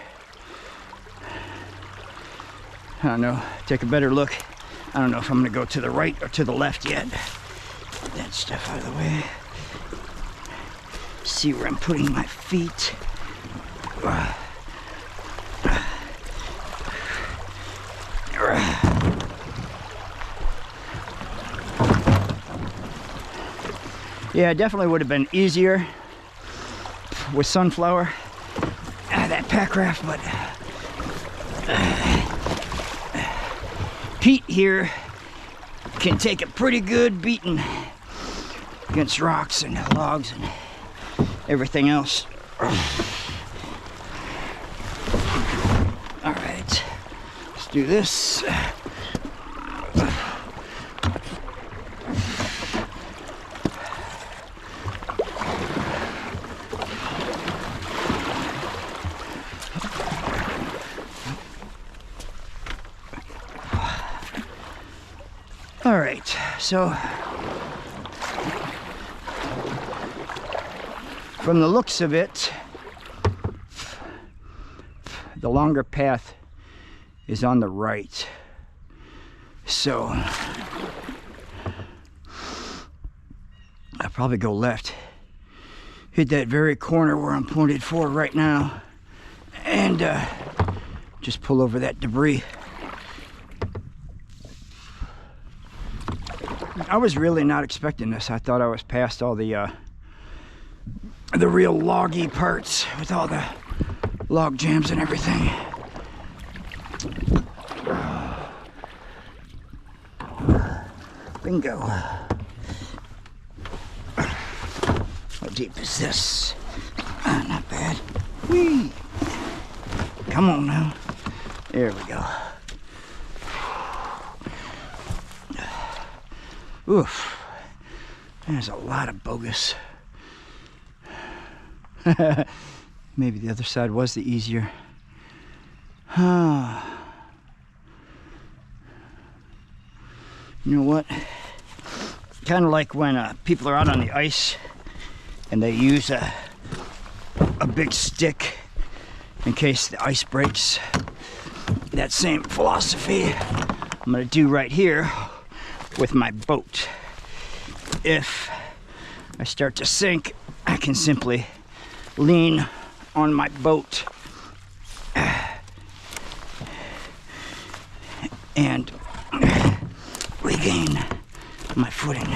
I don't know. Take a better look. I don't know if I'm gonna go to the right or to the left yet. Get that stuff out of the way. See where I'm putting my feet. Yeah, it definitely would have been easier with Sunflower, that pack raft, but Pete here can take a pretty good beating against rocks and logs and everything else. All right, let's do this. All right, so from the looks of it, the longer path is on the right. So I'll probably go left, hit that very corner where I'm pointed for right now, and just pull over that debris. I was really not expecting this. I thought I was past all the real loggy parts with all the log jams and everything. Bingo. How deep is this? Not bad. Whee! Come on now. There we go. Oof, there's a lot of bogus. Maybe the other side was the easier. You know what? Kind of like when people are out on the ice and they use a big stick in case the ice breaks. That same philosophy I'm gonna do right here with my boat. If I start to sink, I can simply lean on my boat and regain my footing.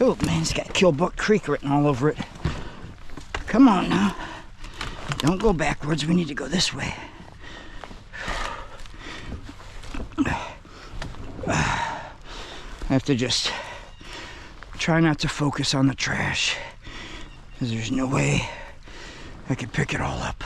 Oh man, it's got Killbuck Creek written all over it. Come on now. Don't go backwards, we need to go this way. I have to just try not to focus on the trash, because there's no way I can pick it all up.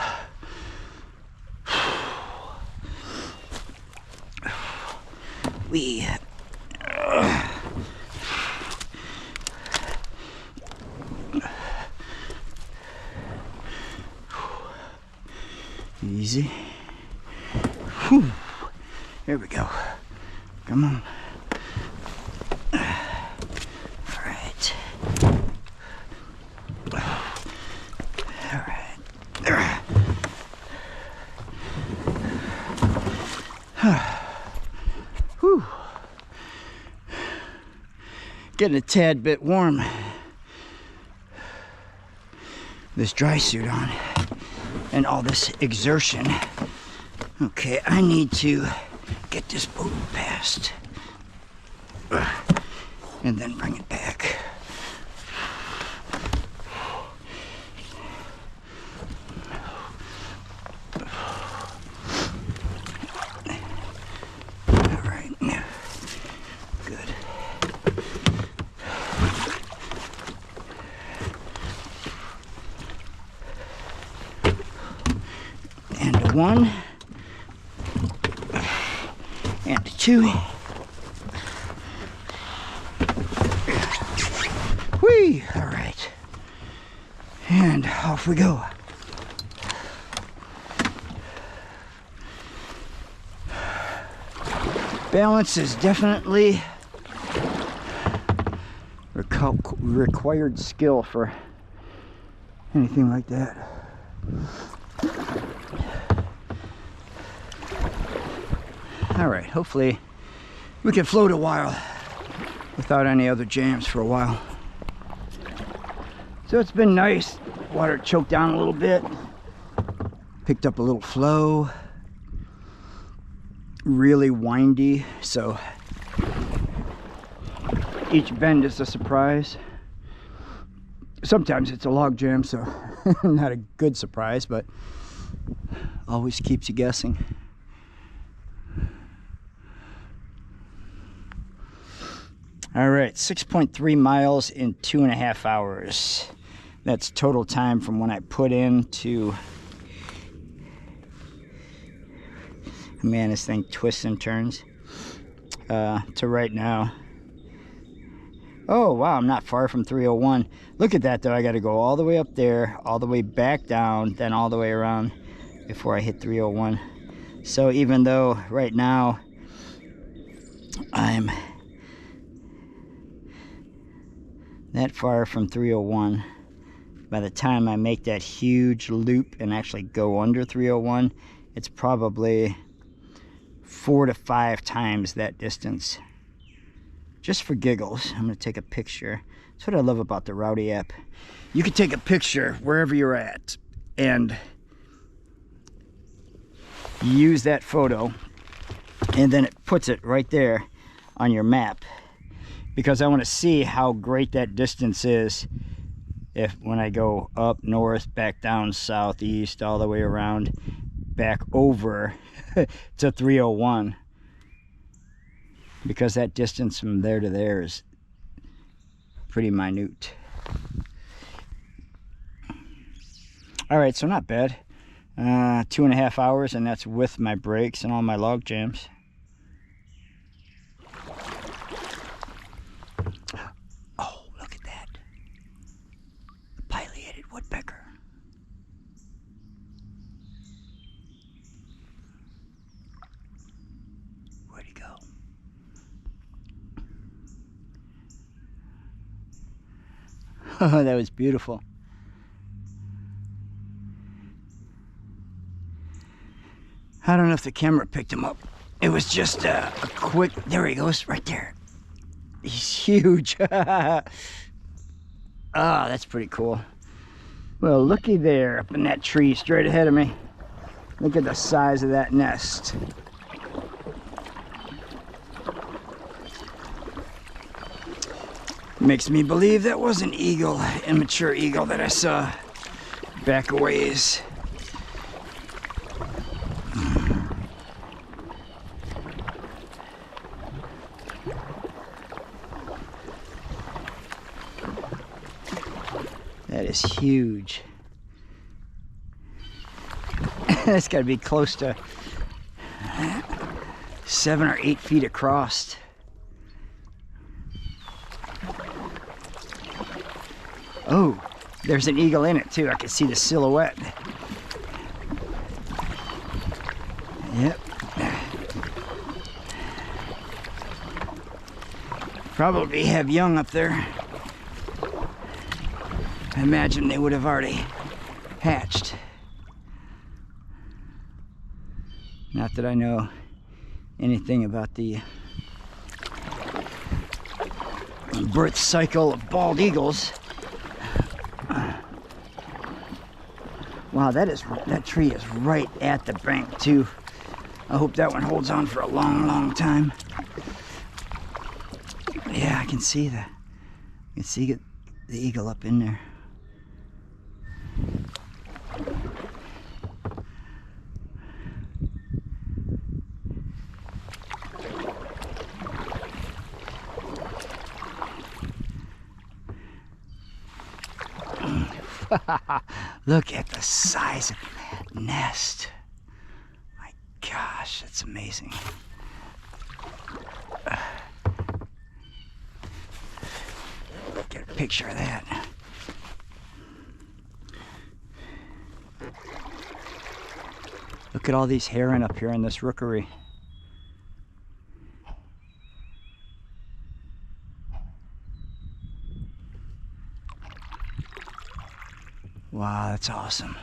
Easy. Whew. There we go. Come on. Whew. Getting a tad bit warm. This dry suit on and all this exertion. Okay, I need to get this boat past and then bring it back. One and two. Whee! All right. And off we go. Balance is definitely required skill for anything like that. All right, hopefully we can float a while without any other jams for a while. So it's been nice. Water choked down a little bit, picked up a little flow. Really windy, so each bend is a surprise. Sometimes it's a log jam, so not a good surprise, but always keeps you guessing. All right, 6.3 miles in 2.5 hours. That's total time from when I put in to, man, this thing twists and turns, to right now. Oh, wow, I'm not far from 301. Look at that, though. I got to go all the way up there, all the way back down, then all the way around before I hit 301. So even though right now I'm that far from 301, by the time I make that huge loop and actually go under 301, it's probably 4 to 5 times that distance. Just for giggles, I'm going to take a picture. That's what I love about the Rowdy app. You can take a picture wherever you're at and use that photo, and then it puts it right there on your map, because I want to see how great that distance is if when I go up north, back down south, east, all the way around, back over to 301, because that distance from there to there is pretty minute. All right, so not bad. 2.5 hours, and that's with my breaks and all my log jams. Oh, look at that. The pileated woodpecker. Where'd he go? Oh, that was beautiful. I don't know if the camera picked him up. It was just a quick, there he goes, right there. He's huge. Ah, that's pretty cool. Well, looky there, up in that tree straight ahead of me. Look at the size of that nest. Makes me believe that was an eagle, immature eagle that I saw back a ways. That is huge. That's got to be close to 7 or 8 feet across. Oh, there's an eagle in it too. I can see the silhouette. Yep. Probably have young up there. I imagine they would have already hatched. Not that I know anything about the birth cycle of bald eagles. Wow, that tree is right at the bank too. I hope that one holds on for a long, long time. Yeah, I can see that. I can see the eagle up in there. Look at the size of that nest. My gosh, that's amazing. Get a picture of that. Look at all these heron up here in this rookery. Wow, that's awesome.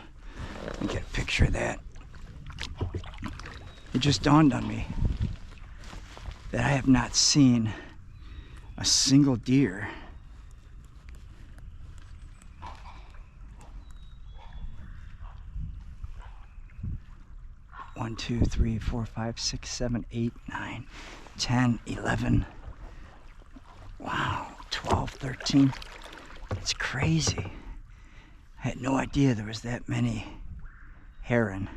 Let me get a picture of that. It just dawned on me that I have not seen a single deer. One, 2, 3, 4, 5, 6, 7, 8, 9, 10, 11. Wow, 12, 13. It's crazy. I had no idea there was that many heron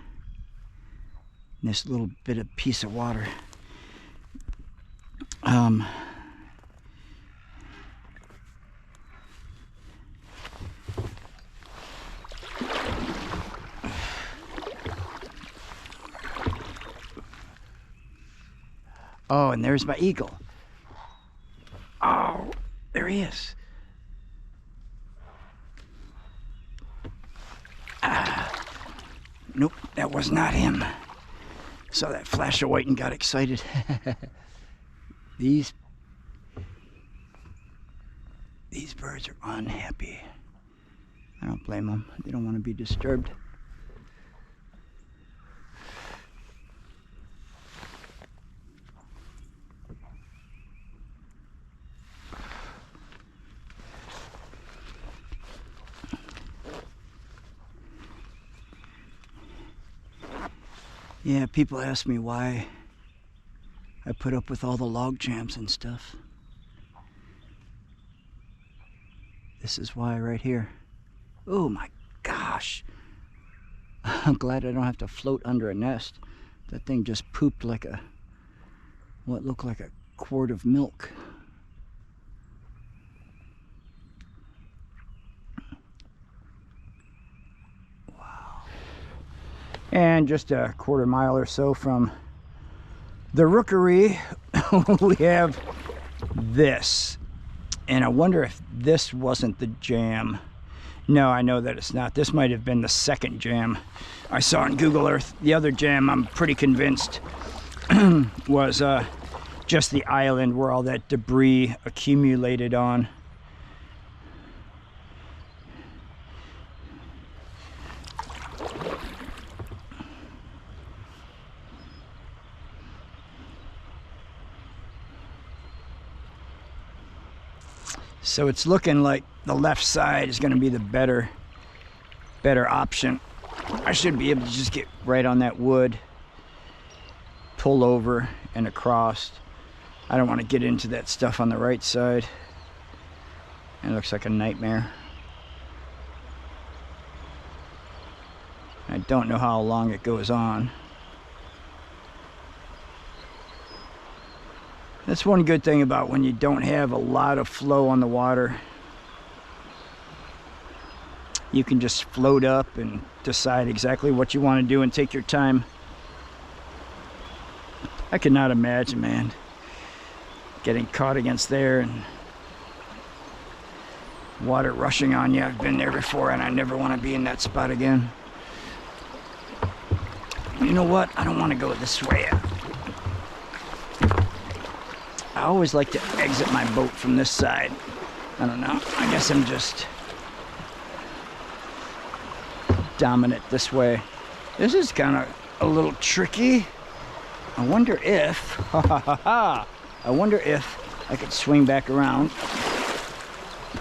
in this little bit of piece of water. Oh, and there's my eagle. Oh, there he is. Nope, that was not him. Saw that flash of white and got excited. These birds are unhappy. I don't blame them. They don't want to be disturbed. Yeah, people ask me why I put up with all the log jams and stuff. This is why right here. Oh my gosh. I'm glad I don't have to float under a nest. That thing just pooped like what looked like a quart of milk. And just a quarter mile or so from the rookery, we have this. And I wonder if this wasn't the jam. No, I know that it's not. This might have been the second jam I saw on Google Earth. The other jam, I'm pretty convinced, was just the island where all that debris accumulated on. So it's looking like the left side is going to be the better option. I should be able to just get right on that wood, pull over and across. I don't want to get into that stuff on the right side. It looks like a nightmare. I don't know how long it goes on. That's one good thing about when you don't have a lot of flow on the water. You can just float up and decide exactly what you want to do and take your time. I could not imagine, man, getting caught against there and water rushing on you. I've been there before and I never want to be in that spot again. You know what? I don't want to go this way. I always like to exit my boat from this side. I don't know. I guess I'm just dominant this way. This is kind of a little tricky. I wonder if, I wonder if I could swing back around,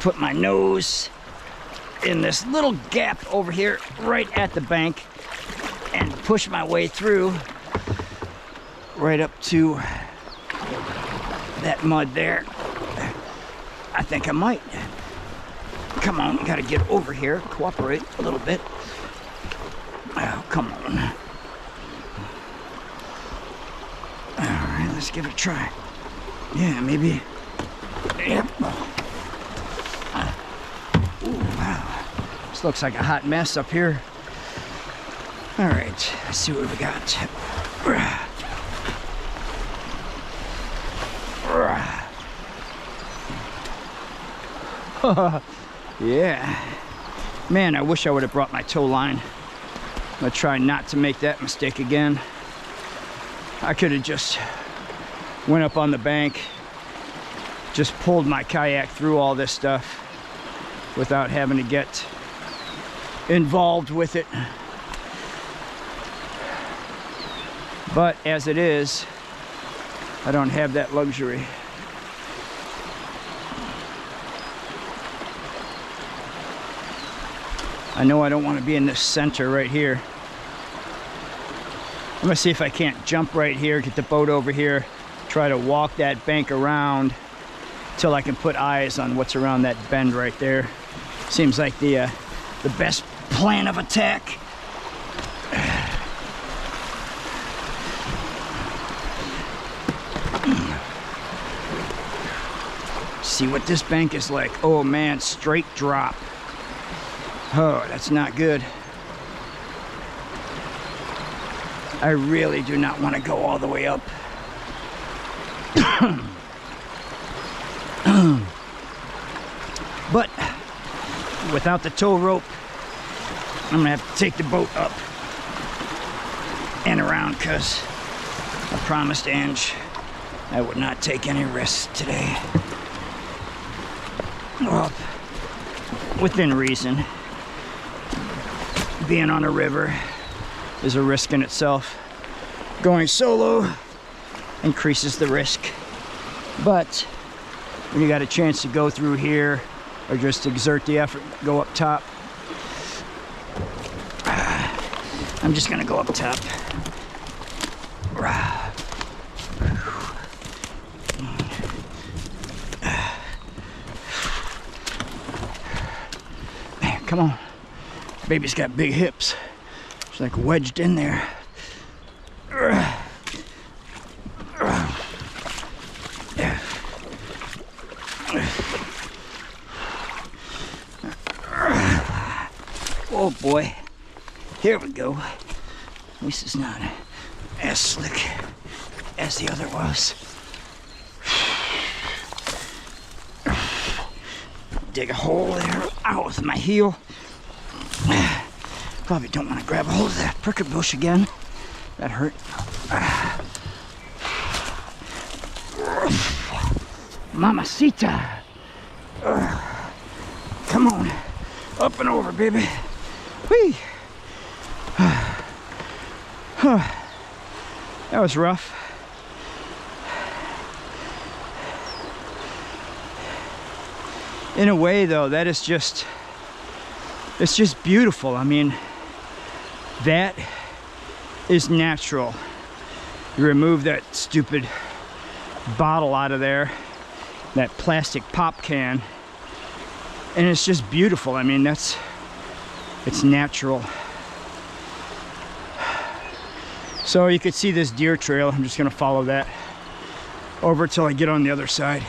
put my nose in this little gap over here right at the bank and push my way through right up to that mud there. I think I might. Come on, we gotta get over here, cooperate a little bit. Oh, come on. All right, let's give it a try. Yeah, maybe. Yep. Ooh, wow. This looks like a hot mess up here. All right, let's see what we got. Yeah. Man, I wish I would have brought my tow line. gonna try not to make that mistake again. I could have just went up on the bank, just pulled my kayak through all this stuff without having to get involved with it. But as it is, I don't have that luxury. I know I don't want to be in this center right here. I'm gonna see if I can't jump right here, get the boat over here, try to walk that bank around till I can put eyes on what's around that bend right there. Seems like the best plan of attack. See what this bank is like. Oh man, straight drop. Oh, that's not good. I really do not want to go all the way up. But without the tow rope, I'm gonna have to take the boat up and around, because I promised Ange I would not take any risks today. Well, within reason. Being on a river is a risk in itself. Going solo increases the risk. But when you got a chance to go through here or just exert the effort, go up top. I'm just gonna go up top. Man, come on. Baby's got big hips. She's like wedged in there. Oh boy. Here we go. At least it's not as slick as the other was. Dig a hole there out with my heel. Probably don't want to grab a hold of that prickly bush again. That hurt. Mamacita. Come on. Up and over, baby. Whee. That was rough. In a way, though, that is just, it's just beautiful. I mean, that is natural. You remove that stupid bottle out of there, that plastic pop can, and it's just beautiful. I mean, it's natural. So you could see this deer trail. I'm just gonna follow that over till I get on the other side.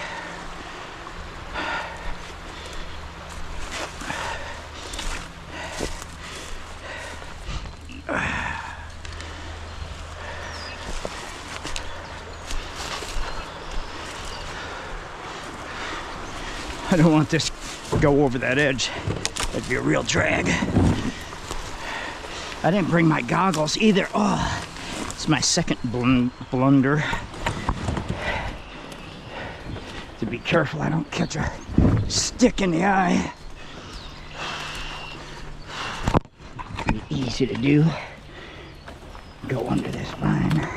I don't want this to go over that edge. That'd be a real drag. I didn't bring my goggles either. Oh, it's my second blunder. To be careful I don't catch a stick in the eye. Be easy to do. Go under this vine.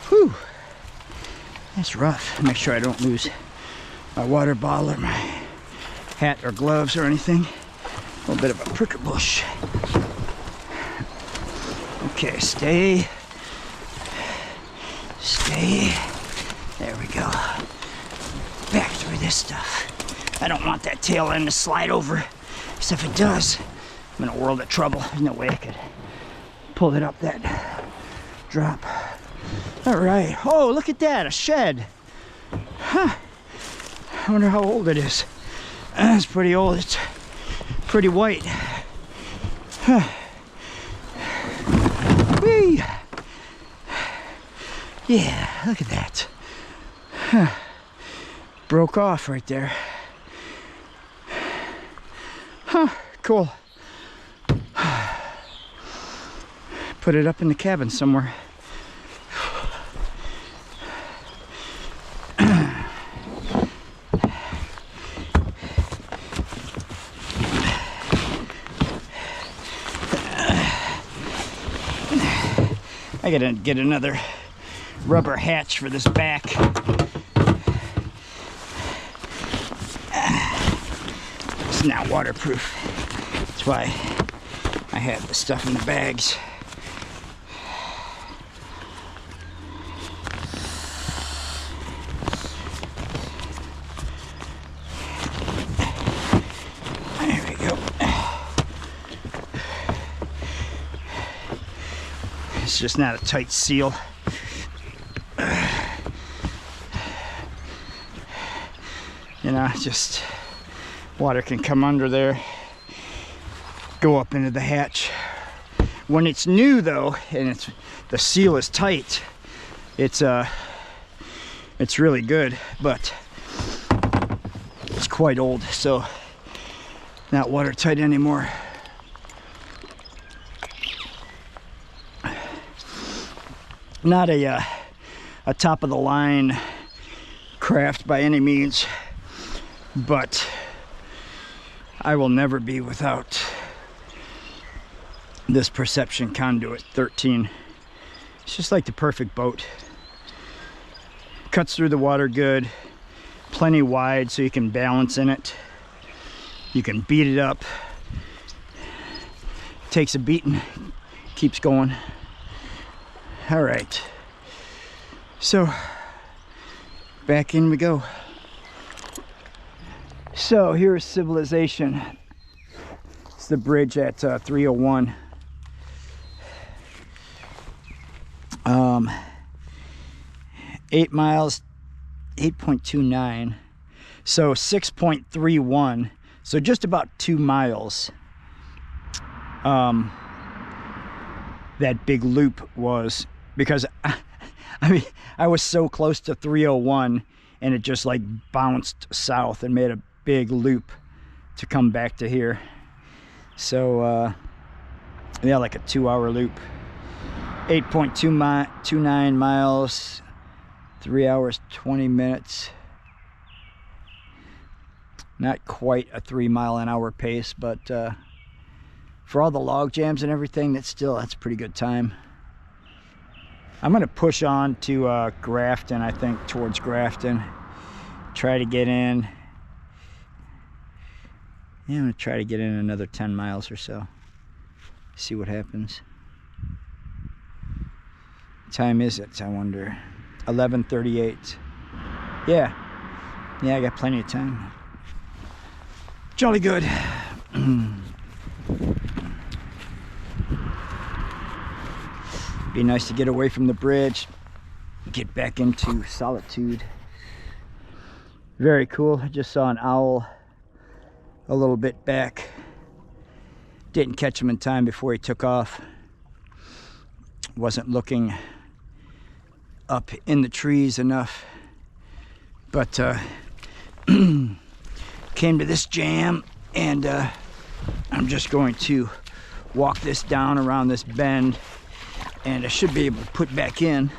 Whew. That's rough. Make sure I don't lose my water bottle or my hat or gloves or anything. A little bit of a prickly bush. Okay, stay. There we go. Back through this stuff. I don't want that tail end to slide over, because if it does, I'm in a world of trouble. There's no way I could pull it up that drop. All right. Oh, look at that, a shed. Huh. I wonder how old it is. It's pretty old. It's pretty white. Huh. Whee. Yeah, look at that. Huh. Broke off right there. Huh, cool. Put it up in the cabin somewhere. I gotta get another rubber hatch for this back. It's not waterproof. That's why I have the stuff in the bags. There we go. It's just not a tight seal. You know, just water can come under there, go up into the hatch. When it's new though, and the seal is tight, it's really good, but it's quite old, so not watertight anymore. Not a top of the line craft by any means, but I will never be without this Perception Conduit 13. It's just like the perfect boat. Cuts through the water good, plenty wide so you can balance in it. You can beat it up. Takes a beating, keeps going. All right, so back in we go. So here's civilization. It's the bridge at 301. 8 miles, 8.29. So 6.31. So just about 2 miles. That big loop was, because I mean, I was so close to 301 and it just like bounced south and made a big loop to come back to here. So yeah, like a 2-hour loop. 8.29 miles, 3 hours 20 minutes. Not quite a 3-mile-an-hour pace, but for all the log jams and everything, that's a pretty good time. I'm gonna push on to Grafton, I think, towards Grafton. Try to get in. Yeah, I'm gonna try to get in another 10 miles or so. See what happens. What time is it, I wonder? 11:38. Yeah, I got plenty of time. Jolly good. Be nice to get away from the bridge, get back into solitude. Very cool. I just saw an owl a little bit back. Didn't catch him in time before he took off. Wasn't looking up in the trees enough, but came to this jam, and I'm just going to walk this down around this bend, and I should be able to put back in.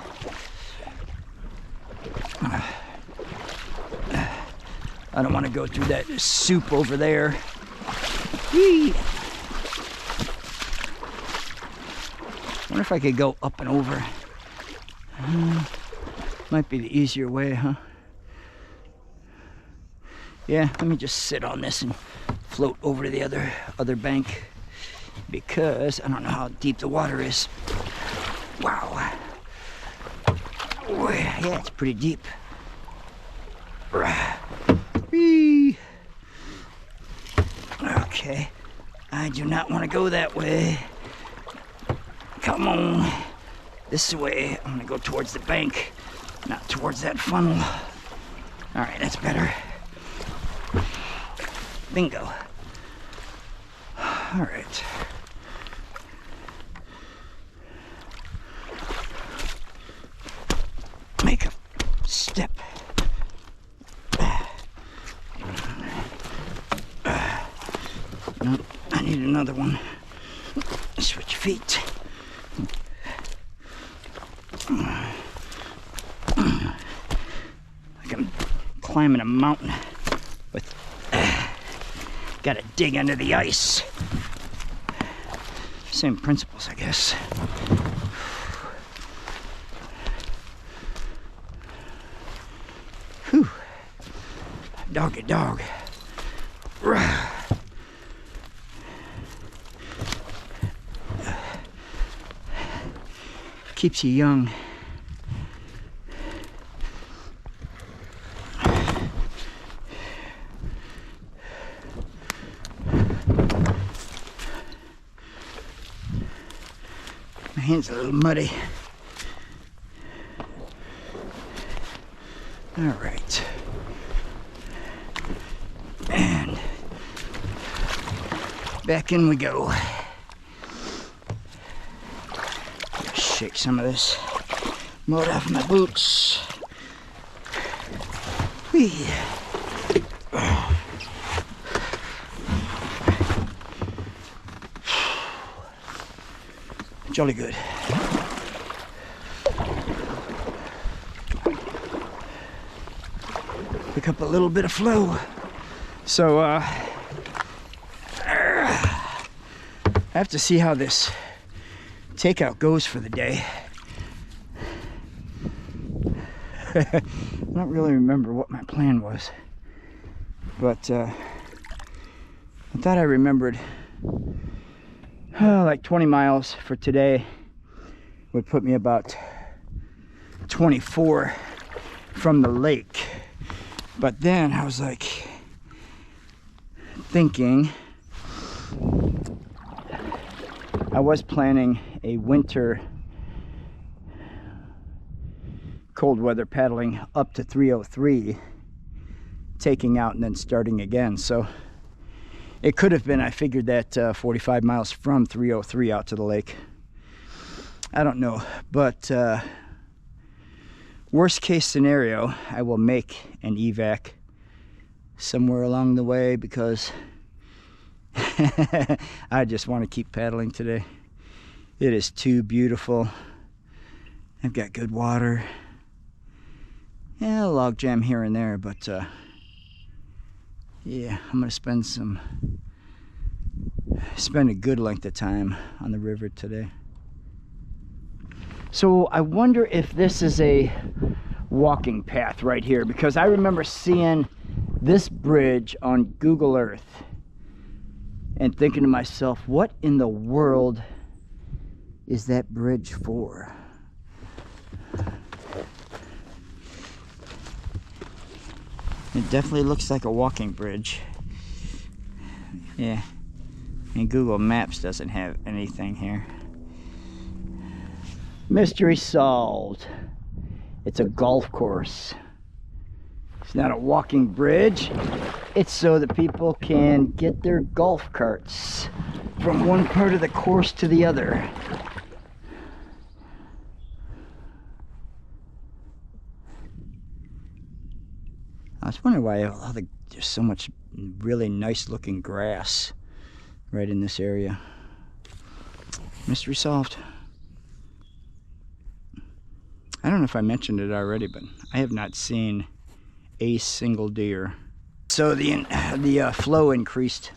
I don't want to go through that soup over there. Whee! Wonder if I could go up and over. Might be the easier way, huh? Yeah, let me just sit on this and float over to the other bank, because I don't know how deep the water is. Wow. Yeah, it's pretty deep. Whee! Okay, I do not want to go that way. Come on, this way. I'm gonna go towards the bank, not towards that funnel. All right, that's better. Bingo. All right. Make a step. Nope, I need another one. Switch feet. Like I'm climbing a mountain, but gotta dig under the ice. Same principles, I guess. Whew. Doggy dog. Keeps you young. My hand's a little muddy. All right. And back in we go. Shake some of this mud off my boots. Whee. Jolly good. Pick up a little bit of flow. So I have to see how this takeout goes for the day. I don't really remember what my plan was, but I thought I remembered like 20 miles for today would put me about 24 from the lake. But then I was like thinking I was planning a winter cold weather paddling up to 303, taking out and then starting again. So it could have been, I figured that 45 miles from 303 out to the lake. I don't know, but worst case scenario, I will make an evac somewhere along the way because I just want to keep paddling today. It is too beautiful. I've got good water. Yeah, a log jam here and there, but yeah, I'm gonna spend a good length of time on the river today. So I wonder if this is a walking path right here, because I remember seeing this bridge on Google Earth and thinking to myself, what in the world is that bridge for? It definitely looks like a walking bridge. Yeah, and Google Maps doesn't have anything here. Mystery solved. It's a golf course. It's not a walking bridge. It's so that people can get their golf carts from one part of the course to the other. I was wondering why there's so much really nice looking grass right in this area. Mystery solved. I don't know if I mentioned it already, but I have not seen a single deer. So the flow increased,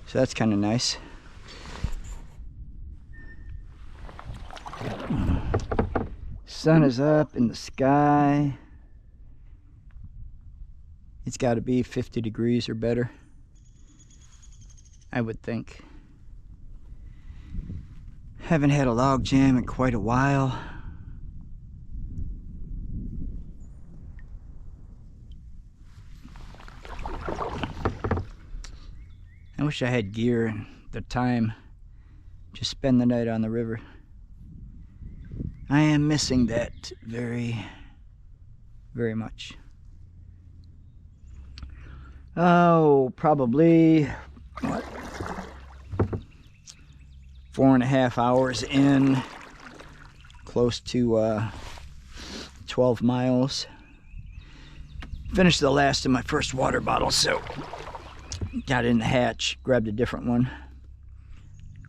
so that's kind of nice. Sun is up in the sky. It's got to be 50 degrees or better, I would think. Haven't had a log jam in quite a while. I wish I had gear and the time to spend the night on the river. I am missing that very, very much. Oh, probably, what, 4.5 hours in, close to 12 miles. Finished the last of my first water bottle, so got in the hatch, grabbed a different one,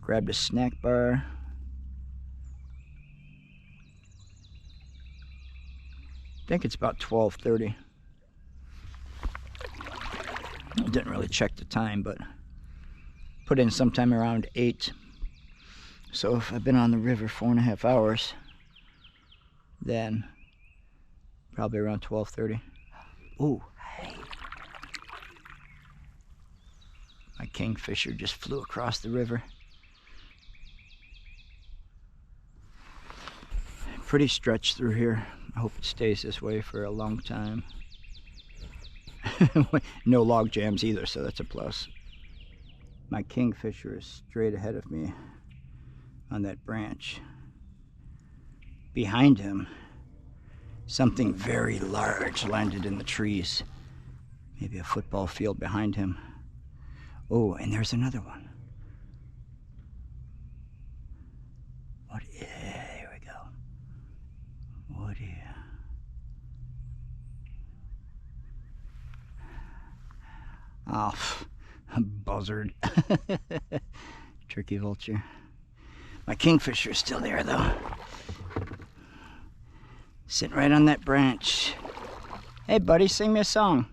grabbed a snack bar. I think it's about 12:30. Didn't really check the time, but put in sometime around 8. So if I've been on the river 4.5 hours, then probably around 12:30. Ooh, hey. My kingfisher just flew across the river. Pretty stretch through here. I hope it stays this way for a long time. No log jams either, so that's a plus. My kingfisher is straight ahead of me on that branch. Behind him, something very large landed in the trees. Maybe a football field behind him. Oh, and there's another one. What is, there we go. What is, oh, a buzzard. Turkey vulture. My kingfisher is still there though. Sitting right on that branch. Hey buddy, sing me a song.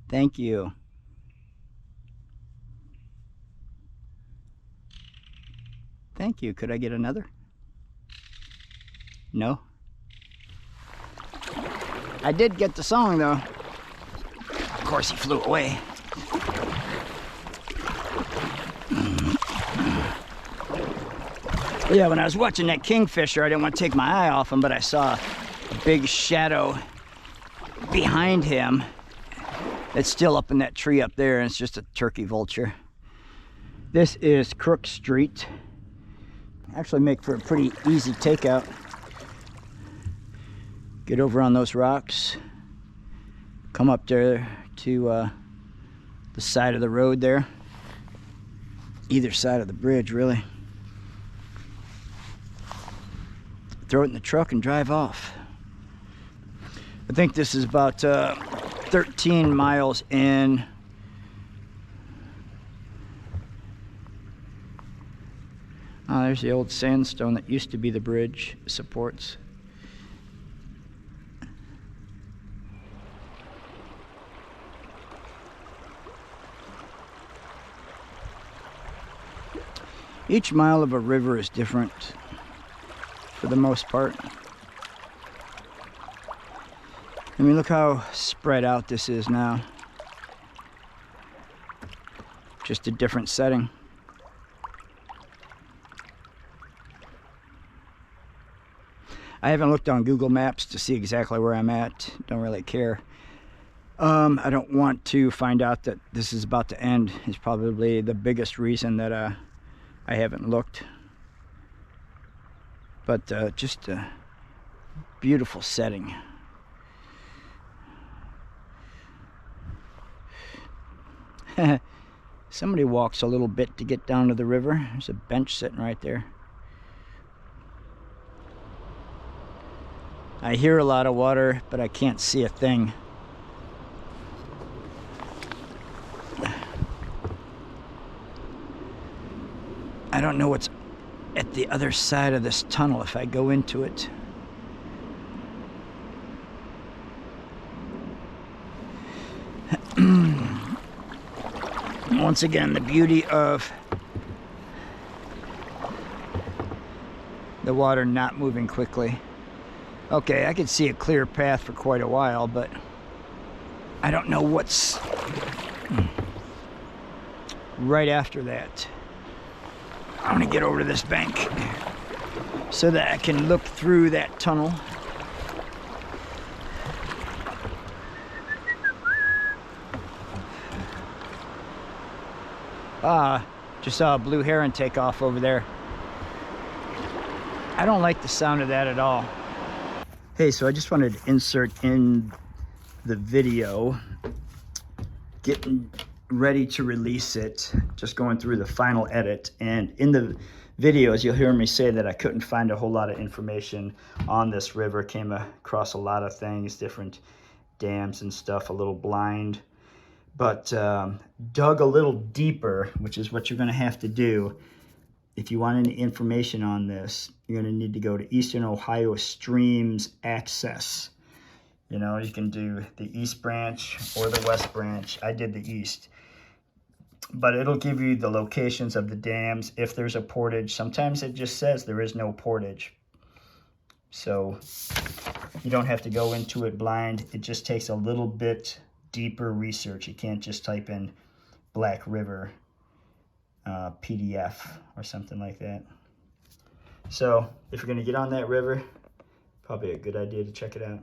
Thank you. Thank you. Could I get another? No? I did get the song though. Of course he flew away. Yeah, when I was watching that kingfisher, I didn't want to take my eye off him, but I saw a big shadow behind him. It's still up in that tree up there, and it's just a turkey vulture. This is Crook Street. Actually make for a pretty easy takeout. Get over on those rocks. Come up there to the side of the road there. Either side of the bridge, really. Throw it in the truck and drive off. I think this is about 13 miles in. Oh, there's the old sandstone that used to be the bridge supports. Each mile of a river is different for the most part. I mean, look how spread out this is now. Just a different setting. I haven't looked on Google Maps to see exactly where I'm at. Don't really care. I don't want to find out that this is about to end. It's probably the biggest reason that I haven't looked. But just a beautiful setting. Somebody walks a little bit to get down to the river. There's a bench sitting right there. I hear a lot of water, but I can't see a thing. I don't know what's at the other side of this tunnel if I go into it. Once again, the beauty of the water not moving quickly. Okay, I could see a clear path for quite a while, but I don't know what's right after that. I'm gonna get over to this bank so that I can look through that tunnel. Just saw a blue heron take off over there. I don't like the sound of that at all. Hey, so I just wanted to insert in the video, getting ready to release it, just going through the final edit, and in the videos, you'll hear me say that I couldn't find a whole lot of information on this river. Came across a lot of things, different dams and stuff, a little blind. But dug a little deeper, which is what you're going to have to do. If you want any information on this, you're going to need to go to Eastern Ohio Streams Access. You know, you can do the East Branch or the West Branch. I did the East. But it'll give you the locations of the dams, if there's a portage. Sometimes it just says there is no portage. So you don't have to go into it blind. It just takes a little bit deeper research. You can't just type in Black River PDF or something like that. So if you're going to get on that river, probably a good idea to check it out.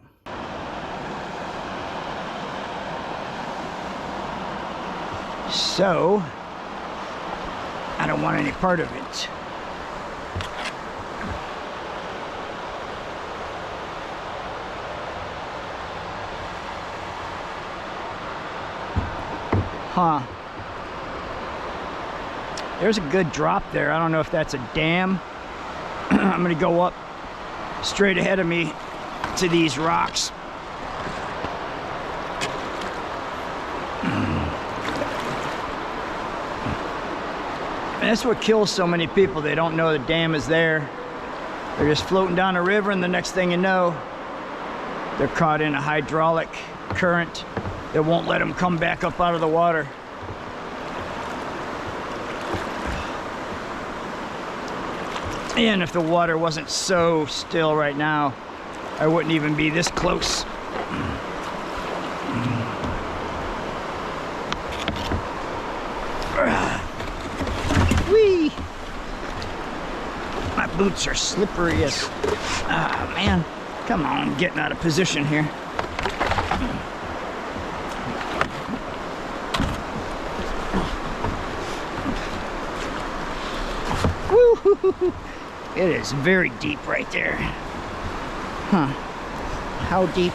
So I don't want any part of it. Huh. There's a good drop there. I don't know if that's a dam. I'm gonna go up straight ahead of me to these rocks. And that's what kills so many people. They don't know the dam is there. They're just floating down a river, and the next thing you know, they're caught in a hydraulic current that won't let them come back up out of the water. And if the water wasn't so still right now, I wouldn't even be this close. Whee! My boots are slippery as... Ah, man. Come on, I'm getting out of position here. Woo! It is very deep right there. Huh. How deep,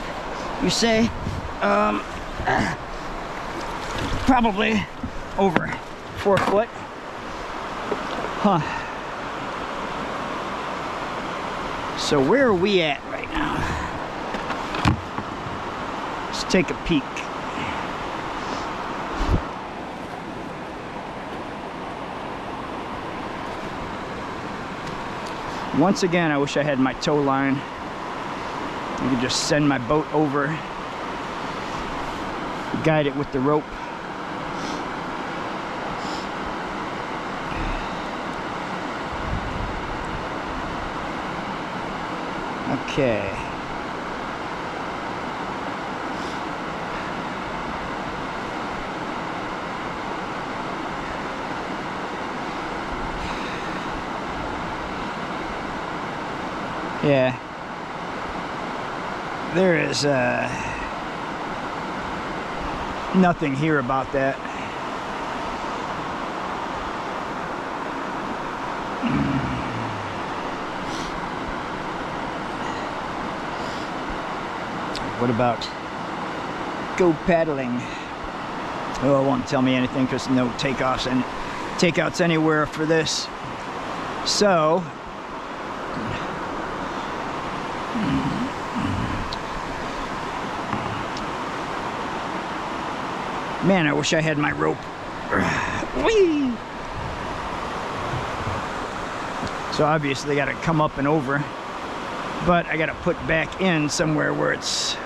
you say? Probably over 4 foot. Huh. So where are we at right now? Let's take a peek. Once again, I wish I had my tow line. I could just send my boat over, guide it with the rope. Okay. Yeah, there is nothing here about that. What about go paddling? Oh, it won't tell me anything because no takeoffs and takeouts anywhere for this. So man, I wish I had my rope. Whee! So obviously I gotta come up and over, but I gotta put back in somewhere where it's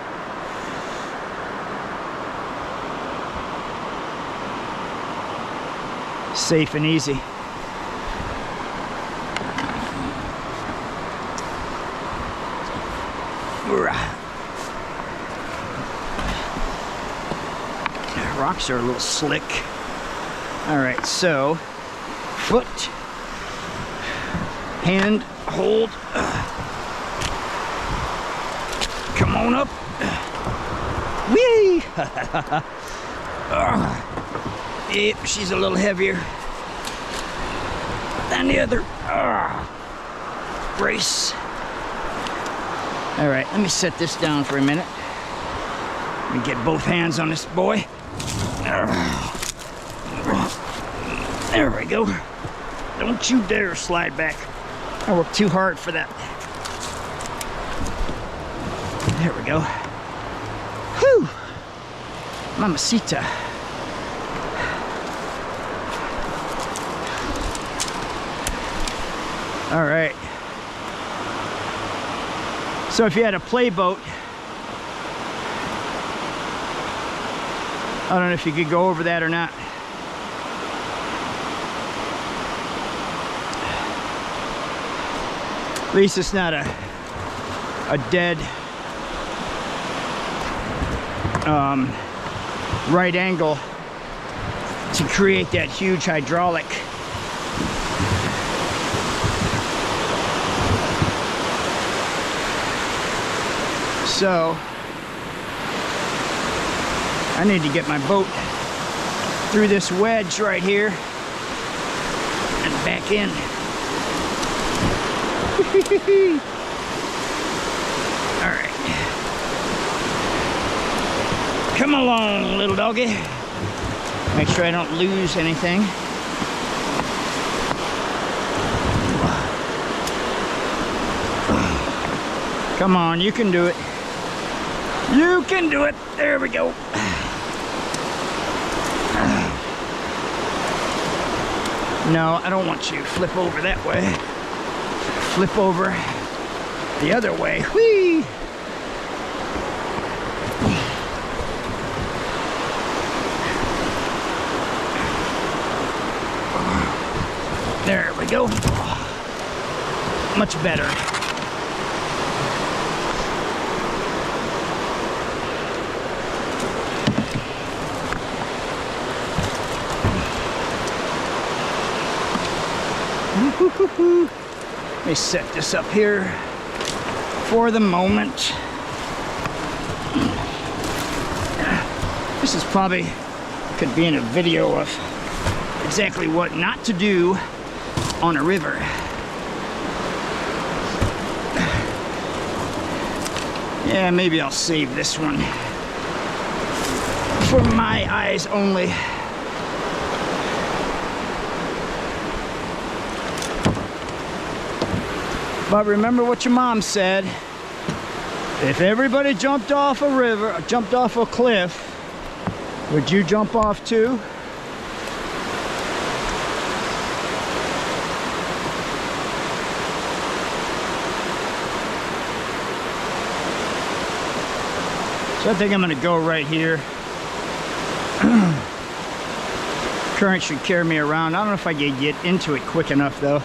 safe and easy. Rocks are a little slick. All right, so foot, hand, hold. Come on up. Whee! Yep, she's a little heavier than the other. Brace. All right, let me set this down for a minute. Let me get both hands on this boy. There we go. Don't you dare slide back. I worked too hard for that. There we go. Whew! Mamacita. All right. So if you had a play boat, I don't know if you could go over that or not. At least it's not a dead right angle to create that huge hydraulic. So I need to get my boat through this wedge right here and back in. All right. Come along, little doggy. Make sure I don't lose anything. Come on, you can do it. You can do it. There we go. No, I don't want you to flip over that way. Flip over the other way. Whee! There we go. Much better. Let me set this up here for the moment. This is probably could be in a video of exactly what not to do on a river. Yeah, maybe I'll save this one for my eyes only. But remember what your mom said. If everybody jumped off a river, jumped off a cliff, would you jump off too? So I think I'm gonna go right here. Current should carry me around. I don't know if I can get into it quick enough though.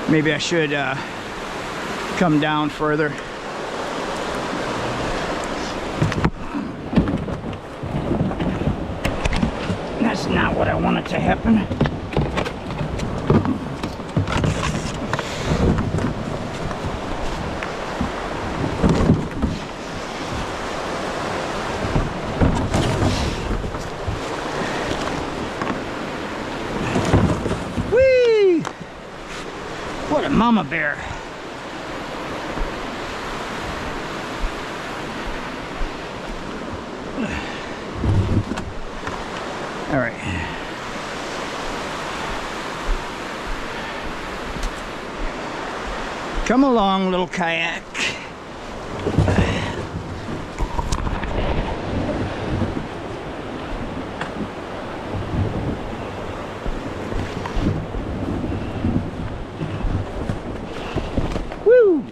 Maybe I should come down further. That's not what I wanted to happen. Whee! What a mama bear. All right. Come along, little kayak. Woo!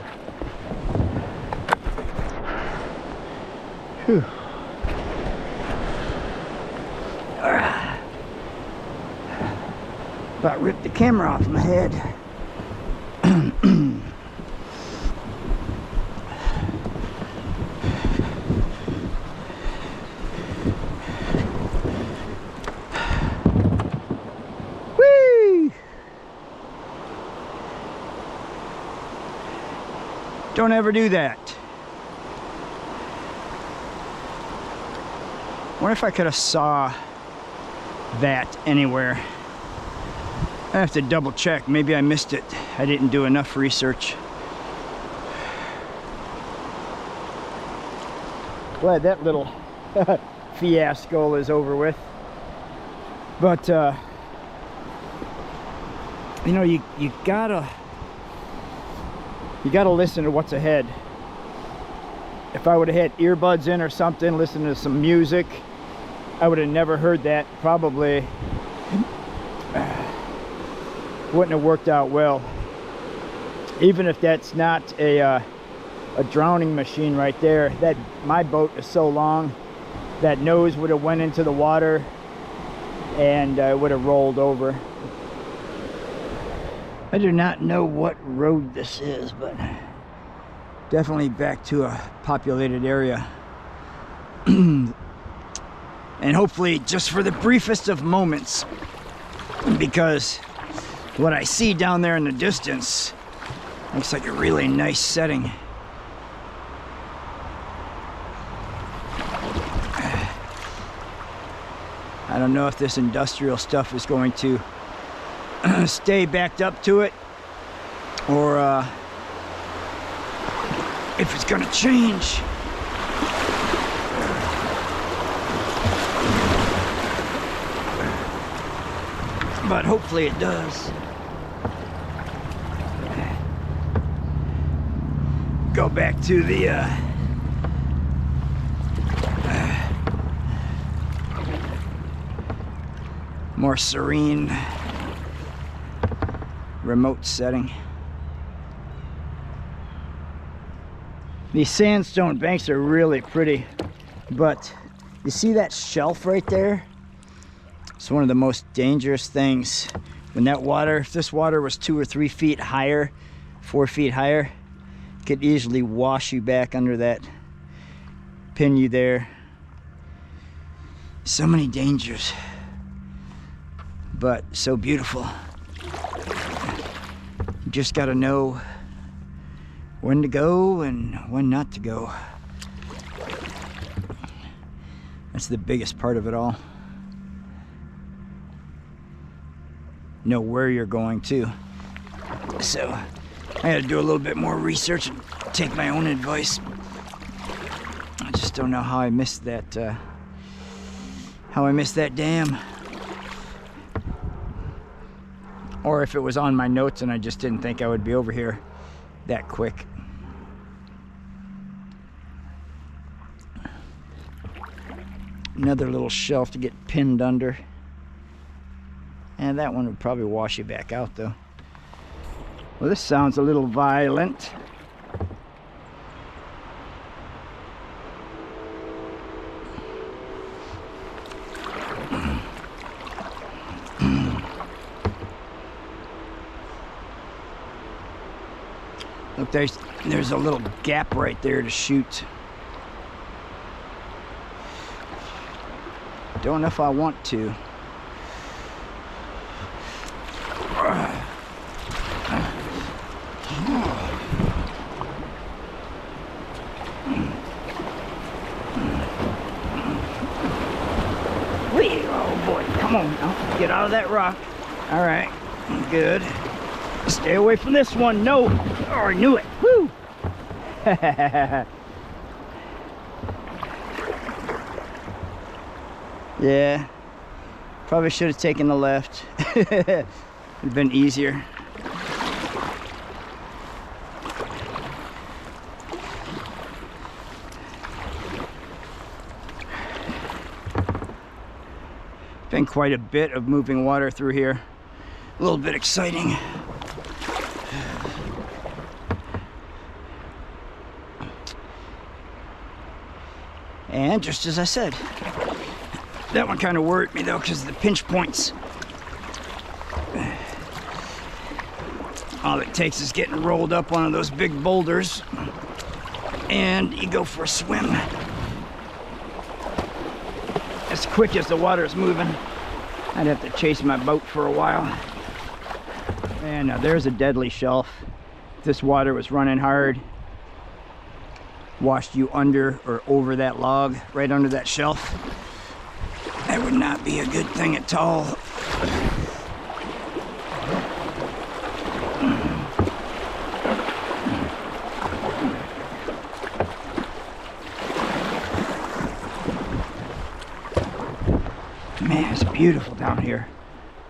Whew. About ripped the camera off my head. Whee! Don't ever do that. What if I could have saw that anywhere? I have to double check. Maybe I missed it. I didn't do enough research. Glad that little fiasco is over with. But you know, you gotta listen to what's ahead. If I would have had earbuds in or something, listening to some music, I would have never heard that. Probably wouldn't have worked out well. Even if that's not a drowning machine right there, that my boat is so long, that nose would have went into the water and would have rolled over. I do not know what road this is, but definitely back to a populated area. And hopefully just for the briefest of moments, because what I see down there in the distance looks like a really nice setting. I don't know if this industrial stuff is going to stay backed up to it, or if it's gonna change. But hopefully it does. Go back to the more serene remote setting. These sandstone banks are really pretty, but you see that shelf right there? It's one of the most dangerous things. When that water, if this water was 2 or 3 feet higher, 4 feet higher, it could easily wash you back under that, pin you there. So many dangers, but so beautiful. You just gotta know when to go and when not to go. That's the biggest part of it all. Know where you're going to. So I had to do a little bit more research and take my own advice. I just don't know how I missed that dam, or if it was on my notes and I just didn't think I would be over here that quick. Another little shelf to get pinned under. And that one would probably wash you back out though. Well, this sounds a little violent. Look, there's a little gap right there to shoot. Don't know if I want to. Oh boy, come on now. Get out of that rock. All right, good. Stay away from this one. No. Oh, I knew it. Woo. Yeah. Probably should have taken the left. It'd have been easier. Been quite a bit of moving water through here. A little bit exciting. And just as I said, that one kind of worried me though, because of the pinch points. All it takes is getting rolled up one of those big boulders and you go for a swim. As quick as the water is moving, I'd have to chase my boat for a while. And now there's a deadly shelf. If this water was running hard, washed you under or over that log, right under that shelf, that would not be a good thing at all. Man, it's beautiful down here.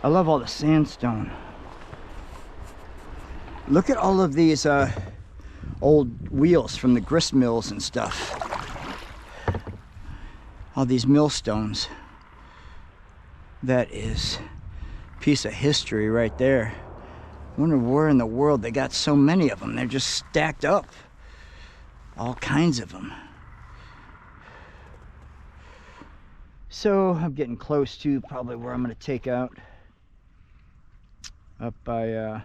I love all the sandstone. Look at all of these old wheels from the grist mills and stuff. All these millstones. That is a piece of history right there. I wonder where in the world they got so many of them. They're just stacked up. All kinds of them. So I'm getting close to probably where I'm going to take out. Up by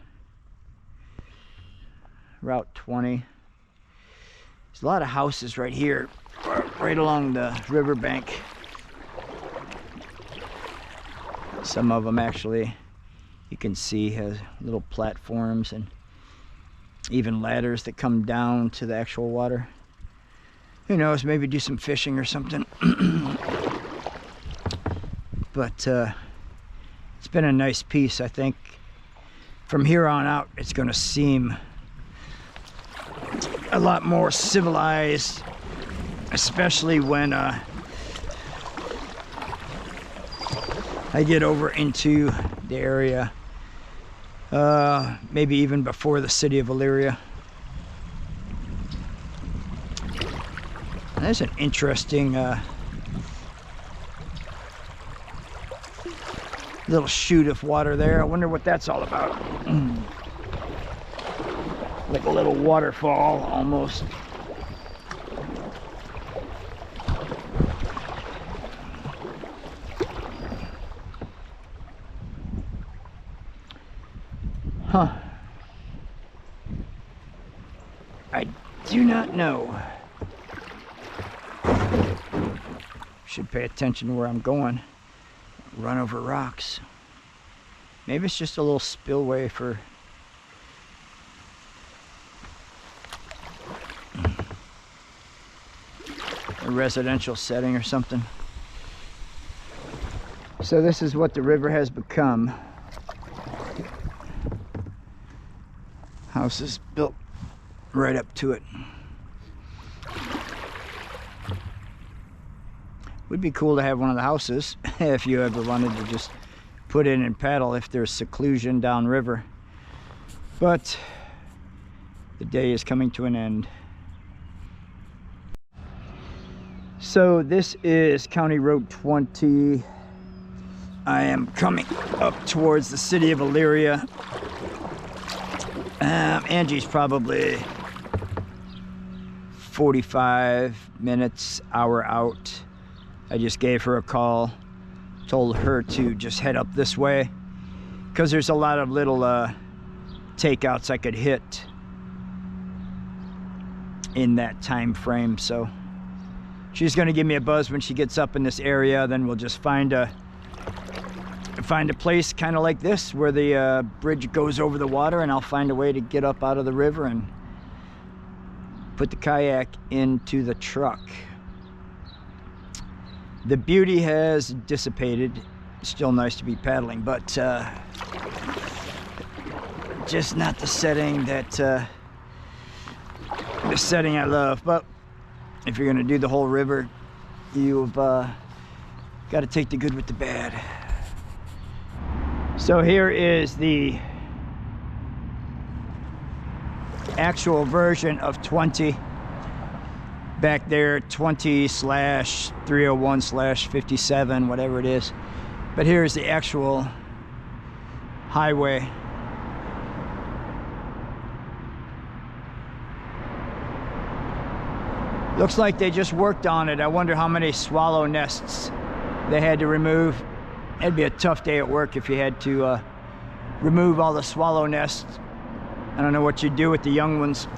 Route 20. There's a lot of houses right here, right along the riverbank. Some of them actually, you can see, has little platforms and even ladders that come down to the actual water. Who knows, maybe do some fishing or something. But it's been a nice piece. I think from here on out it's going to seem a lot more civilized, especially when I get over into the area, maybe even before the city of Elyria. There's an interesting little chute of water there. I wonder what that's all about. Like a little waterfall almost. Huh. I do not know. Should pay attention to where I'm going. Run over rocks. Maybe it's just a little spillway for a residential setting or something. So this is what the river has become. Houses built right up to it. Would be cool to have one of the houses if you ever wanted to just put in and paddle if there's seclusion downriver. But the day is coming to an end. So this is County Road 20. I am coming up towards the city of Elyria. Angie's probably 45 minutes, hour out. I just gave her a call, told her to just head up this way because there's a lot of little takeouts I could hit in that time frame. So she's gonna give me a buzz when she gets up in this area. Then we'll just find a place kind of like this where the bridge goes over the water, and I'll find a way to get up out of the river and put the kayak into the truck. The beauty has dissipated. It's still nice to be paddling, but just not the setting that I love. But if you're gonna do the whole river, you've got to take the good with the bad. So here is the actual version of 20. Back there, 20/301/57, whatever it is. But here's the actual highway. Looks like they just worked on it. I wonder how many swallow nests they had to remove. It'd be a tough day at work if you had to remove all the swallow nests. I don't know what you'd do with the young ones.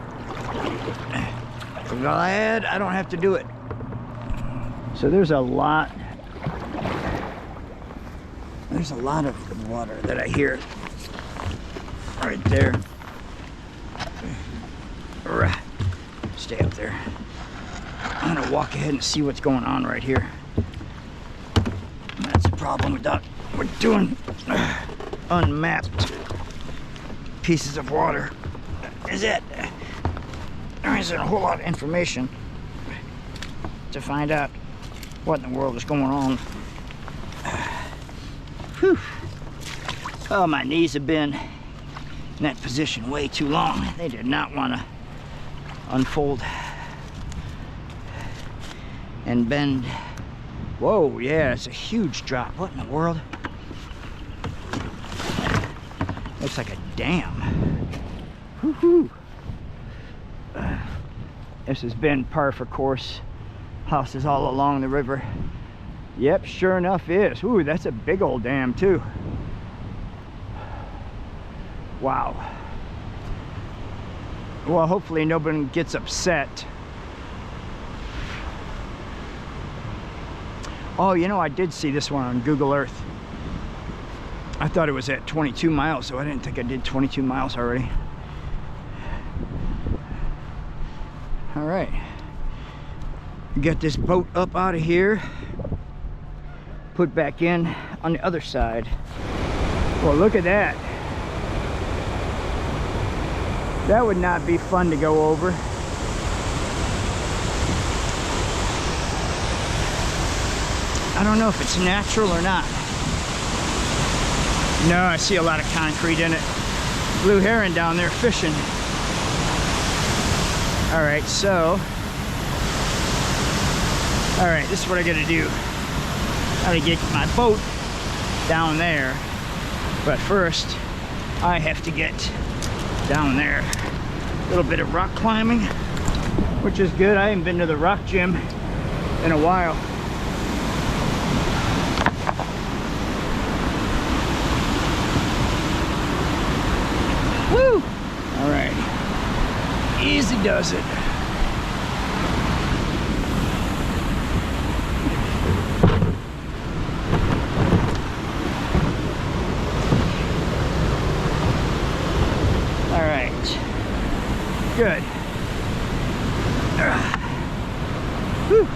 Glad I don't have to do it. So there's a lot of water that I hear right there. Stay up there. I'm gonna walk ahead and see what's going on right here. That's the problem with that. We're doing unmapped pieces of water. Is it? There isn't a whole lot of information to find out what in the world is going on. Whew. Oh, my knees have been in that position way too long. They did not want to unfold and bend. Whoa, yeah, it's a huge drop. What in the world? Looks like a dam. Woohoo! This has been par for course. Houses all along the river. Yep, sure enough is. Ooh, that's a big old dam too. Wow. Well, hopefully nobody gets upset. Oh, you know, I did see this one on Google Earth. I thought it was at 22 miles, so I didn't think I did 22 miles already. All right. Get this boat up out of here. Put back in on the other side. Well, look at that. That would not be fun to go over. I don't know if it's natural or not. No, I see a lot of concrete in it. Blue heron down there fishing. All right, so. All right, this is what I gotta do. I gotta get my boat down there. But first, I have to get down there. A little bit of rock climbing, which is good. I haven't been to the rock gym in a while. Woo! All right, easy does it. All right, good. Whew.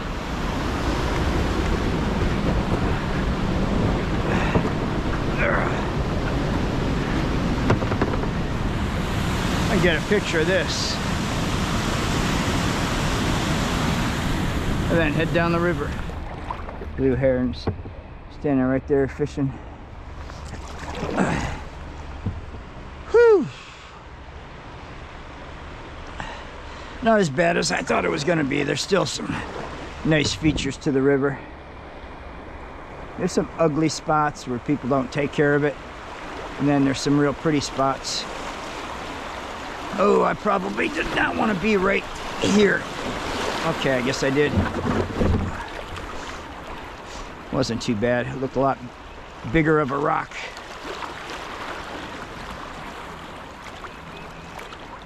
I get a picture of this and then head down the river. Blue herons standing right there fishing. Whew. Not as bad as I thought it was going to be. There's still some nice features to the river. There's some ugly spots where people don't take care of it, and then there's some real pretty spots. Oh, I probably did not want to be right here. Okay, I guess I did. Wasn't too bad. It looked a lot bigger of a rock.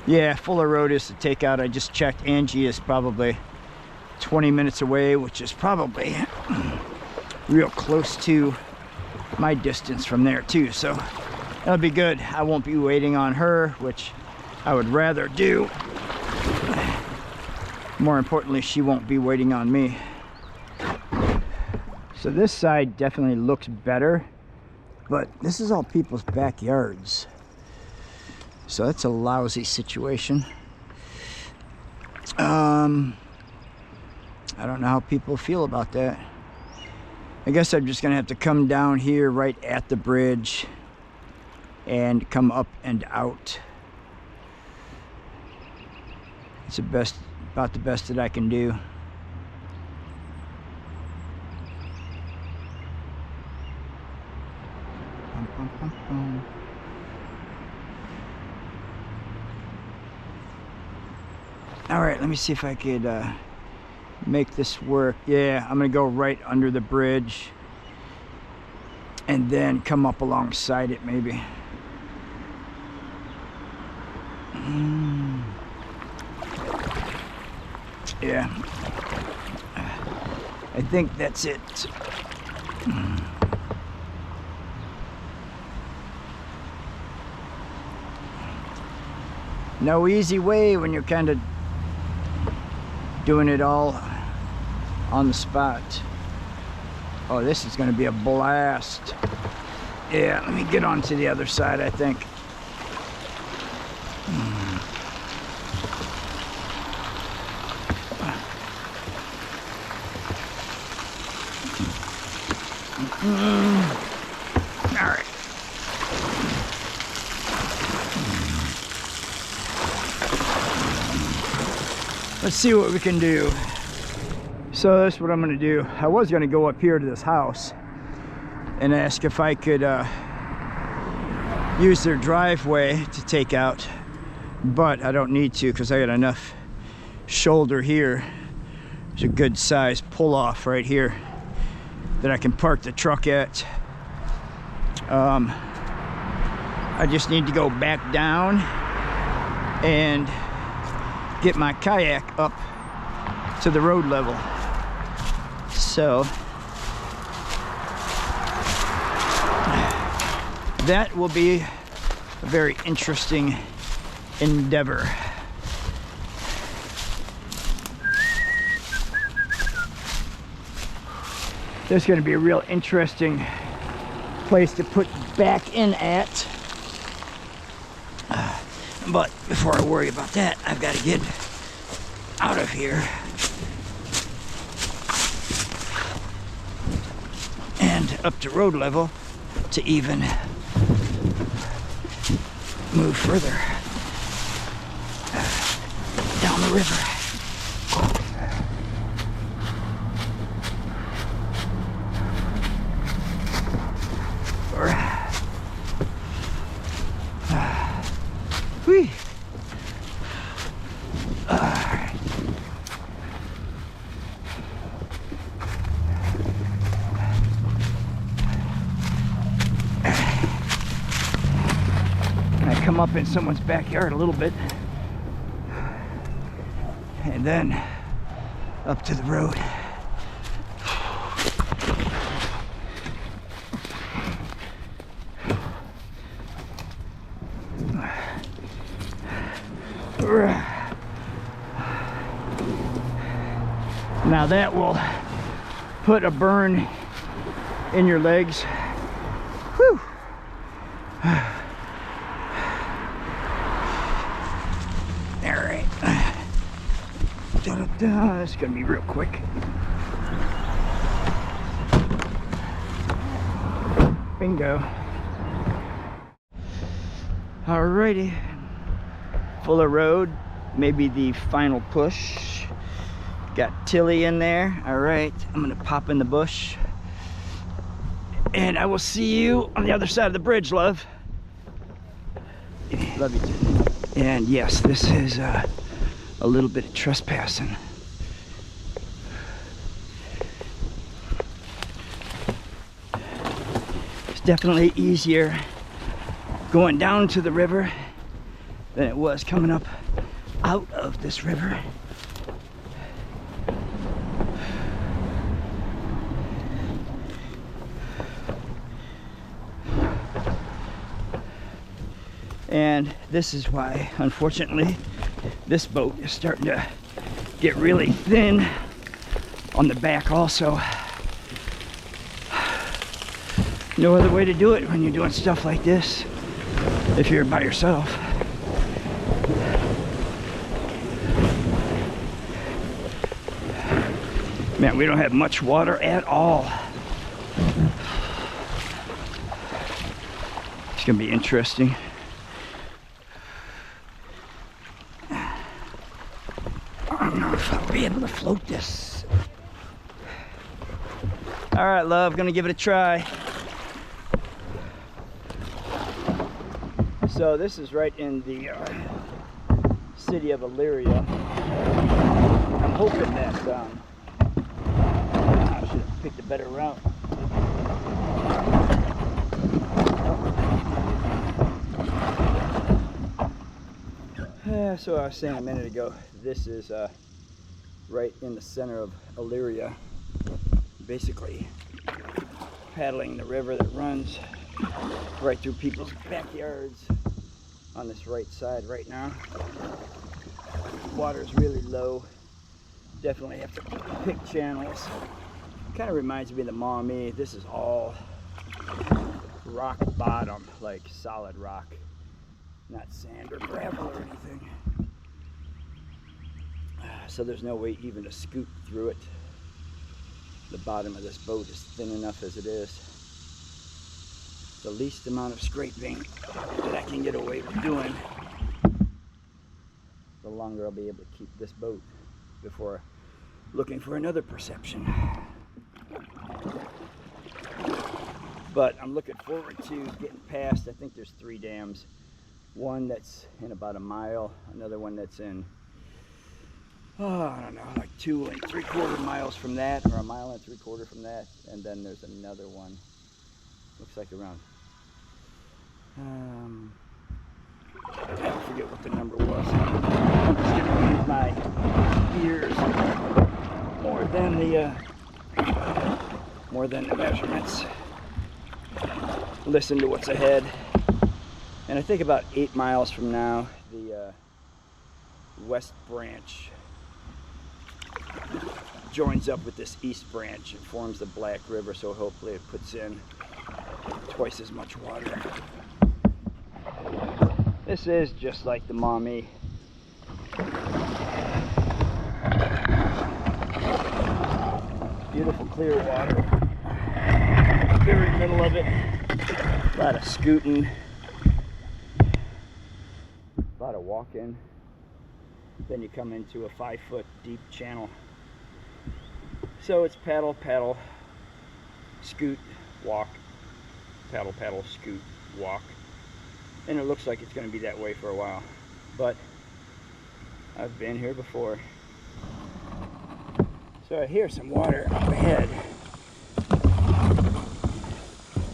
Yeah, Fuller Road is to take out. I just checked. Angie is probably 20 minutes away, which is probably real close to my distance from there too. So that'll be good. I won't be waiting on her, which I would rather do. More importantly, she won't be waiting on me. So this side definitely looks better, but this is all people's backyards. So that's a lousy situation. I don't know how people feel about that. I guess I'm just gonna have to come down here right at the bridge and come up and out. It's about the best that I can do. All right, let me see if I could make this work. Yeah, I'm gonna go right under the bridge and then come up alongside it maybe. Yeah, I think that's it. No easy way when you're kind of doing it all on the spot. Oh, this is going to be a blast. Yeah, let me get on to the other side, I think. All right. Let's see what we can do. So that's what I'm gonna do. I was gonna go up here to this house and ask if I could use their driveway to take out, but I don't need to because I got enough shoulder here. There's a good size pull off right here that I can park the truck at. I just need to go back down and get my kayak up to the road level. So that will be a very interesting endeavor. This is going to be a real interesting place to put back in at. But before I worry about that, I've got to get out of here and up to road level to even move further down the river. Whee! I come up in someone's backyard a little bit and then up to the road. Now that will put a burn in your legs. Whew. All right. This is gonna be real quick. Bingo. Alrighty. Fuller road, maybe the final push. Got Tilly in there. All right, I'm gonna pop in the bush and I will see you on the other side of the bridge, love. Love you too. And yes, this is a little bit of trespassing. It's definitely easier going down to the river than it was coming up out of this river. And this is why, unfortunately, this boat is starting to get really thin on the back also. No other way to do it when you're doing stuff like this if you're by yourself. Man, we don't have much water at all. It's gonna be interesting. I don't know if I'll be able to float this. All right, love, gonna give it a try. So this is right in the city of Elyria. I'm hoping that I should have picked a better route. So I was saying a minute ago, this is right in the center of Elyria, basically paddling the river that runs right through people's backyards on this right side right now. Water's really low. Definitely have to pick channels. Kind of reminds me of the Maumee. This is all rock bottom, like solid rock, not sand or gravel or anything. So there's no way even to scoot through it. The bottom of this boat is thin enough as it is. The least amount of scraping that I can get away with doing, the longer I'll be able to keep this boat. before looking for another perception. But I'm looking forward to getting past. I think there's 3 dams. One that's in about a mile, another one that's in, I don't know, like 2 3/4 miles from that, or a mile and 3/4 from that, and then there's another one, looks like around, I forget what the number was. I'm just gonna use my ears more than the measurements. Listen to what's ahead. And I think about 8 miles from now, the west branch joins up with this east branch and forms the Black River, so hopefully it puts in twice as much water. This is just like the Maumee. Beautiful clear water. Very middle of it. A lot of scooting. A lot of walking. Then you come into a 5-foot deep channel. So it's paddle, paddle, scoot, walk, paddle, paddle, scoot, walk. And it looks like it's going to be that way for a while. But I've been here before. So I hear some water up ahead.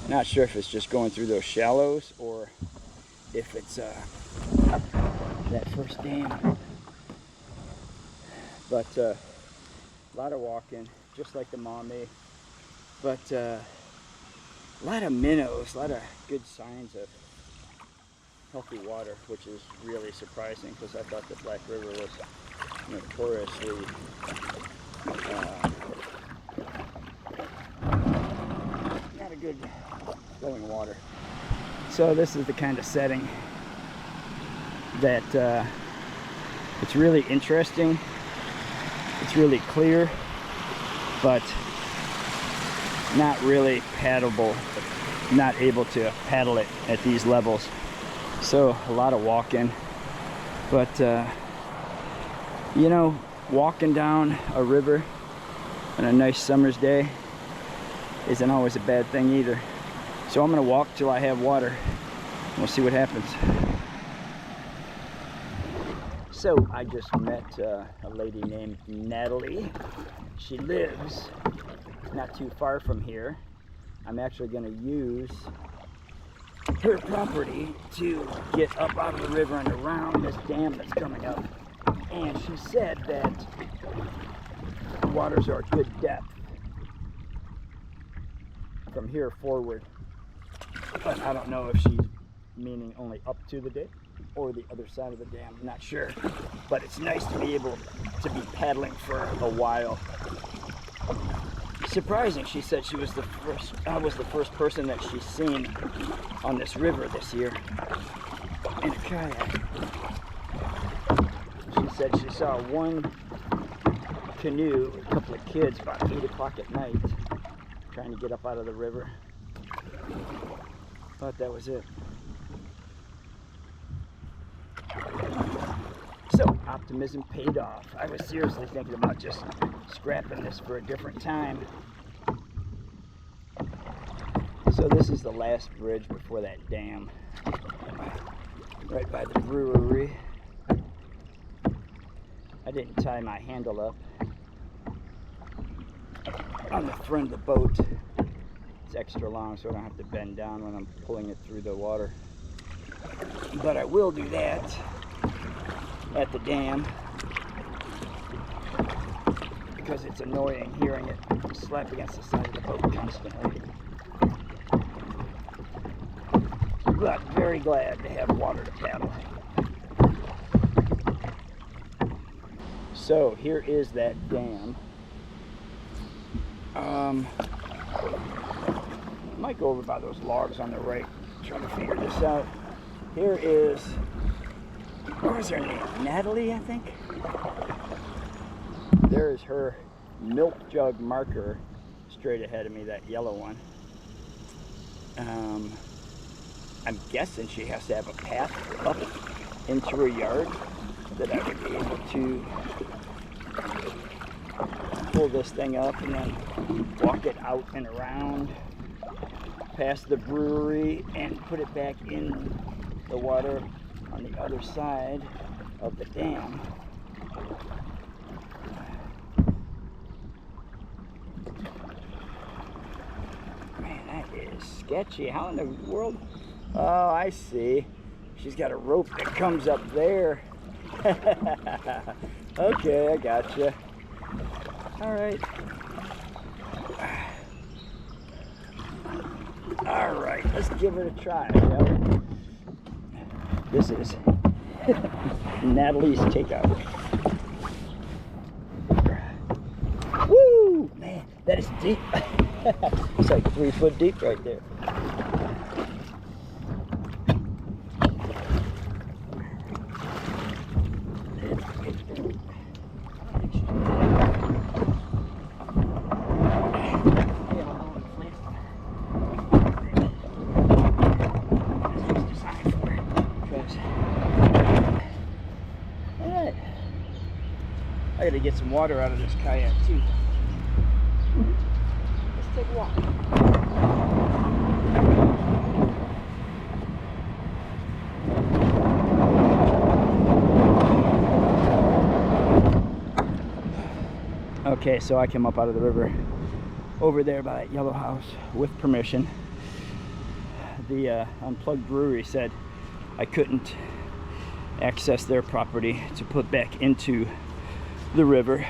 Not sure if it's just going through those shallows or if it's that first dam. But a lot of walking, just like the Maumee. But a lot of minnows, a lot of good signs of healthy water, which is really surprising because I thought the Black River was notoriously not a good flowing water. So this is the kind of setting that it's really interesting. It's really clear, but not really paddleable, not able to paddle it at these levels. So a lot of walking, but you know, walking down a river on a nice summer's day isn't always a bad thing either. So I'm gonna walk till I have water. We'll see what happens. So I just met a lady named Natalie. She lives not too far from here. I'm actually gonna use her property to get up out of the river and around this dam that's coming up. And she said that the waters are a good depth from here forward. But I don't know if she's meaning only up to the dam or the other side of the dam. I'm not sure. But it's nice to be able to be paddling for a while. Surprising, she said she was the first. I was the first person that she's seen on this river this year in a kayak. She said she saw one canoe, a couple of kids, about 8 o'clock at night, trying to get up out of the river. But that was it. So optimism paid off. I was seriously thinking about just scrapping this for a different time. So this is the last bridge before that dam, right by the brewery. I didn't tie my handle up on the front of the boat. It's extra long so I don't have to bend down when I'm pulling it through the water. But I will do that at the dam because it's annoying hearing it slap against the side of the boat constantly. But very glad to have water to paddle. So here is that dam. Might go over by those logs on the right, trying to figure this out. Here is, what was her name? Natalie, I think? There is her milk jug marker straight ahead of me, that yellow one. I'm guessing she has to have a path up into her yard that I would be able to pull this thing up and then walk it out and around past the brewery and put it back in the water on the other side of the dam. Man, that is sketchy. How in the world? Oh, I see. She's got a rope that comes up there. Okay, I gotcha. All right. All right, let's give it a try, shall we? This is Natalie's takeout. Woo! Man, that is deep. It's like 3 foot deep right there. I gotta get some water out of this kayak too. Let's take a walk. Okay, so I came up out of the river over there by that yellow house with permission. The Unplugged Brewery said I couldn't access their property to put back into the river.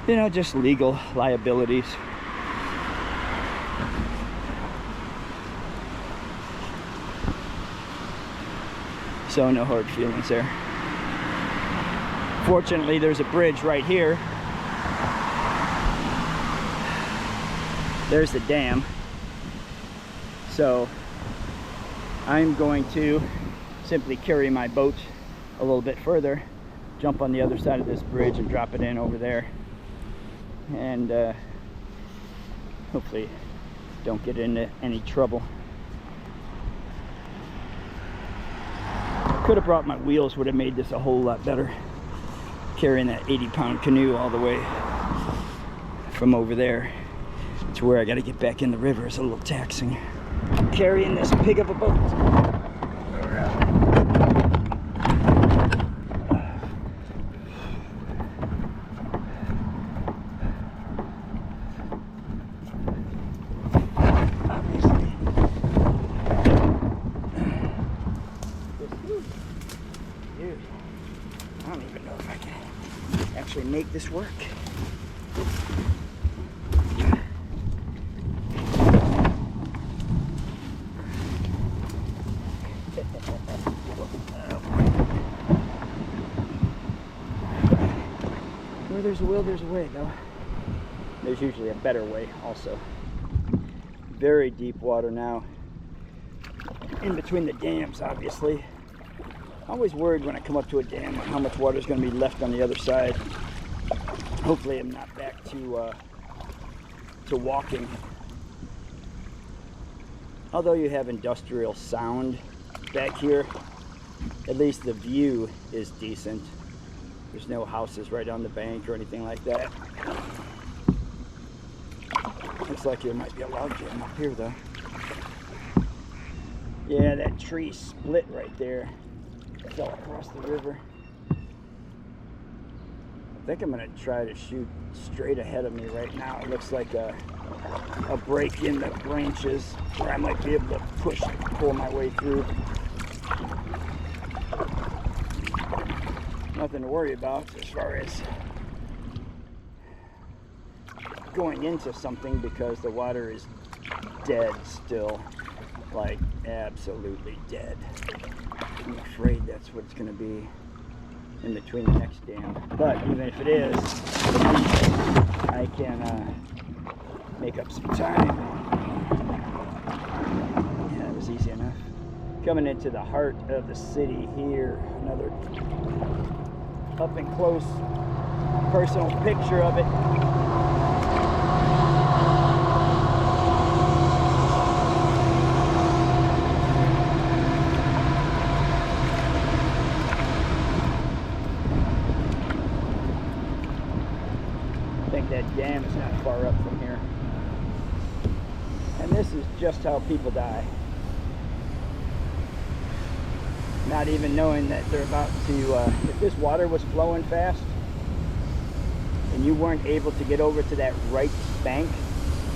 You know, just legal liabilities. So no hard feelings there. Fortunately, there's a bridge right here. There's the dam. So I'm going to simply carry my boat a little bit further, jump on the other side of this bridge and drop it in over there, and hopefully don't get into any trouble. Could have brought my wheels, would have made this a whole lot better. Carrying that 80-pound canoe all the way from over there to where I got to get back in the river is a little taxing. Carrying this pig of a boat. Dude, I don't even know if I can actually make this work. Where there's a will, there's a way, though. There's usually a better way also. Very deep water now. In between the dams, obviously. I'm always worried when I come up to a dam how much water is going to be left on the other side. Hopefully I'm not back to walking. Although you have industrial sound back here, at least the view is decent. There's no houses right on the bank or anything like that. Looks like there might be a log jam up here though. Yeah, that tree split right there. Fell across the river. I think I'm gonna try to shoot straight ahead of me right now. It looks like a break in the branches where I might be able to pull my way through. Nothing to worry about as far as going into something because the water is dead still, like absolutely dead. I'm afraid that's what it's going to be in between the next dam. But even if it is, I can make up some time. Yeah, it was easy enough. Coming into the heart of the city here, another up and close personal picture of it. far up from here. And this is just how people die. Not even knowing that they're about to, if this water was flowing fast and you weren't able to get over to that right bank,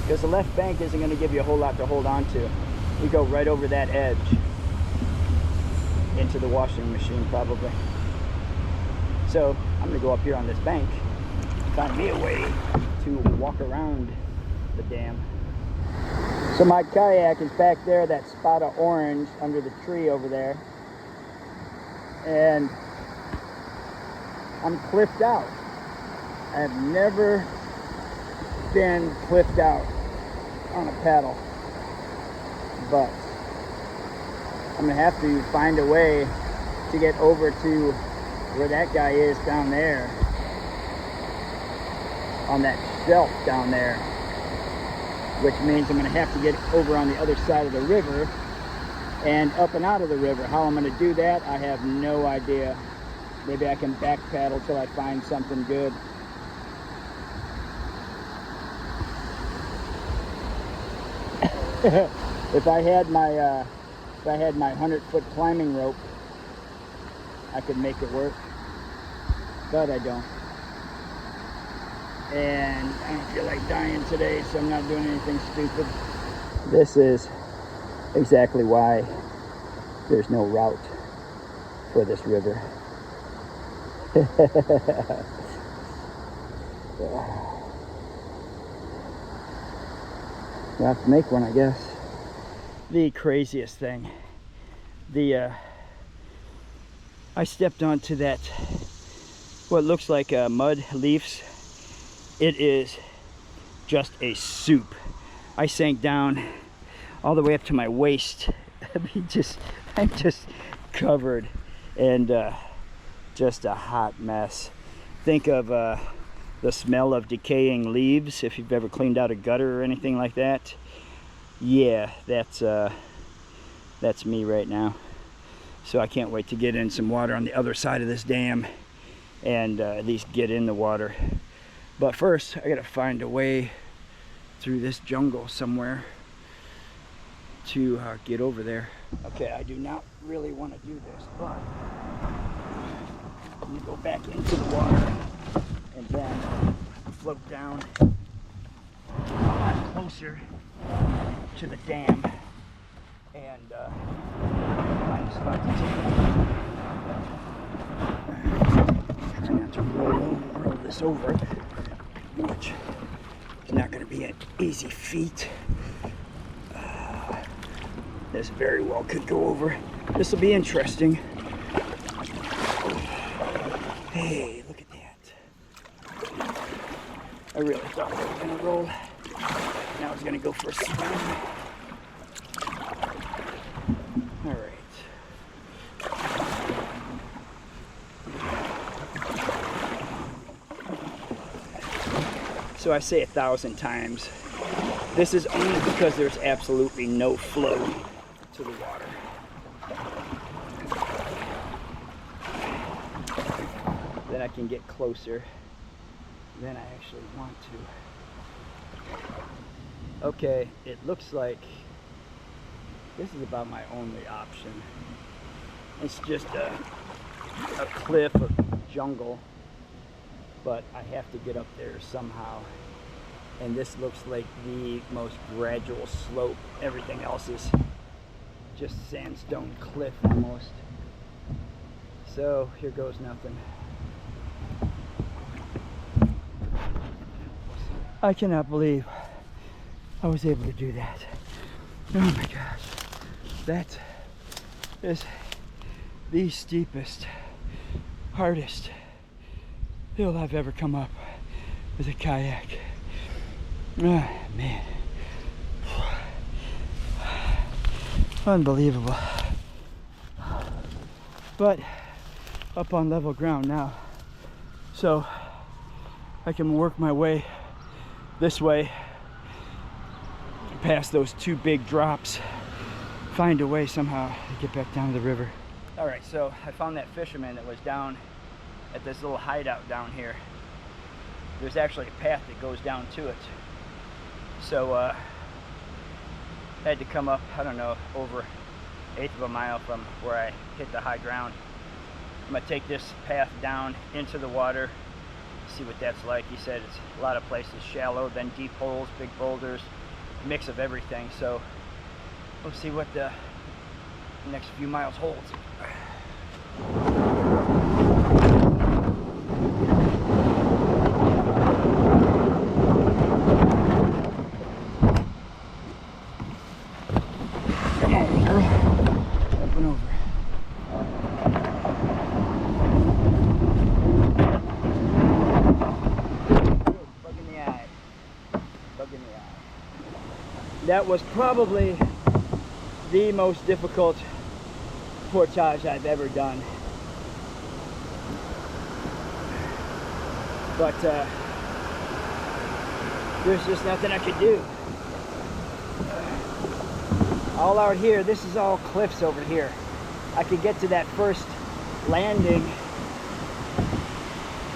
because the left bank isn't going to give you a whole lot to hold on to. You go right over that edge into the washing machine probably. So I'm going to go up here on this bank, find me a way to walk around the dam. So my kayak is back there, that spot of orange under the tree over there. And I'm cliffed out. I have never been cliffed out on a paddle, but I'm gonna have to find a way to get over to where that guy is down there, on that shelf down there, which means I'm gonna have to get over on the other side of the river and up and out of the river. How I'm gonna do that, I have no idea. Maybe I can back paddle till I find something good. If I had my 100-foot climbing rope, I could make it work, but I don't. And I don't feel like dying today, so I'm not doing anything stupid. This is exactly why there's no route for this river. We'll have to make one, I guess. The craziest thing, I stepped onto that, what looks like mud leaves. It is just a soup. I sank down all the way up to my waist. I'm just covered and just a hot mess. Think of the smell of decaying leaves if you've ever cleaned out a gutter or anything like that. Yeah, that's me right now. So I can't wait to get in some water on the other side of this dam and at least get in the water. But first, I gotta find a way through this jungle somewhere to get over there. Okay, I do not really want to do this, but I'm gonna go back into the water and then float down a lot closer to the dam and find a spot to take it. Try not to roll this over, which is not going to be an easy feat. This very well could go over. This will be interesting. Hey, look at that. I really thought I was going to roll. Now I was going to go for a swim. All right. So I say 1,000 times. This is only because there's absolutely no flow to the water. Then I can get closer than I actually want to. Okay, it looks like this is about my only option. It's just a cliff of jungle, but I have to get up there somehow. And this looks like the most gradual slope. Everything else is just sandstone cliff almost. So here goes nothing. I cannot believe I was able to do that. Oh my gosh. That is the steepest, hardest hill I've ever come up with a kayak. Oh, man. Unbelievable. But up on level ground now. So I can work my way this way past those two big drops, find a way somehow to get back down to the river. All right, so I found that fisherman that was down at this little hideout down here. there's actually a path that goes down to it. So I had to come up, I don't know, over 1/8 of a mile from where I hit the high ground. I'm gonna take this path down into the water, see what that's like. He said it's a lot of places shallow, then deep holes, big boulders, mix of everything. So we'll see what the next few miles holds. Come on, girl. Up and over. Bug in the eye. Bug in the eye. That was probably the most difficult portage I've ever done. But there's just nothing I could do. All out here, this is all cliffs over here. I could get to that first landing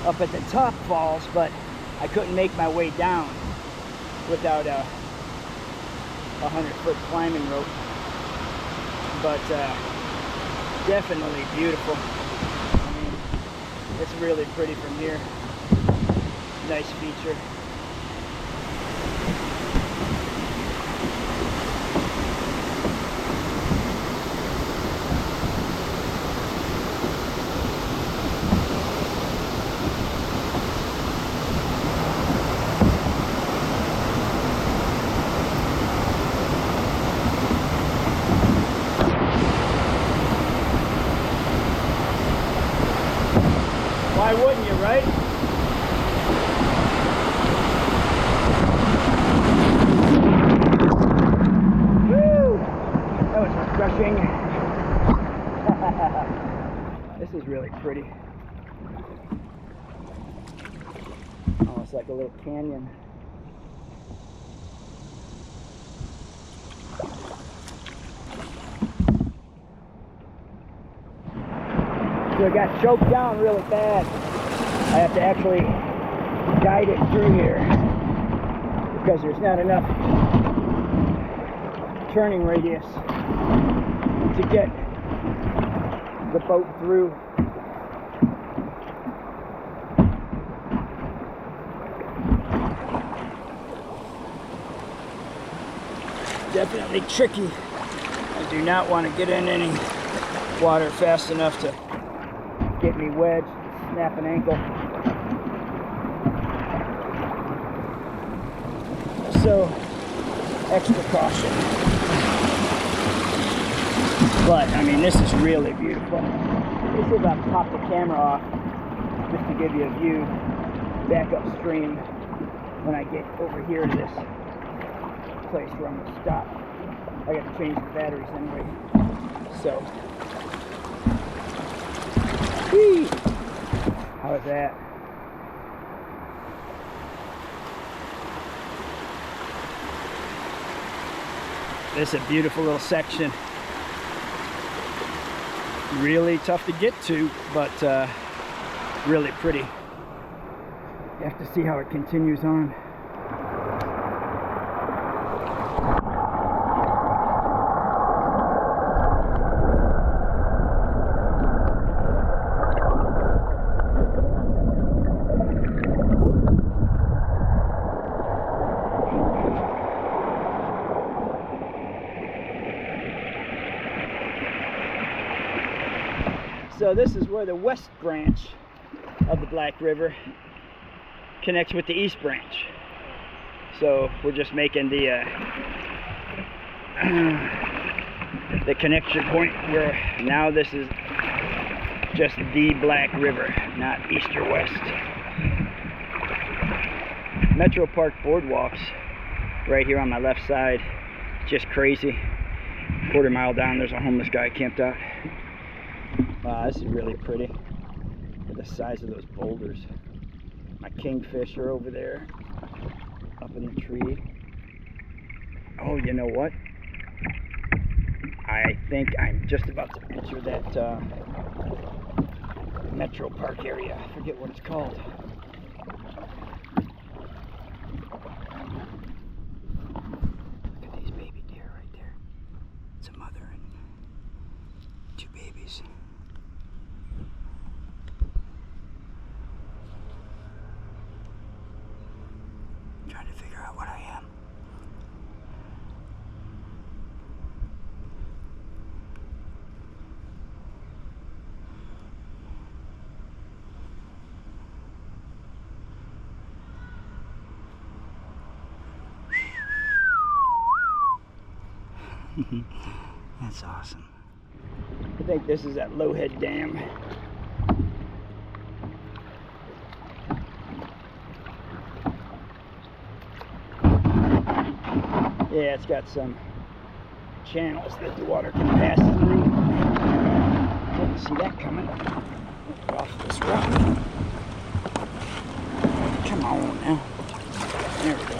up at the top falls, but I couldn't make my way down without a 100-foot climbing rope. But definitely beautiful. I mean, it's really pretty from here. Nice feature. Why wouldn't you, right? Woo! That was refreshing. This is really pretty. Almost like a little canyon. So it got choked down really bad. I have to actually guide it through here because there's not enough turning radius to get the boat through. Definitely tricky. I do not want to get in any water fast enough to get me wedged, snap an ankle. So, extra caution. But, I mean, this is really beautiful. Let me see if I can pop the camera off just to give you a view back upstream when I get over here to this place where I'm going to stop. I got to change the batteries anyway. So, whee! How is that? This is a beautiful little section. Really tough to get to, but really pretty. You have to see how it continues on. So this is where the west branch of the Black River connects with the east branch. So we're just making the connection point where now this is just the Black River, not east or west. Metro Park boardwalks right here on my left side. It's just crazy. Quarter mile down, there's a homeless guy camped out. Wow, this is really pretty. Look at the size of those boulders. My kingfish are over there, up in the tree. Oh, you know what? I think I'm just about to enter that Metro Park area. I forget what it's called. That's awesome. I think this is that Lowhead Dam. Yeah, it's got some channels that the water can pass through. Didn't see that coming. Off this rock. Come on now. There we go.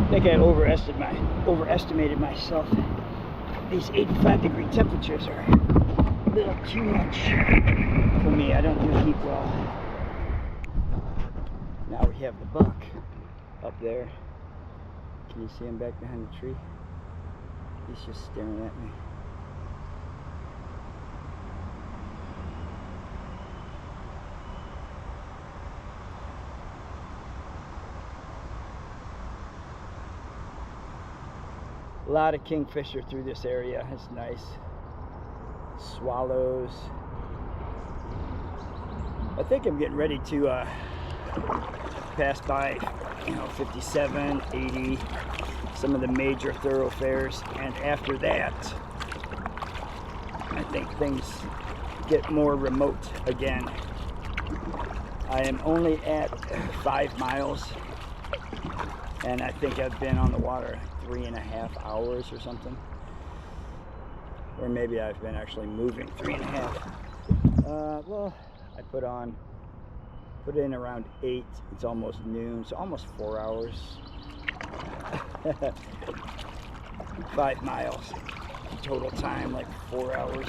I think I overestimated myself. These 85-degree temperatures are a little too much for me. I don't do heat well. Now we have the buck up there. Can you see him back behind the tree? He's just staring at me. A lot of kingfisher through this area. It's nice. Swallows. I think I'm getting ready to pass by, 57, 80, some of the major thoroughfares, and after that, I think things get more remote again. I am only at 5 miles, and I think I've been on the water 3.5 hours or something, or maybe I've been actually moving 3.5. Well, I put in around 8. It's almost noon, so almost 4 hours. 5 miles total time, like 4 hours.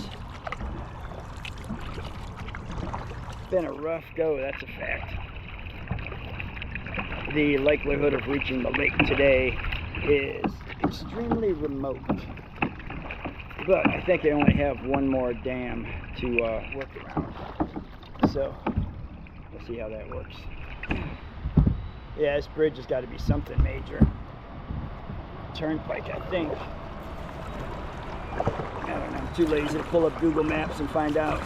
Been a rough go, that's a fact. The likelihood of reaching the lake today is extremely remote, but I think I only have one more dam to work around, so we'll see how that works. Yeah, this bridge has got to be something major. Turnpike, I think. I don't know, I'm too lazy to pull up Google Maps and find out.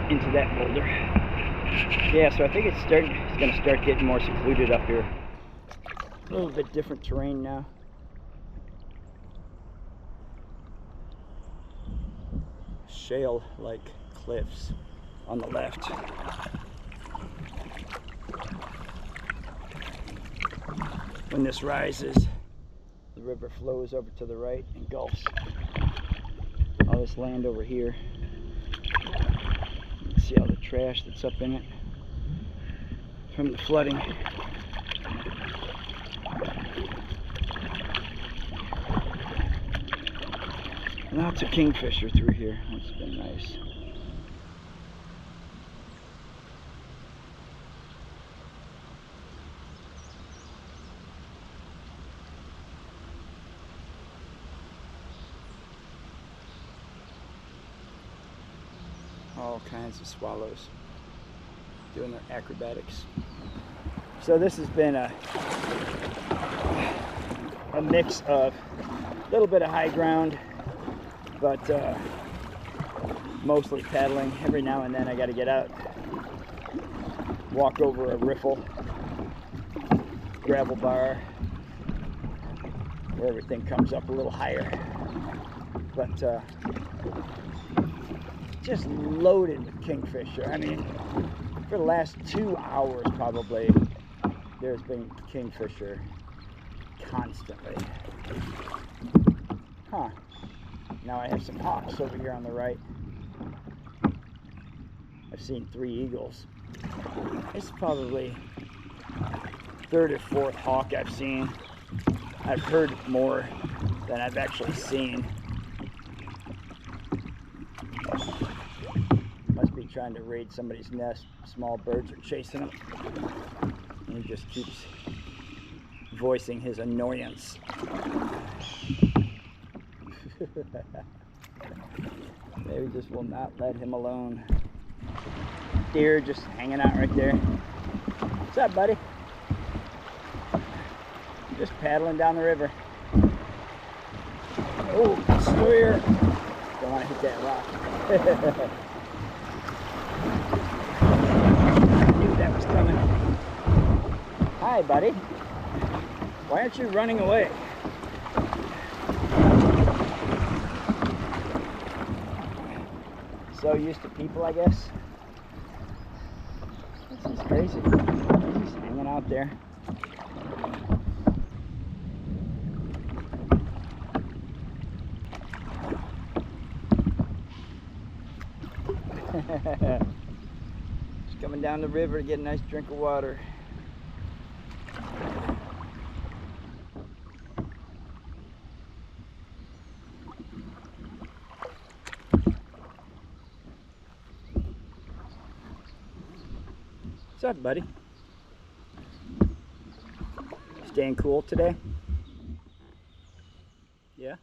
Into that boulder. Yeah, so I think it's going to start getting more secluded up here. A little bit different terrain now. Shale-like cliffs on the left. When this rises, the river flows over to the right and engulfs all this land over here. See all the trash that's up in it from the flooding. Lots of kingfisher through here. That's been nice. All kinds of swallows doing their acrobatics. So this has been a mix of a little bit of high ground, but mostly paddling. Every now and then I got to get out, walk over a riffle, gravel bar, where everything comes up a little higher. But just loaded with kingfisher. I mean, for the last 2 hours probably, there's been kingfisher constantly. Huh. Now I have some hawks over here on the right. I've seen 3 eagles. This is probably 3rd or 4th hawk I've seen. I've heard more than I've actually seen. Must be trying to raid somebody's nest. Small birds are chasing him. And he just keeps voicing his annoyance. They just will not let him alone. Deer just hanging out right there. What's up, buddy? Just paddling down the river. Oh, still here. Don't want to hit that rock. I knew that was coming. Hi, buddy. Why aren't you running away? So used to people, I guess. This is crazy. He's hanging out there. Just coming down the river to get a nice drink of water. What's up, buddy? Staying cool today? Yeah?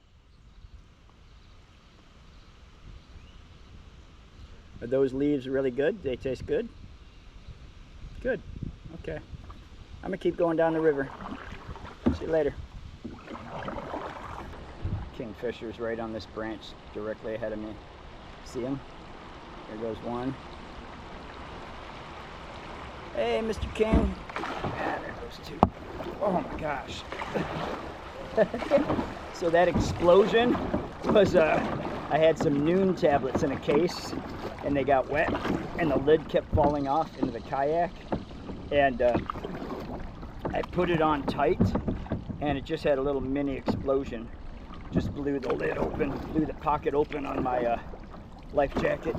Are those leaves really good? They taste good? Good. Okay. I'm gonna keep going down the river. See you later. Kingfisher's right on this branch directly ahead of me. See him? There goes one. Hey, Mr. King. Ah, there goes 2. Oh my gosh. So that explosion was, I had some Noon tablets in a case and they got wet and the lid kept falling off into the kayak. And I put it on tight and it just had a little mini explosion. Just blew the lid open, blew the pocket open on my life jacket.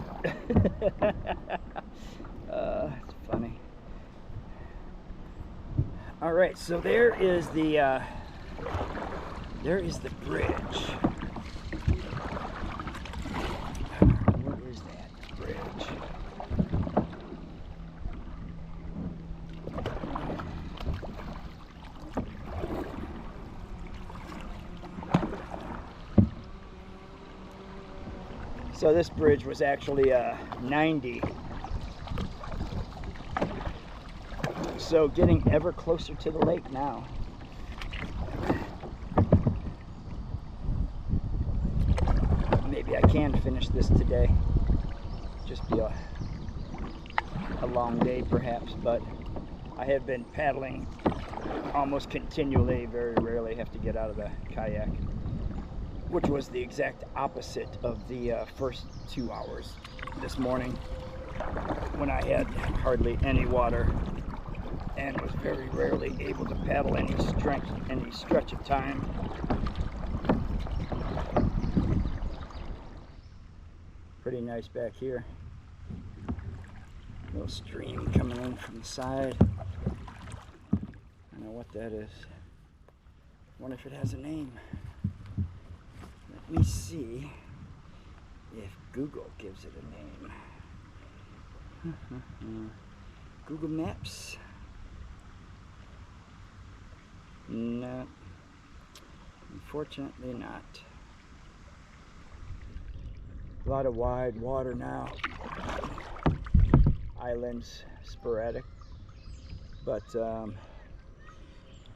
It's funny. All right, so there is the bridge. What is that bridge? So this bridge was actually 90. So getting ever closer to the lake now. Maybe I can finish this today. Just be a long day perhaps, but I have been paddling almost continually. Very rarely have to get out of the kayak, which was the exact opposite of the first 2 hours this morning when I had hardly any water and was very rarely able to paddle any stretch of time. Pretty nice back here. Little stream coming in from the side. I don't know what that is. Wonder if it has a name. Let me see if Google gives it a name. Google Maps. No, unfortunately not. A lot of wide water now. Islands, sporadic. But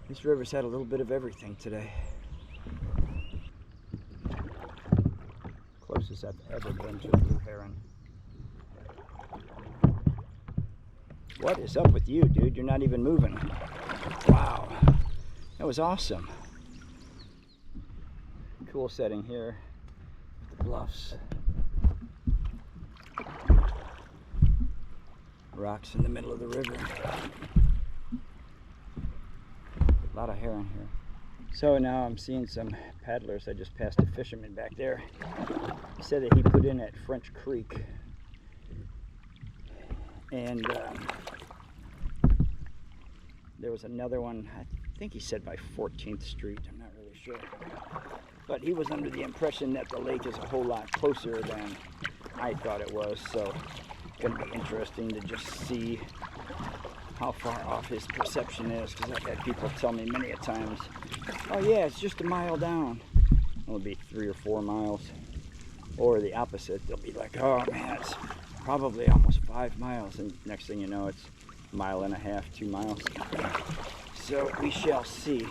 this river's had a little bit of everything today. Closest I've ever been to a blue heron. What is up with you, dude? You're not even moving. Wow. That was awesome. Cool setting here with the bluffs. Rocks in the middle of the river. A lot of heron here. So now I'm seeing some paddlers. I just passed a fisherman back there. He said that he put in at French Creek. And there was another one, I think he said by 14th Street. I'm not really sure. But he was under the impression that the lake is a whole lot closer than I thought it was. So it's going to be interesting to just see how far off his perception is, because I've had people tell me many a times, oh yeah, it's just a mile down. It'll be 3 or 4 miles. Or the opposite, they'll be like, oh man, it's probably almost 5 miles, and next thing you know, it's a mile and a half, 2 miles. So we shall see.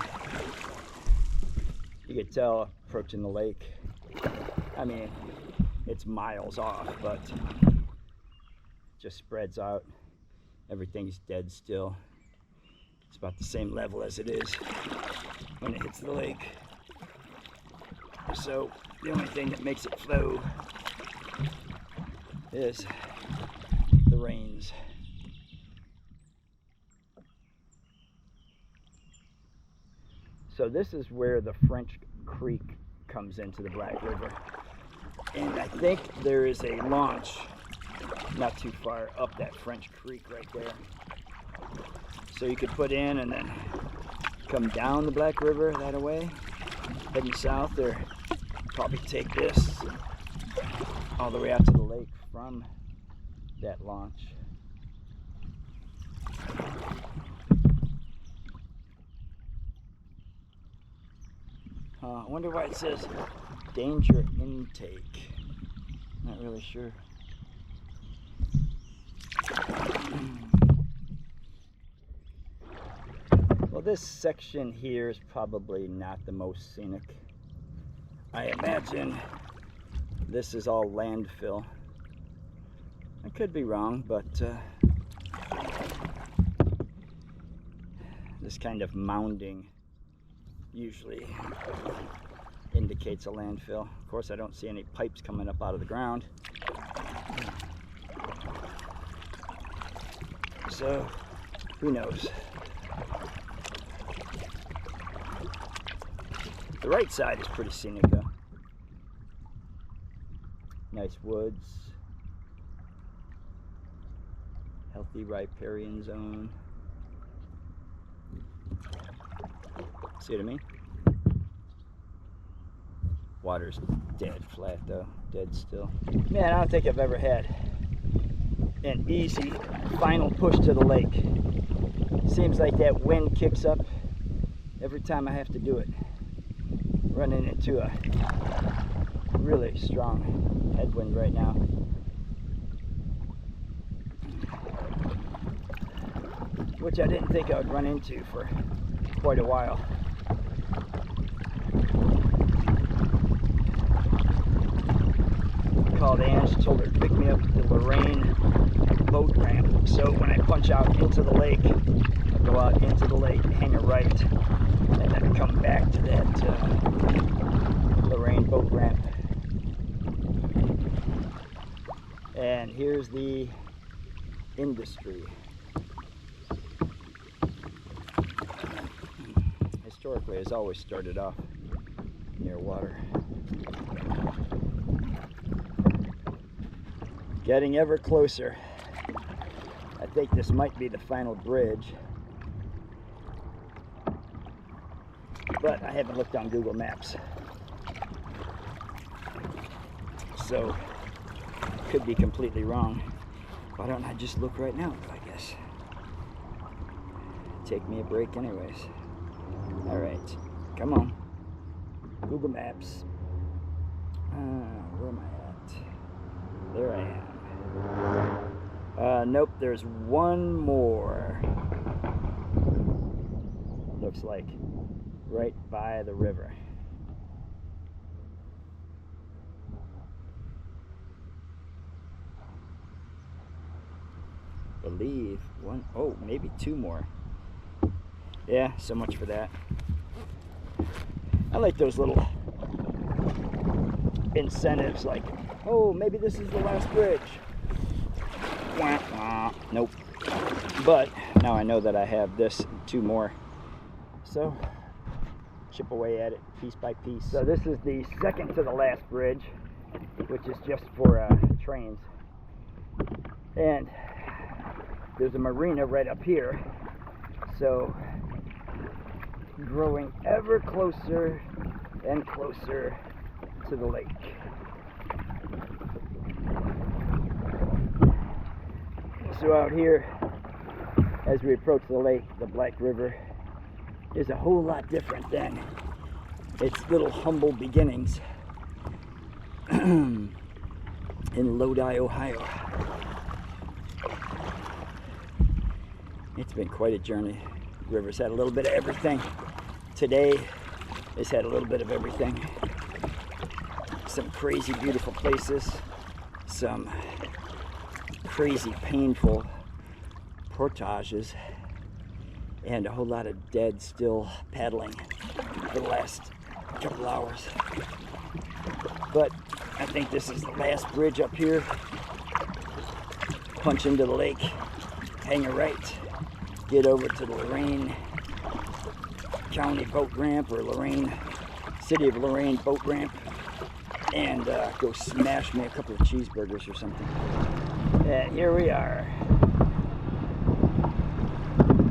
You could tell approaching the lake, I mean, it's miles off, but it just spreads out. Everything's dead still. It's about the same level as it is when it hits the lake. So the only thing that makes it flow is the rains. So this is where the French Creek comes into the Black River. And I think there is a launch not too far up that French Creek right there. So you could put in and then come down the Black River that way, heading south, or probably take this all the way out to the lake from that launch. I wonder why it says danger intake. Not really sure. Well, this section here is probably not the most scenic. I imagine this is all landfill. I could be wrong, but this kind of mounding usually indicates a landfill. Of course, I don't see any pipes coming up out of the ground. So, who knows? The right side is pretty scenic though. Nice woods. Healthy riparian zone. See what I mean? Water's dead flat though, dead still. Man, I don't think I've ever had an easy final push to the lake. Seems like that wind kicks up every time I have to do it. Running into a really strong headwind right now. Which I didn't think I would run into for quite a while. Called Ange, told her to pick me up at the Lorraine boat ramp. So when I punch out into the lake, I go out into the lake, hang a right, and then come back to that Lorraine boat ramp. And here's the industry. Historically, it's always started off near water. Getting ever closer. I think this might be the final bridge, but I haven't looked on Google Maps, so could be completely wrong. Why don't I just look right now, I guess? Take me a break anyways. All right, come on. Google Maps. Where am I at? There I am. Nope, there's one more. Looks like right by the river. Believe one, oh, maybe 2 more. Yeah, so much for that. I like those little incentives like, oh, maybe this is the last bridge. Nope. But now I know that I have this 2 more. So chip away at it piece by piece. So this is the second to the last bridge, which is just for trains. And there's a marina right up here. So growing ever closer and closer to the lake. So out here, as we approach the lake, the Black River is a whole lot different than its little humble beginnings in Lodi, Ohio. It's been quite a journey. The river's had a little bit of everything. Today, it's had a little bit of everything. Some crazy beautiful places, some crazy painful portages, and a whole lot of dead still paddling for the last couple hours. But I think this is the last bridge up here. Punch into the lake, hang a right, get over to the Lorain County boat ramp, or Lorain, City of Lorain boat ramp, and go smash me a couple of cheeseburgers or something. And here we are.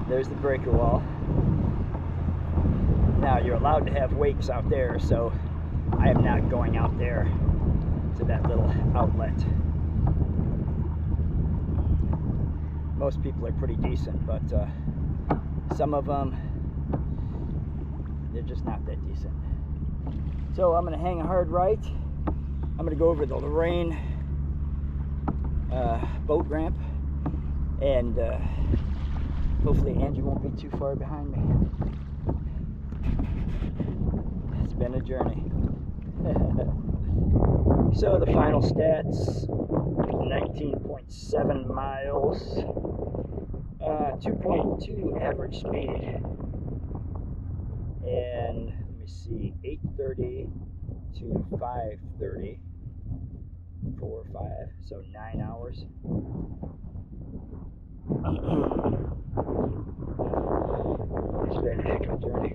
There's the breaker wall. Now you're allowed to have wakes out there, so I am not going out there to that little outlet. Most people are pretty decent, but some of them, they're just not that decent. So I'm gonna hang a hard right. I'm gonna go over the Lorain boat ramp, and hopefully Angie won't be too far behind me. It's been a journey. So the final stats, 19.7 miles, 2.2 average speed, and let me see, 8:30 to 5:30, 4 or 5, so 9 hours. It's been a heck of a journey.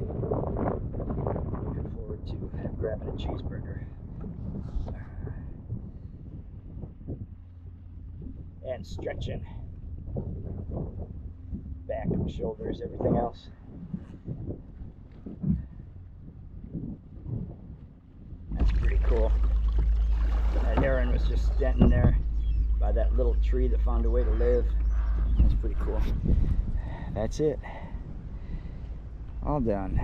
Looking forward to grabbing a cheeseburger. And stretching. Back, shoulders, everything else. That's pretty cool. That heron was just standing there by that little tree that found a way to live. That's pretty cool. That's it. All done.